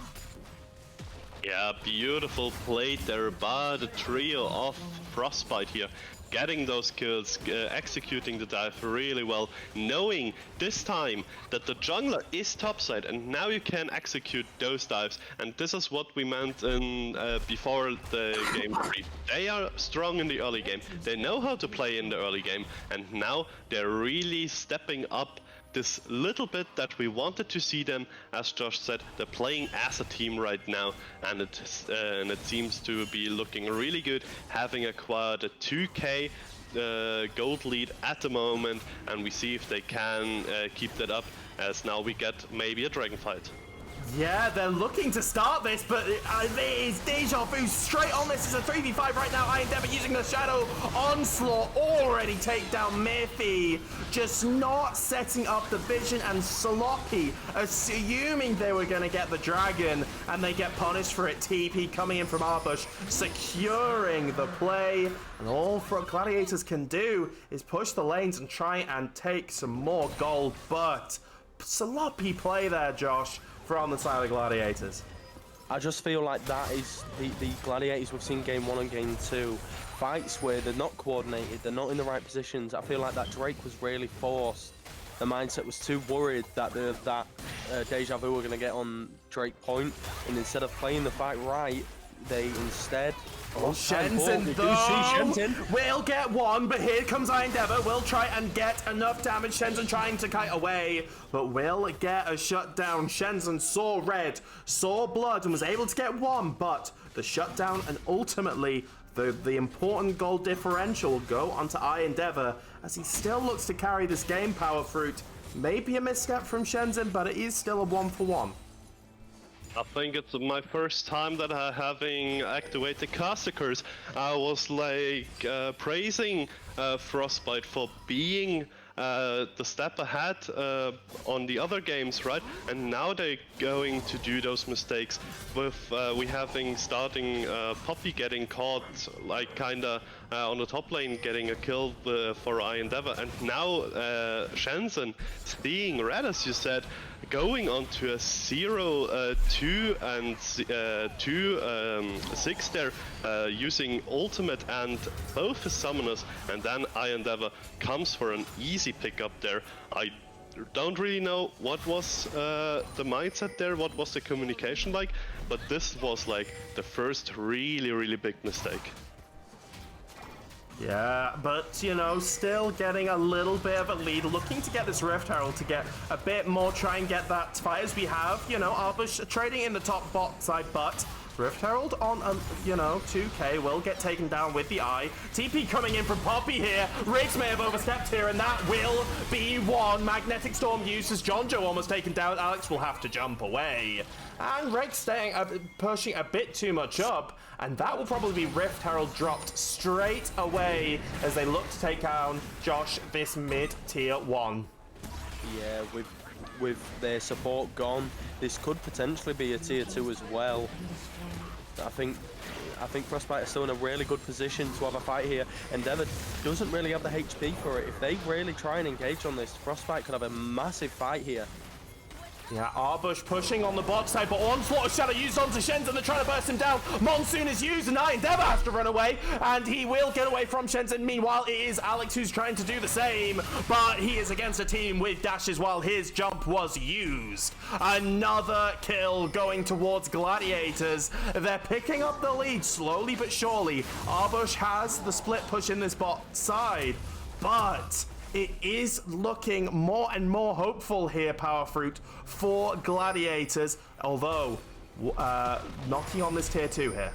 Yeah, beautiful play there by the trio of Frostbite here. getting those kills, executing the dive really well, knowing this time that the jungler is topside, and now you can execute those dives. And this is what we meant in before the game 3. They are strong in the early game. They know how to play in the early game, and now they're really stepping up this little bit that we wanted to see them. As Josh said, they're playing as a team right now, and it seems to be looking really good, having acquired a 2k gold lead at the moment, and we see if they can keep that up, as now we get maybe a dragon fight. Yeah, they're looking to start this, but it is DejaVu straight on this. It's a 3v5 right now. Endeavor using the Shadow Onslaught, already take down Miffy. Just not setting up the vision, and Sloppy, assuming they were going to get the dragon, and they get punished for it. TP coming in from Arbush, securing the play. And all Gladiators can do is push the lanes and try and take some more gold, but sloppy play there, Josh, from the side of the Gladiators. I just feel like that is the Gladiators we've seen game 1 and game 2. Fights where they're not coordinated, they're not in the right positions. I feel like that Drake was really forced. The mindset was too worried that DejaVu were going to get on Drake point, and instead of playing the fight right, they instead... Shenzhen though will get one, but here comes Endeavor. Will try and get enough damage. Shenzhen trying to kite away, but will get a shutdown. Shenzhen saw red, saw blood, and was able to get one, but the shutdown and ultimately the important goal differential will go onto Endeavor, as he still looks to carry this game, Power Fruit. Maybe a misstep from Shenzhen, but it is still a 1-for-1. I think it's my first time that I having activated caster curse. I was like praising Frostbite for being the step ahead on the other games, right? And now they're going to do those mistakes with we having starting Poppy getting caught like kinda on the top lane, getting a kill for Endeavor, and now Shenzhen seeing red, as you said, going on to a 0-2 and 2-6 there, using ultimate and both his summoners, and then Endeavor comes for an easy pickup there. I don't really know what was the mindset there, what was the communication like, but this was like the first really big mistake. Yeah, but, you know, still getting a little bit of a lead, looking to get this Rift Herald to get a bit more, try and get that fight, as we have, you know, Arbush trading in the top bot side, but Rift Herald on, you know, 2k will get taken down with the eye. TP coming in from Poppy here. Riggs may have overstepped here, and that will be one. Magnetic Storm used as John Joe almost taken down. Alex will have to jump away. And Riggs staying, pushing a bit too much up, and that will probably be Rift Herald dropped straight away as they look to take down Josh, this mid-tier 1. Yeah, with their support gone, this could potentially be a tier 2 as well. I think Frostbite is still in a really good position to have a fight here. Endeavor doesn't really have the HP for it. If they really try and engage on this, Frostbite could have a massive fight here. Yeah, Arbush pushing on the bot side, but Onslaught of Shadow used onto Shenzhen. They're trying to burst him down. Monsoon is used, and Endeavor has to run away, and he will get away from Shenzhen. Meanwhile, it is Alex who's trying to do the same, but he is against a team with dashes while his jump was used. Another kill going towards Gladiators. They're picking up the lead slowly but surely. Arbush has the split push in this bot side, but it is looking more and more hopeful here, Power Fruit, for Gladiators, although knocking on this tier 2 here.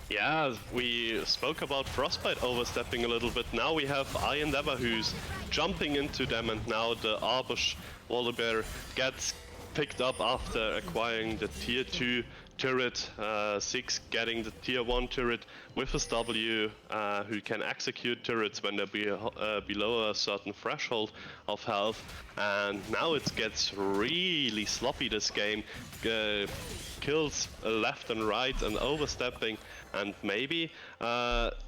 Yeah, we spoke about Frostbite overstepping a little bit. Now we have Endeavor who's jumping into them, and now the Arbush Wallabear gets picked up after acquiring the tier 2 turret, 6 getting the tier 1 turret with his W, who can execute turrets when they're below a certain threshold of health. And now it gets really sloppy, this game. Kills left and right and overstepping, and maybe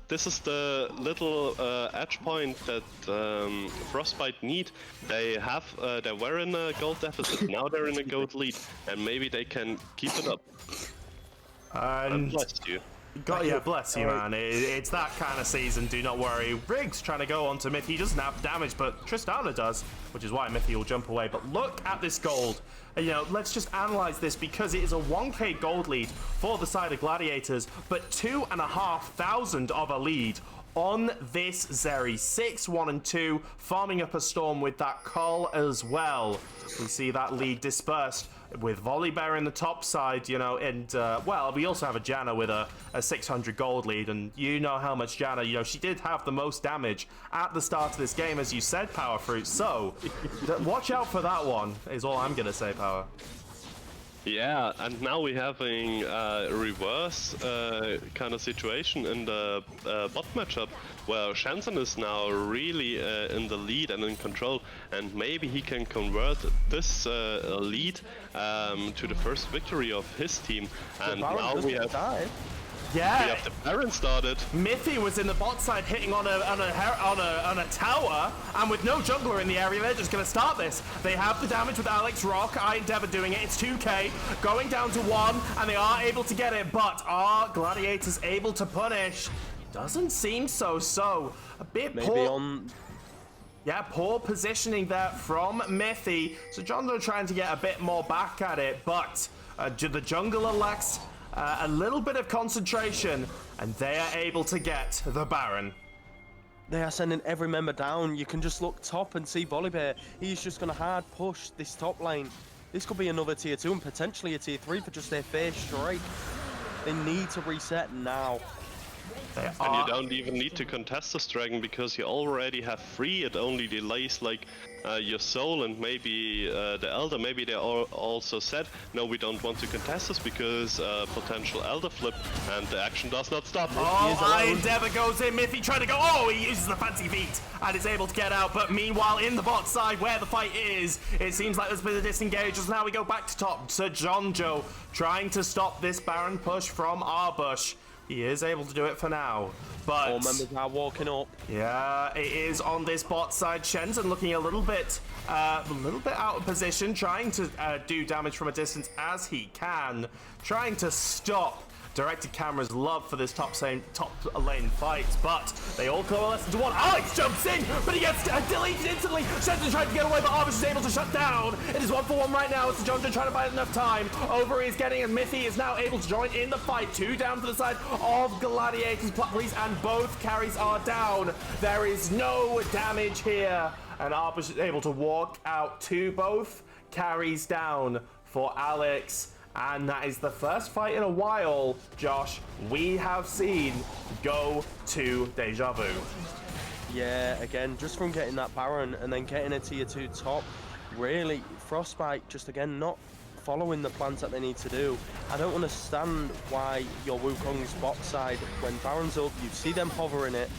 this is the little edge point that Frostbite need. They were in a gold deficit, now they're in a gold lead, and maybe they can keep it up. And bless you. God, yeah, bless you, man. It's that kind of season, do not worry. Riggs trying to go on to Myth. He doesn't have damage, but Tristana does, which is why Mythy will jump away. But look at this gold. You know, let's just analyze this because it is a 1k gold lead for the side of Gladiators, but 2,500 of a lead on this Zeri. 6, 1, and 2, farming up a storm with that call as well. We see that lead dispersed with Volibear in the top side, you know, and, well, we also have a Janna with a 600 gold lead, and you know how much Janna, you know, she did have the most damage at the start of this game, as you said, Power Fruit, so watch out for that one, is all I'm gonna say, Power. Yeah, and now we're having a reverse kind of situation in the bot matchup, where Shanson is now really in the lead and in control, and maybe he can convert this lead to the first victory of his team. And now we have... Yeah, we have the Baron started. Mythy was in the bot side hitting on a tower, and with no jungler in the area, they're just going to start this. They have the damage with Alex Rock, Endeavor doing it. It's 2k, going down to 1, and they are able to get it, but are Gladiators able to punish? Doesn't seem so. A bit maybe poor. On... Yeah, poor positioning there from Mythy. So Jondo trying to get a bit more back at it, but the jungler lacks a little bit of concentration, and they are able to get the Baron. They are sending every member down. You can just look top and see Volibear. He's just going to hard push this top lane. This could be another tier 2 and potentially a tier 3 for just their first strike. They need to reset now. And you don't even need to contest this dragon because you already have 3. It only delays like your soul and maybe the elder. Maybe they also said, no, we don't want to contest this because potential elder flip, and the action does not stop. Oh, Endeavor goes in, Mythy trying to go, oh, he uses the fancy feet and is able to get out, but meanwhile in the bot side where the fight is, it seems like there's been a disengage as now we go back to top. Sir Jonjo trying to stop this Baron push from Arbush. He is able to do it for now, but... All members are walking up. Yeah, it is on this bot side. Shenzhen looking a little bit out of position, trying to do damage from a distance as he can, trying to stop Directed Camera's love for this top lane fight, but they all coalesce into one. Alex jumps in, but he gets deleted instantly. Shenzhen trying to get away, but Arbush is able to shut down. It is 1-for-1 right now. It's Jonjo trying to buy enough time. Over is getting, and Mythy is now able to join in the fight. 2 down to the side of Gladiators, please, and both carries are down. There is no damage here, and Arbush is able to walk out to both carries down for Alex. And that is the first fight in a while, Josh, we have seen go to DejaVu. Yeah, again, just from getting that Baron and then getting a tier 2 top, really, Frostbite just, again, not following the plans that they need to do. I don't understand why your Wukong's bot side, when Baron's up, you see them hovering it,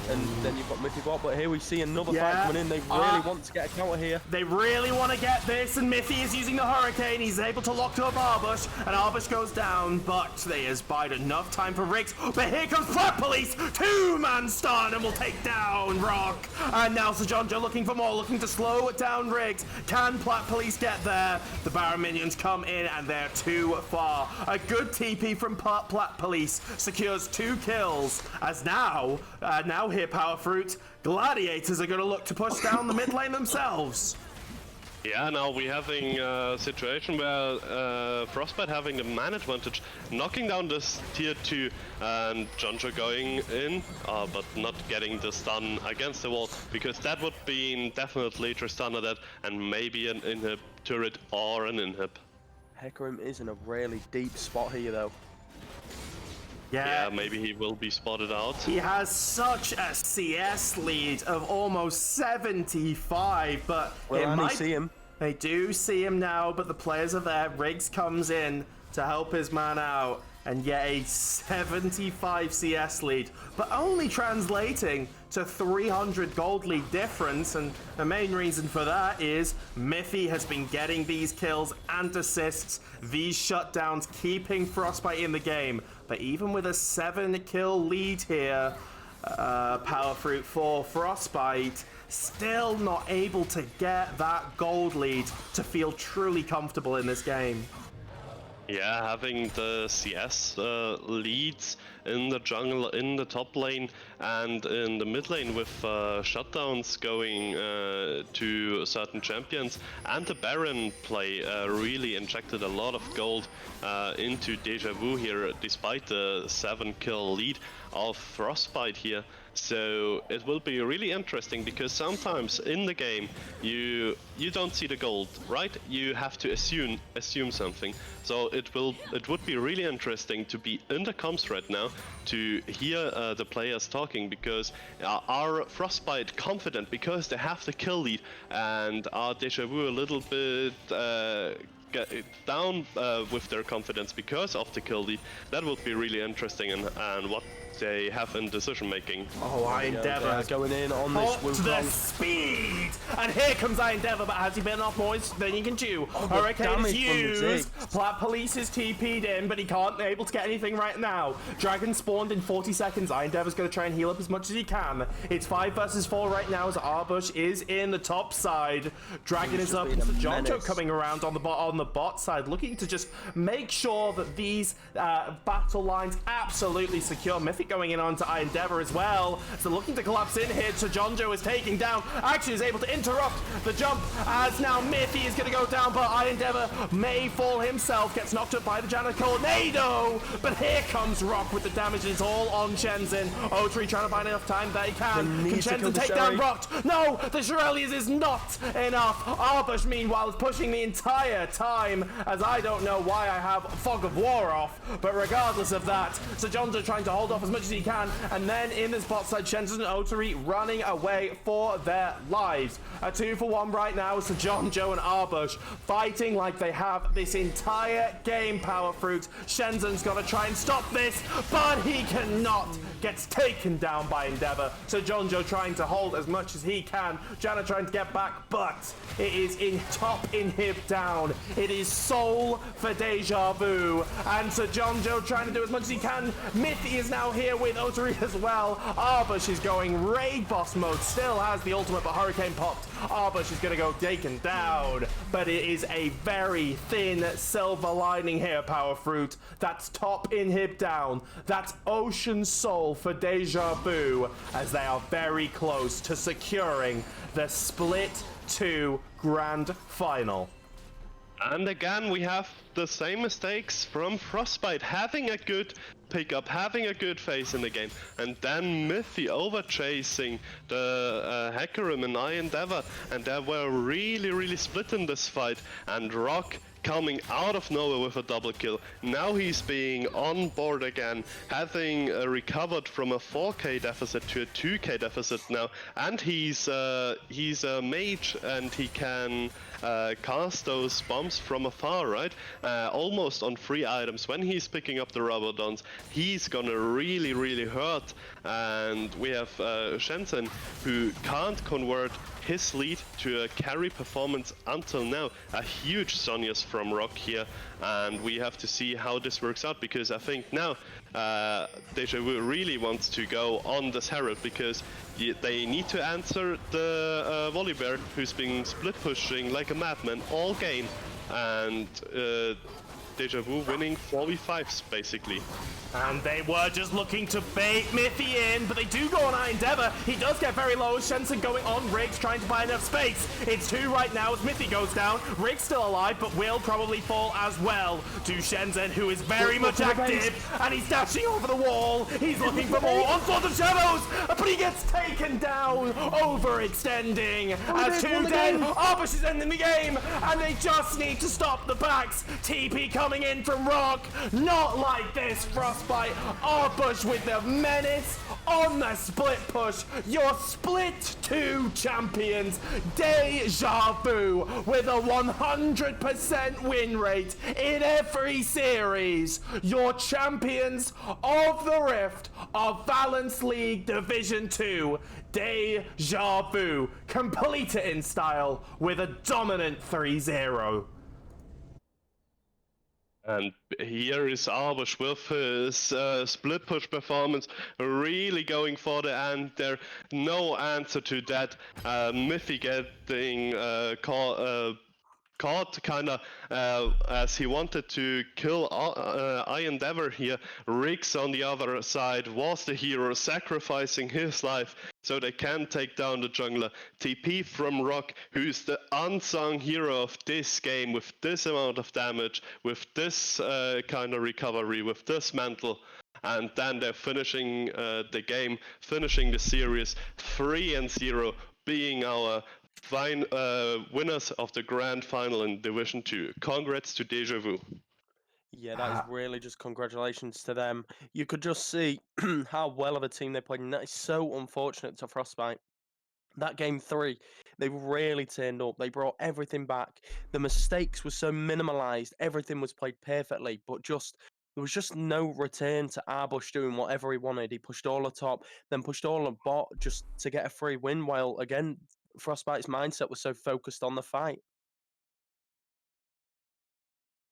and then you've got Mythy bot, but here we see another fight coming in. They really want to get a counter here. They really want to get this, and Mythy is using the Hurricane. He's able to lock up Arbush, and Arbush goes down, but they has bide enough time for Riggs. But here comes Flat Police, 2-man stun, and will take down Rock. And now Sir Jonjo looking for more, looking to slow down Riggs. Can Plat Police get there? The Baron minions come in, and they're too far. A good TP from Plat Police secures 2 kills, as now here, Power Fruit, Gladiators are going to look to push down the mid lane themselves. Yeah, now we're having a situation where Frostbite having the man advantage, knocking down this tier 2, and Jonjo going in, but not getting the stun against the wall, because that would be definitely Tristana dead, and maybe an inhib turret or an inhib. Hecarim is in a really deep spot here, though. Yeah, maybe he will be spotted out. He has such a CS lead of almost 75, but see him. They do see him now, but the players are there. Riggs comes in to help his man out, and get a 75 CS lead, but only translating to 300 gold lead difference. And the main reason for that is Mythy has been getting these kills and assists, these shutdowns, keeping Frostbite in the game. But even with a 7-kill lead here, Power Fruit for Frostbite, still not able to get that gold lead to feel truly comfortable in this game. Yeah, having the CS leads in the jungle, in the top lane, and in the mid lane with shutdowns going to certain champions, and the Baron play really injected a lot of gold into DejaVu here, despite the 7-kill lead of Frostbite here. So it will be really interesting because sometimes in the game you don't see the gold, right? You have to assume something. So it would be really interesting to be in the comms right now to hear the players talking, because are Frostbite confident because they have the kill lead, and are DejaVu a little bit down with their confidence because of the kill lead? That would be really interesting, and what they have in decision making. Oh, Endeavor going in on this to the speed, and here comes Endeavor, but has he been off moist? Then you can chew. Hurricane is used. Plat Police is TP'd in, but he can't able to get anything right now. Dragon spawned in 40 seconds. Endeavor's going to try and heal up as much as he can. It's 5 versus 4 right now as Arbush is in the top side. Dragon is up. Jonjo coming around on the bot side, looking to just make sure that these battle lines absolutely secure. Mythic going in onto Endeavor as well. So looking to collapse in here. So Jonjo is taking down. Actually is able to interrupt the jump as now Mythy is going to go down, but Endeavor may fall himself. Gets knocked up by the Tornado. But here comes Rock with the damage. It's all on Shenzhen. Otri trying to find enough time that he can. Can Shenzhen take down Rock? No, the Shirelius is not enough. Arbush meanwhile is pushing the entire time, as I don't know why I have Fog of War off, but regardless of that, so Jonjo trying to hold off as much as he can, and then in this bot side, Shenzhen and Otari running away for their lives. A 2-for-1 right now, so Jonjo and Arbush fighting like they have this entire game. Power Fruit. Shenzen's got to try and stop this, but he cannot. Gets taken down by Endeavor. So Jonjo trying to hold as much as he can. Janna trying to get back, but it is in top inhib down. It is soul for DejaVu. And so Jonjo trying to do as much as he can. Mythy is now here with Otari as well. Arbush is going raid boss mode. Still has the ultimate, but Hurricane popped. Arbush is going to go taken down. But it is a very thin silver lining here, Power Fruit. That's top inhib down. That's Ocean Soul for DejaVu, as they are very close to securing the Split 2 Grand Final. And again, we have the same mistakes from Frostbite, having a good pickup, having a good phase in the game, and then Mythy over chasing the Hecarim and Endeavor, and they were really split in this fight, and Rock coming out of nowhere with a double kill. Now he's being on board again, having recovered from a 4k deficit to a 2k deficit now, and he's a mage, and he can cast those bombs from afar, right? Almost on free items. When he's picking up the Rabadons, he's gonna really hurt. And we have Shenzhen, who can't convert his lead to a carry performance until now. A huge Sonius from Rock here, and we have to see how this works out, because I think now DejaVu really wants to go on this Herald, because they need to answer the Volibear, who's been split pushing like a madman all game, and DejaVu winning 4v5s basically. And they were just looking to bait Mythy in, but they do go on Endeavor. He does get very low. Shenzhen going on Riggs, trying to buy enough space. It's 2 right now as Mythy goes down. Riggs still alive, but will probably fall as well to Shenzhen, who is very much active, and he's dashing over the wall. He's looking for more Onslaught of Shadows, but he gets taken down, overextending. As 2 dead, Arbush is ending the game, and they just need to stop the backs. TP coming in from Rock. Not like this, Frostbite. Arbush with the menace on the split push. Your Split 2 champions, DejaVu, with a 100% win rate in every series. Your champions of the Rift of Valence League Division 2, DejaVu, complete it in style with a dominant 3-0. And here is Arbush with his split push performance, really going for the end there. No answer to that. Mythy getting caught kind of as he wanted to kill I Endeavor here. Riggs on the other side was the hero, sacrificing his life so they can take down the jungler. TP from Rock, who's the unsung hero of this game, with this amount of damage, with this kind of recovery, with this mantle. And then they're finishing the game, finishing the series 3-0, being our winners of the Grand Final in Division 2. Congrats to DejaVu. Yeah, that is really just congratulations to them. You could just see how well of a team they played, and that is so unfortunate to Frostbite. That game 3, they really turned up. They brought everything back. The mistakes were so minimalized. Everything was played perfectly, but there was just no return to Arbush doing whatever he wanted. He pushed all the top, then pushed all the bot just to get a free win, while, again, Frostbite's mindset was so focused on the fight.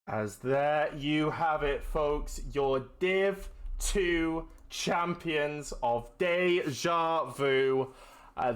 As there you have it, folks, your Div 2 champions of DejaVu.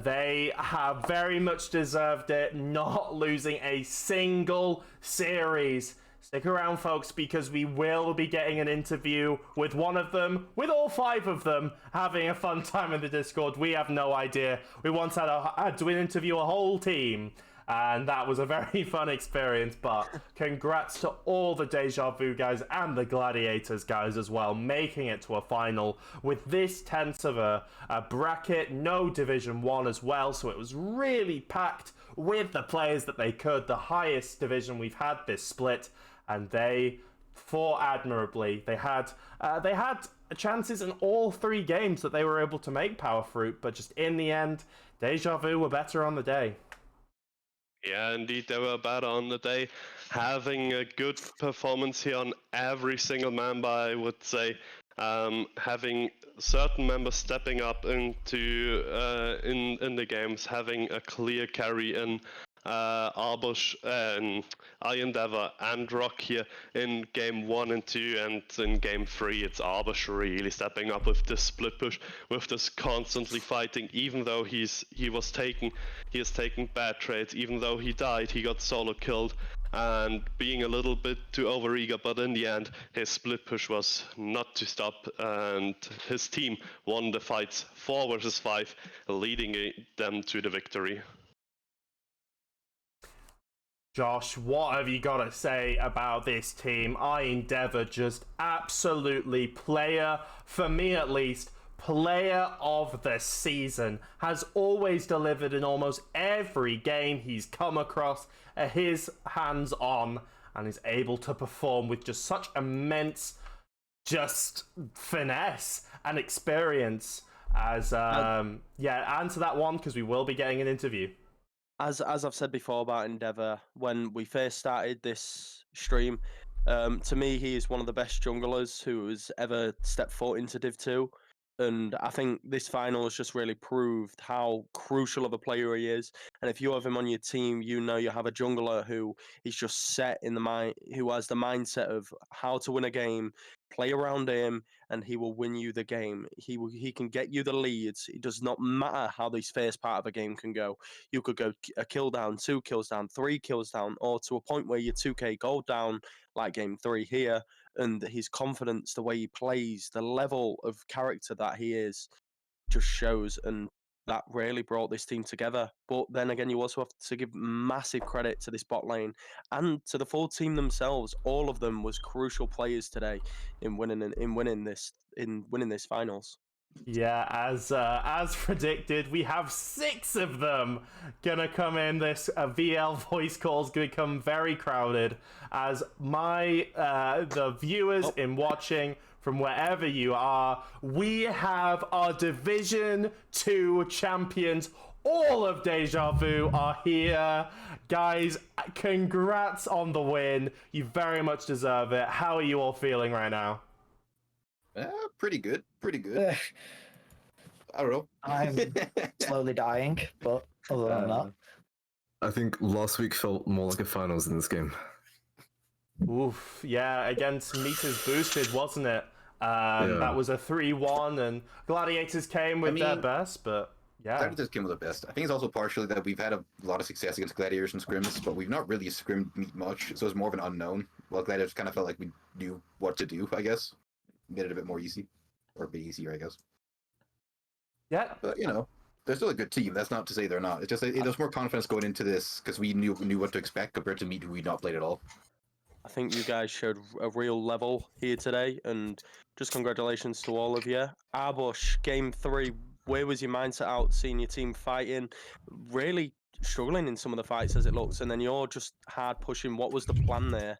They have very much deserved it, not losing a single series. Stick around, folks, because we will be getting an interview with one of them, with all 5 of them, having a fun time in the Discord. We have no idea. We once had to interview a whole team, and that was a very fun experience. But congrats to all the DejaVu guys and the Gladiators guys as well, making it to a final with this tense of a bracket. No Division 1 as well, so it was really packed with the players that they could. The highest division we've had this split, and they fought admirably. They had chances in all 3 games that they were able to make Power Fruit, but just in the end, DejaVu were better on the day. Yeah, indeed, they were better on the day, having a good performance here on every single member, I would say. Having certain members stepping up into in the games, having a clear carry in Arbush and I Endeavor and Rock here in game 1 and 2, and in game 3 it's Arbush really stepping up with this split push, with this constantly fighting, even though he has taken bad trades, even though he died, he got solo killed, and being a little bit too overeager, but in the end his split push was not to stop, and his team won the fights 4 versus 5, leading them to the victory. Josh, what have you got to say about this team? I Endeavor just absolutely for me at least, player of the season. Has always delivered in almost every game he's come across his hands on, and is able to perform with just such immense just finesse and experience. As answer that one, because we will be getting an interview. As I've said before about Endeavor, when we first started this stream, to me he is one of the best junglers who has ever stepped foot into Div 2, and I think this final has just really proved how crucial of a player he is. And if you have him on your team, you know you have a jungler who is just set in the mind, who has the mindset of how to win a game, play around him, and he will win you the game. He can get you the leads. It does not matter how this first part of a game can go. You could go a kill down, 2 kills down, 3 kills down, or to a point where you're 2k gold down, like game 3 here. And his confidence, the way he plays, the level of character that he is, just shows, and that really brought this team together. But then again, you also have to give massive credit to this bot lane and to the full team themselves. All of them was crucial players today in winning this finals. Yeah, as predicted, we have 6 of them gonna come in. This VL voice call's gonna become very crowded, as the viewers in watching from wherever you are, we have our Division 2 champions. All of DejaVu are here. Guys, congrats on the win. You very much deserve it. How are you all feeling right now? Pretty good. I don't know. I'm slowly dying, but other than that. I think last week felt more like a finals in this game. Oof, yeah, against Meters Boosted, wasn't it? That was a 3-1, and Gladiators came with their best, but Yeah. Gladiators came with the best. I think it's also partially that we've had a lot of success against Gladiators and scrims, but we've not really scrimmed meat much, so it's more of an unknown. Well, Gladiators kind of felt like we knew what to do, I guess. Made it a bit more easy. Or a bit easier, I guess. Yeah. But, you know, they're still a good team. That's not to say they're not. It's just there's more confidence going into this because we knew what to expect compared to Meat, who we'd not played at all. I think you guys showed a real level here today, and just congratulations to all of you. Arbush, game 3, where was your mindset out seeing your team fighting, really struggling in some of the fights as it looks, and then you're just hard pushing? What was the plan there?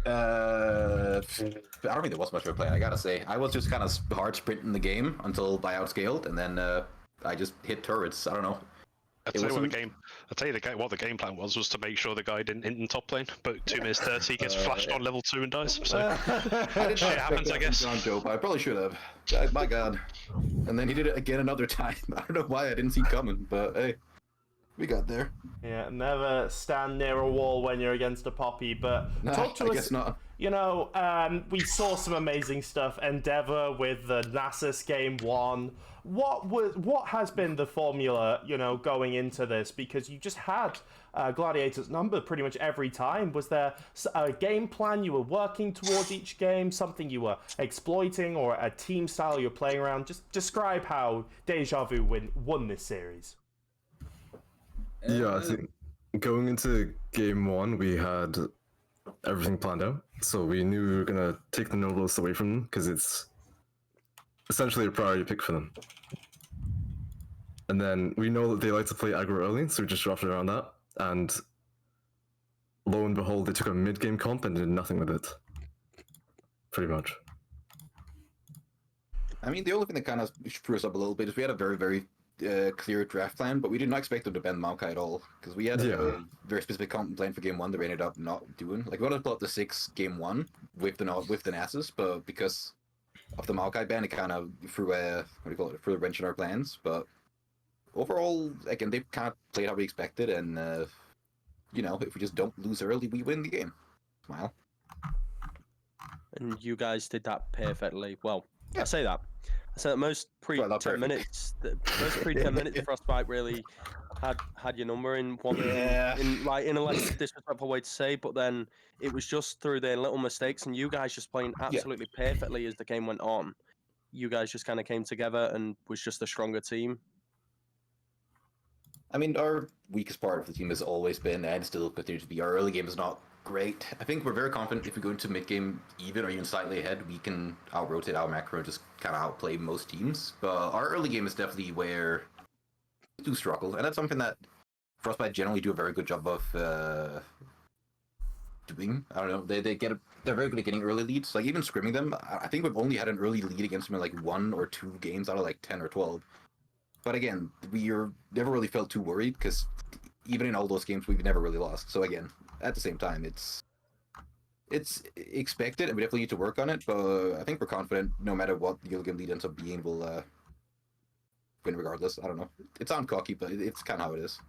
I don't think there was much of a plan, I gotta say. I was just kind of hard sprinting the game until I outscaled, and then I just hit turrets. I don't know. I'll tell you what the game plan was to make sure the guy didn't hit in top lane, but 2 minutes 30 gets flashed on level 2 and dies. So I didn't shit happens, I guess. John Joe, I probably should have. My God. And then he did it again another time. I don't know why I didn't see it coming, but hey, we got there. Yeah, never stand near a wall when you're against a Poppy, but talk to I us. guess not. You know, we saw some amazing stuff. Endeavor with the Nasus game 1. What has been the formula, you know, going into this? Because you just had Gladiators number pretty much every time. Was there a game plan you were working towards each game, something you were exploiting, or a team style you're playing around? Just describe how DejaVu won this series. Yeah, I think going into game 1, we had everything planned out. So we knew we were going to take the Nobles away from them because it's essentially a priority pick for them. And then we know that they like to play aggro early, so we just drafted around that. And lo and behold, they took a mid-game comp and did nothing with it. Pretty much. I mean, the only thing that kind of threw us up a little bit is we had a very, very clear draft plan, but we did not expect them to ban Maokai at all, because we had a very specific comp plan for game 1 that we ended up not doing. Like, we wanted to pull up the 6 game 1 with the Nasus, but because of the Maokai ban, it kind of threw a wrench in our plans. But overall, again, they kind of played how we expected, and you know, if we just don't lose early, we win the game. Smile. And you guys did that perfectly. Well, Yeah. I say that most pre 10 minutes, Frostbite really had your number in one, in a less disrespectful way to say, but then it was just through their little mistakes and you guys just playing absolutely perfectly as the game went on. You guys just kind of came together and was just a stronger team. I mean, our weakest part of the team has always been, and still continues to be, our early game is not great. I think we're very confident if we go into mid-game even or even slightly ahead, we can out-rotate, out-macro, just kind of outplay most teams. But our early game is definitely where we do struggle, and that's something that Frostbite generally do a very good job of doing. I don't know, they're very good at getting early leads. Like, even scrimming them, I think we've only had an early lead against them in like 1 or 2 games out of like 10 or 12. But again, we never really felt too worried, because even in all those games, we've never really lost. So again, at the same time, it's expected, and we definitely need to work on it. But I think we're confident, no matter what the game lead ends up being, we'll win regardless. I don't know. It sounds cocky, but it's kind of how it is.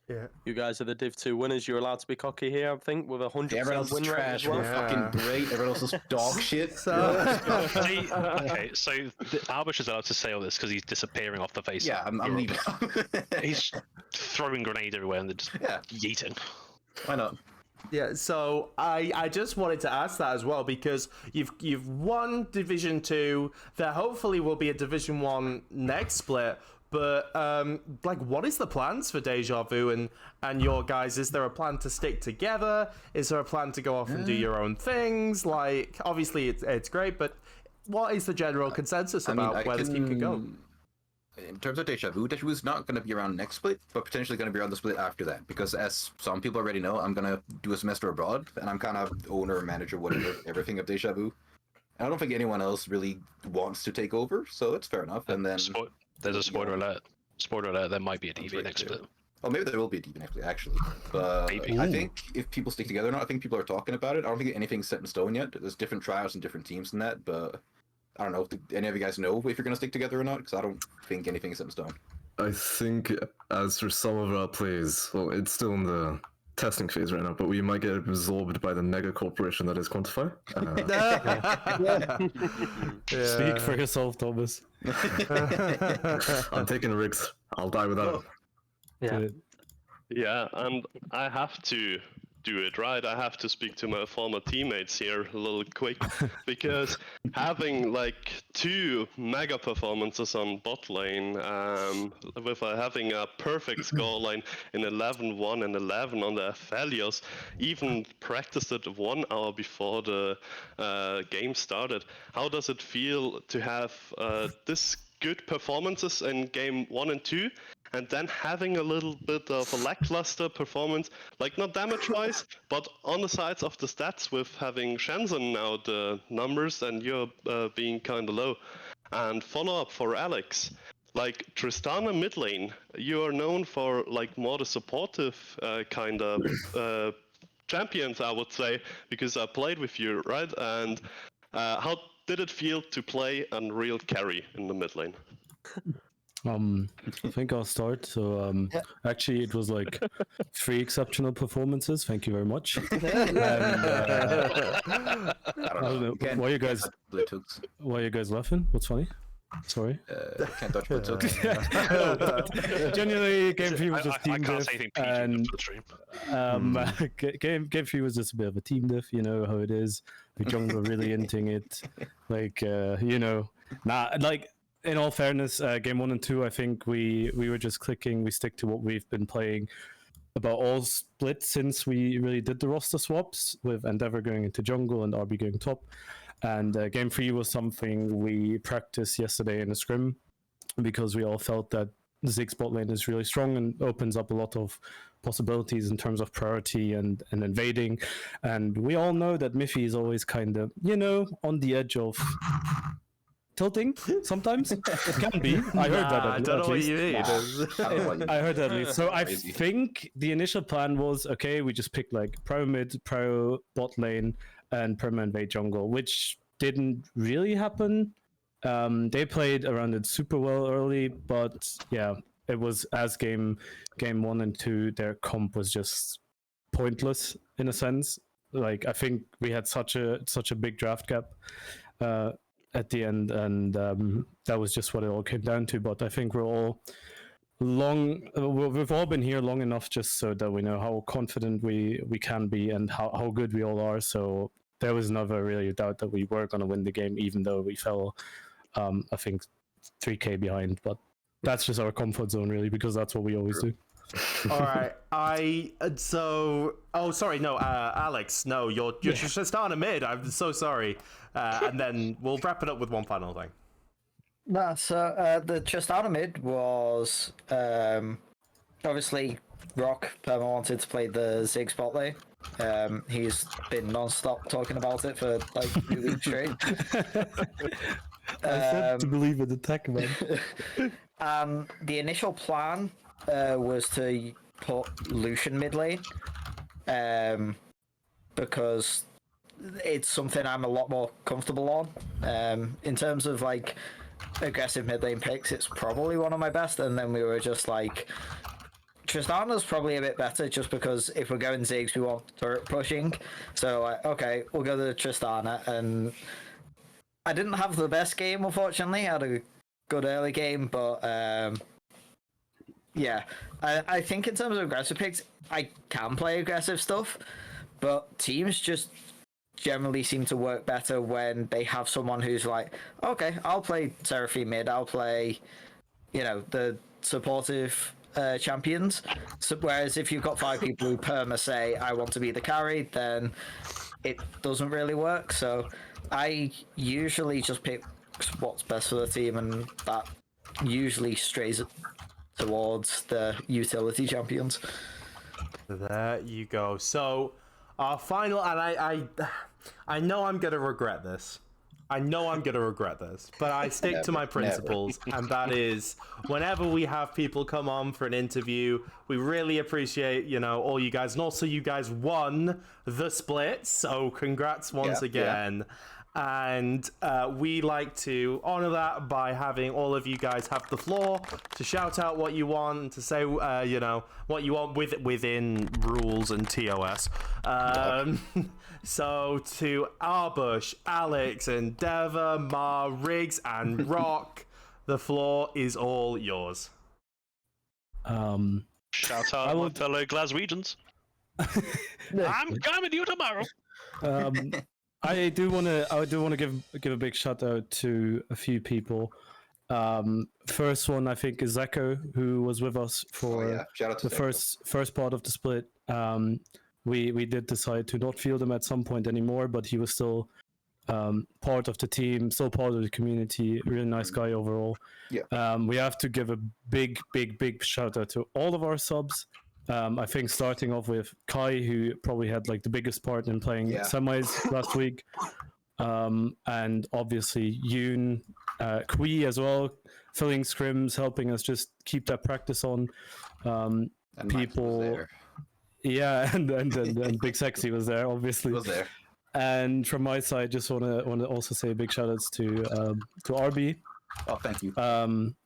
Yeah. You guys are the Div 2 winners. You're allowed to be cocky here, I think, with 100% Everyone else is win rate trash. as well. We're fucking great. Everyone else is dog shit. Okay, so Arbush is allowed to say all this because he's disappearing off the face. Yeah, I'm leaving. He's throwing grenades everywhere and they're just yeeting. Why not? Yeah, so I just wanted to ask that as well, because you've won Division 2. There hopefully will be a Division 1 next split. But like, what is the plans for DejaVu and your guys? Is there a plan to stick together? Is there a plan to go off and do your own things? Like, obviously it's great, but what is the general consensus about where this team can go? In terms of DejaVu is not going to be around next split, but potentially going to be around the split after that. Because as some people already know, I'm going to do a semester abroad, and I'm kind of owner, manager, whatever, everything of DejaVu. And I don't think anyone else really wants to take over, so it's fair enough. And then there's a spoiler alert. Spoiler alert, there might be a DV next split. Oh, maybe there will be a DV next split, actually. But Maybe. I think if people stick together or not, I think people are talking about it. I don't think anything's set in stone yet. There's different tryouts and different teams in that, but I don't know. Do any of you guys know if you're going to stick together or not? Because I don't think anything is set in stone. I think as for some of our plays, well, it's still in the testing phase right now, but we might get absorbed by the mega corporation that is Quantify. Speak for yourself, Thomas. I'm taking risks. I'll die without him. Yeah. Yeah, and I have to do it right. I have to speak to my former teammates here a little quick, because having like 2 mega performances on bot lane, with having a perfect scoreline in 11-1 and 11 on the Aphelios, even practiced it 1 hour before the game started. How does it feel to have this good performances in game 1 and 2? And then having a little bit of a lackluster performance, like not damage-wise, but on the sides of the stats, with having Shenzhen now the numbers and you're being kind of low. And follow-up for Alex, like Tristana mid lane, you are known for like more the supportive kind of champions, I would say, because I played with you, right? And how did it feel to play a real carry in the mid lane? I think I'll start. So, actually, it was like 3 exceptional performances. Thank you very much. And, I don't know. Why are you guys laughing? What's funny? Sorry. Can't touch Blitz hooks. Genuinely, game 3 was just I team can't diff, say anything PG and for the stream. game 3 was just a bit of a team diff. You know how it is. The jungle really inting it, like like. In all fairness, game 1 and 2, I think we were just clicking. We stick to what we've been playing about all splits since we really did the roster swaps, with Endeavor going into jungle and RB going top. And game 3 was something we practiced yesterday in a scrim, because we all felt that the Ziggs bot lane is really strong and opens up a lot of possibilities in terms of priority and invading. And we all know that Miffy is always kind of, on the edge of tilting sometimes. It can be. I heard that. I don't know what you mean. I heard that at least. So I think the initial plan was, okay, we just picked like pro mid, pro bot lane, and perma invade jungle, which didn't really happen. They played around it super well early, but yeah, it was as game 1 and 2, their comp was just pointless in a sense. Like, I think we had such a big draft gap at the end, and that was just what it all came down to. But I think we've all been here long enough just so that we know how confident we can be and how good we all are. So there was never really a doubt that we were going to win the game, even though we fell, I think, 3k behind. But that's just our comfort zone, really, because that's what we always do. All right, Alex, no, you're just starting mid. I'm so sorry. And then we'll wrap it up with one final thing. No, so the Tristana mid was obviously Rock Perma wanted to play the Ziggs bot lane. He's been non-stop talking about it for like 2 weeks straight. I said to believe in the tech, man. The initial plan was to put Lucian mid lane, because it's something I'm a lot more comfortable on. In terms of like aggressive mid lane picks, it's probably one of my best. And then we were just like, Tristana's probably a bit better, just because if we're going Ziggs, we want turret pushing. So okay, we'll go to Tristana. And I didn't have the best game, unfortunately. I had a good early game, but yeah, I think in terms of aggressive picks, I can play aggressive stuff, but teams just generally seem to work better when they have someone who's like, okay, I'll play Seraphine mid, I'll play, the supportive champions. So, whereas if you've got 5 people who perma say, I want to be the carry, then it doesn't really work. So I usually just pick what's best for the team, and that usually strays towards the utility champions. There you go. So our final, and I know I'm gonna regret this. But I stick to my principles, and that is, whenever we have people come on for an interview, we really appreciate, all you guys, and also you guys won the split, so congrats once again. And we like to honor that by having all of you guys have the floor to shout out what you want, to say what you want within rules and TOS. So to Arbush, Alex, Endeavor, Mar, Riggs, and Rock, the floor is all yours. Shout I out my would- fellow Glaswegians. I'm coming to you tomorrow. I do want to give a big shout out to a few people. First one I think is Echo, who was with us for Oh, yeah. Shout out to the Zeko. first part of the split. We did decide to not field him at some point anymore, but he was still part of the team, still part of the community. Really nice guy overall. Yeah. We have to give a big shout out to all of our subs. I think starting off with Kai, who probably had like the biggest part in playing Yeah. semis last week, and obviously Yoon, Kui as well, filling scrims, helping us just keep that practice on. And Max was People, there. yeah, and Big Sexy was there, obviously. He was there. And from my side, just want to also say big shout outs to RB. Oh, thank you.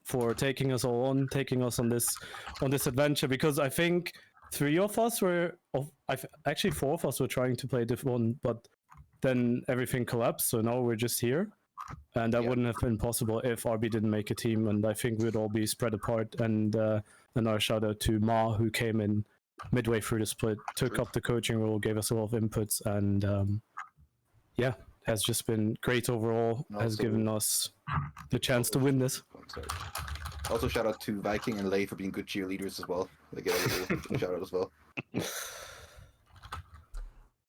For taking us all on, taking us on this adventure, because I think actually four of us were trying to play Div 1, but then everything collapsed, so now we're just here. And that wouldn't have been possible if RB didn't make a team, and I think we'd all be spread apart. And another shout out to Ma, who came in midway through the split, took up the coaching role, gave us a lot of inputs, and has just been great overall, has Also- given us the chance to win this. I'm sorry. Also, shout out to Viking and Lei for being good cheerleaders as well. They get a little shout out as well.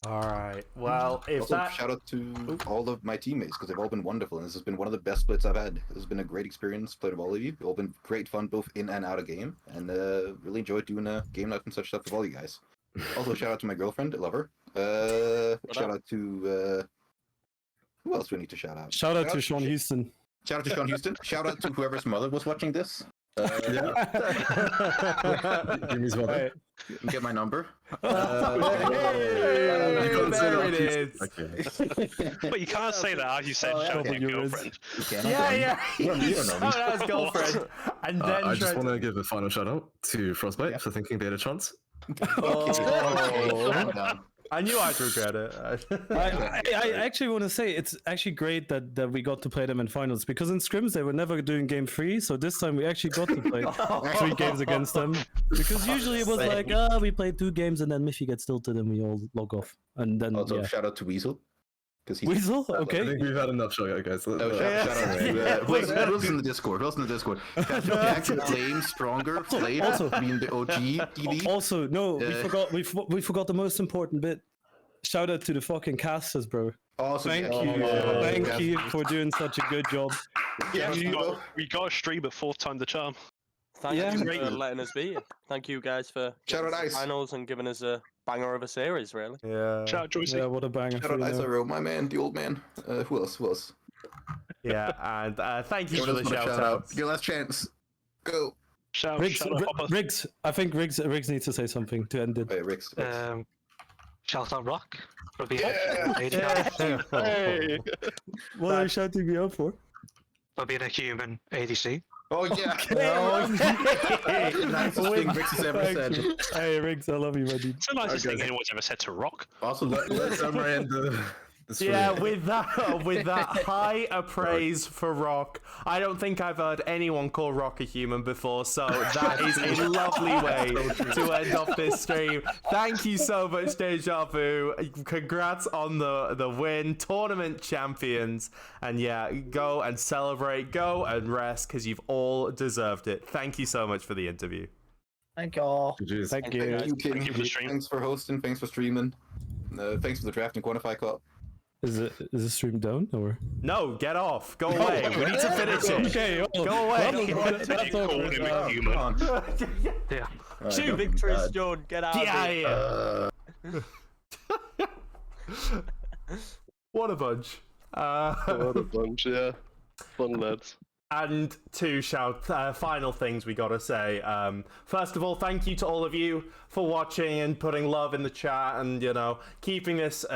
All right. Well, if Also, that shout out to all of my teammates because they've all been wonderful, and this has been one of the best splits I've had. This has been a great experience played with all of you. It's all been great fun both in and out of game, and really enjoyed doing a game night and such stuff with all you guys. Also, shout out to my girlfriend, I love her. Shout out to who else do we need to shout out? Shout out to Sean Houston. Shout out to Sean Houston. Shout out to whoever's mother was watching this. Jimmy's mother. Get my number. Hey, You can't say there that. it is. Okay. But you can't say that, as you said, shout out to your girlfriend. Yeah. You don't He know shouted me. out his girlfriend, and then I just tried want to give a final shout out to Frostbite for thinking they had a chance. Oh. I knew I'd regret it. I actually want to say it's actually great that we got to play them in finals, because in scrims they were never doing game 3, so this time we actually got to play 3 games against them, because usually it was like we played 2 games and then Miffy gets tilted and we all log off, and then Also, shout out to Weasel. Because Weasel, I okay. think we've had enough show yet, guys. Shout out to who else in the Discord? Who else in the Discord? Shout out to Jackson, Flame, Stronger, Flame, Also- being the OG TV. Also, no, we forgot the most important bit. Shout out to the fucking casters, bro. Awesome. Thank you for doing such a good job. Yeah, We got a stream at 4th time the charm. Thank Yeah. you for letting us be here. Thank you guys for Shout out getting Ice. to finals and giving us a banger of a series, really. Yeah. Shout out Joycey. Yeah, what a banger. Shout out for you, ISRO, my man, the old man. Who else? Yeah, and thank you for Everyone the else wanna shout out. Your last chance. Go. Shout Riggs, out Hopper. Riggs, I think Riggs needs to say something to end it. Hey, Rix. Shout out Rock for being Hey. What are you shouting me out for? for being a human ADC. Oh, yeah. Nicest thing Rix has ever said. Hey, Riggs, I love you, buddy. It's the nicest Okay. thing anyone's ever said to Rock. Also, let's end the stream. Yeah, with that high appraise for Rock, I don't think I've heard anyone call Rock a human before, so that is a lovely way to end off this stream. Thank you so much, DejaVu. Congrats on the win, tournament champions, and yeah, go and celebrate, go and rest, because you've all deserved it. Thank you so much for the interview. Thank you all. GG's. Thank you. Thank you, King. Thank you for the stream. Thanks for hosting. Thanks for streaming. Thanks for the draft and quantify cup. Is the stream down or? No, get off. Go away. We need to finish it. Okay, well, Go away. that's Call all. him a human. Yeah. Shoot, victories, John. Get out Get of out here. of here. What a bunch. What a bunch, yeah. Fun lads. And two final things we gotta say. First of all, thank you to all of you for watching and putting love in the chat, and keeping this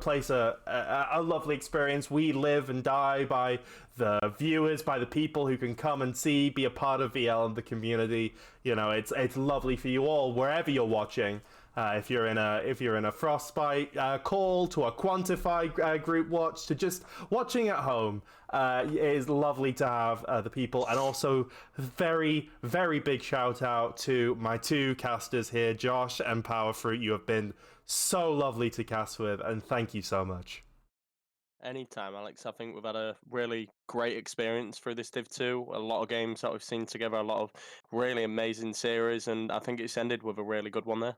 place a lovely experience. We live and die by the viewers, by the people who can come and see, be a part of VL and the community. It's lovely for you all wherever you're watching. if you're in a Frostbite call, to a Quantify group watch, to just watching at home. It is lovely to have the people, and also very, very big shout out to my two casters here, Josh and Powerfruit. You have been so lovely to cast with, and thank you so much. Anytime, Alex. I think we've had a really great experience through this Div 2. A lot of games that we've seen together, a lot of really amazing series, and I think it's ended with a really good one there.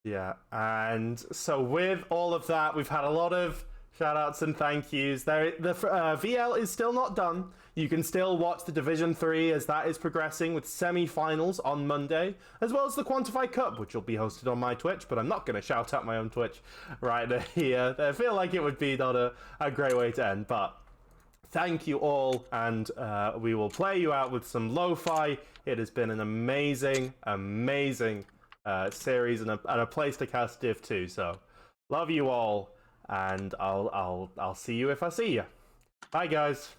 Yeah, and so with all of that, we've had a lot of shout-outs and thank yous. The VL is still not done. You can still watch the Division 3 as that is progressing with semi-finals on Monday, as well as the Quantify Cup, which will be hosted on my Twitch, but I'm not going to shout out my own Twitch right here. I feel like it would be not a great way to end, but thank you all, and we will play you out with some lo-fi. It has been an amazing, amazing series and a place to cast Div 2, so love you all, and I'll see you if I see you. Bye, guys.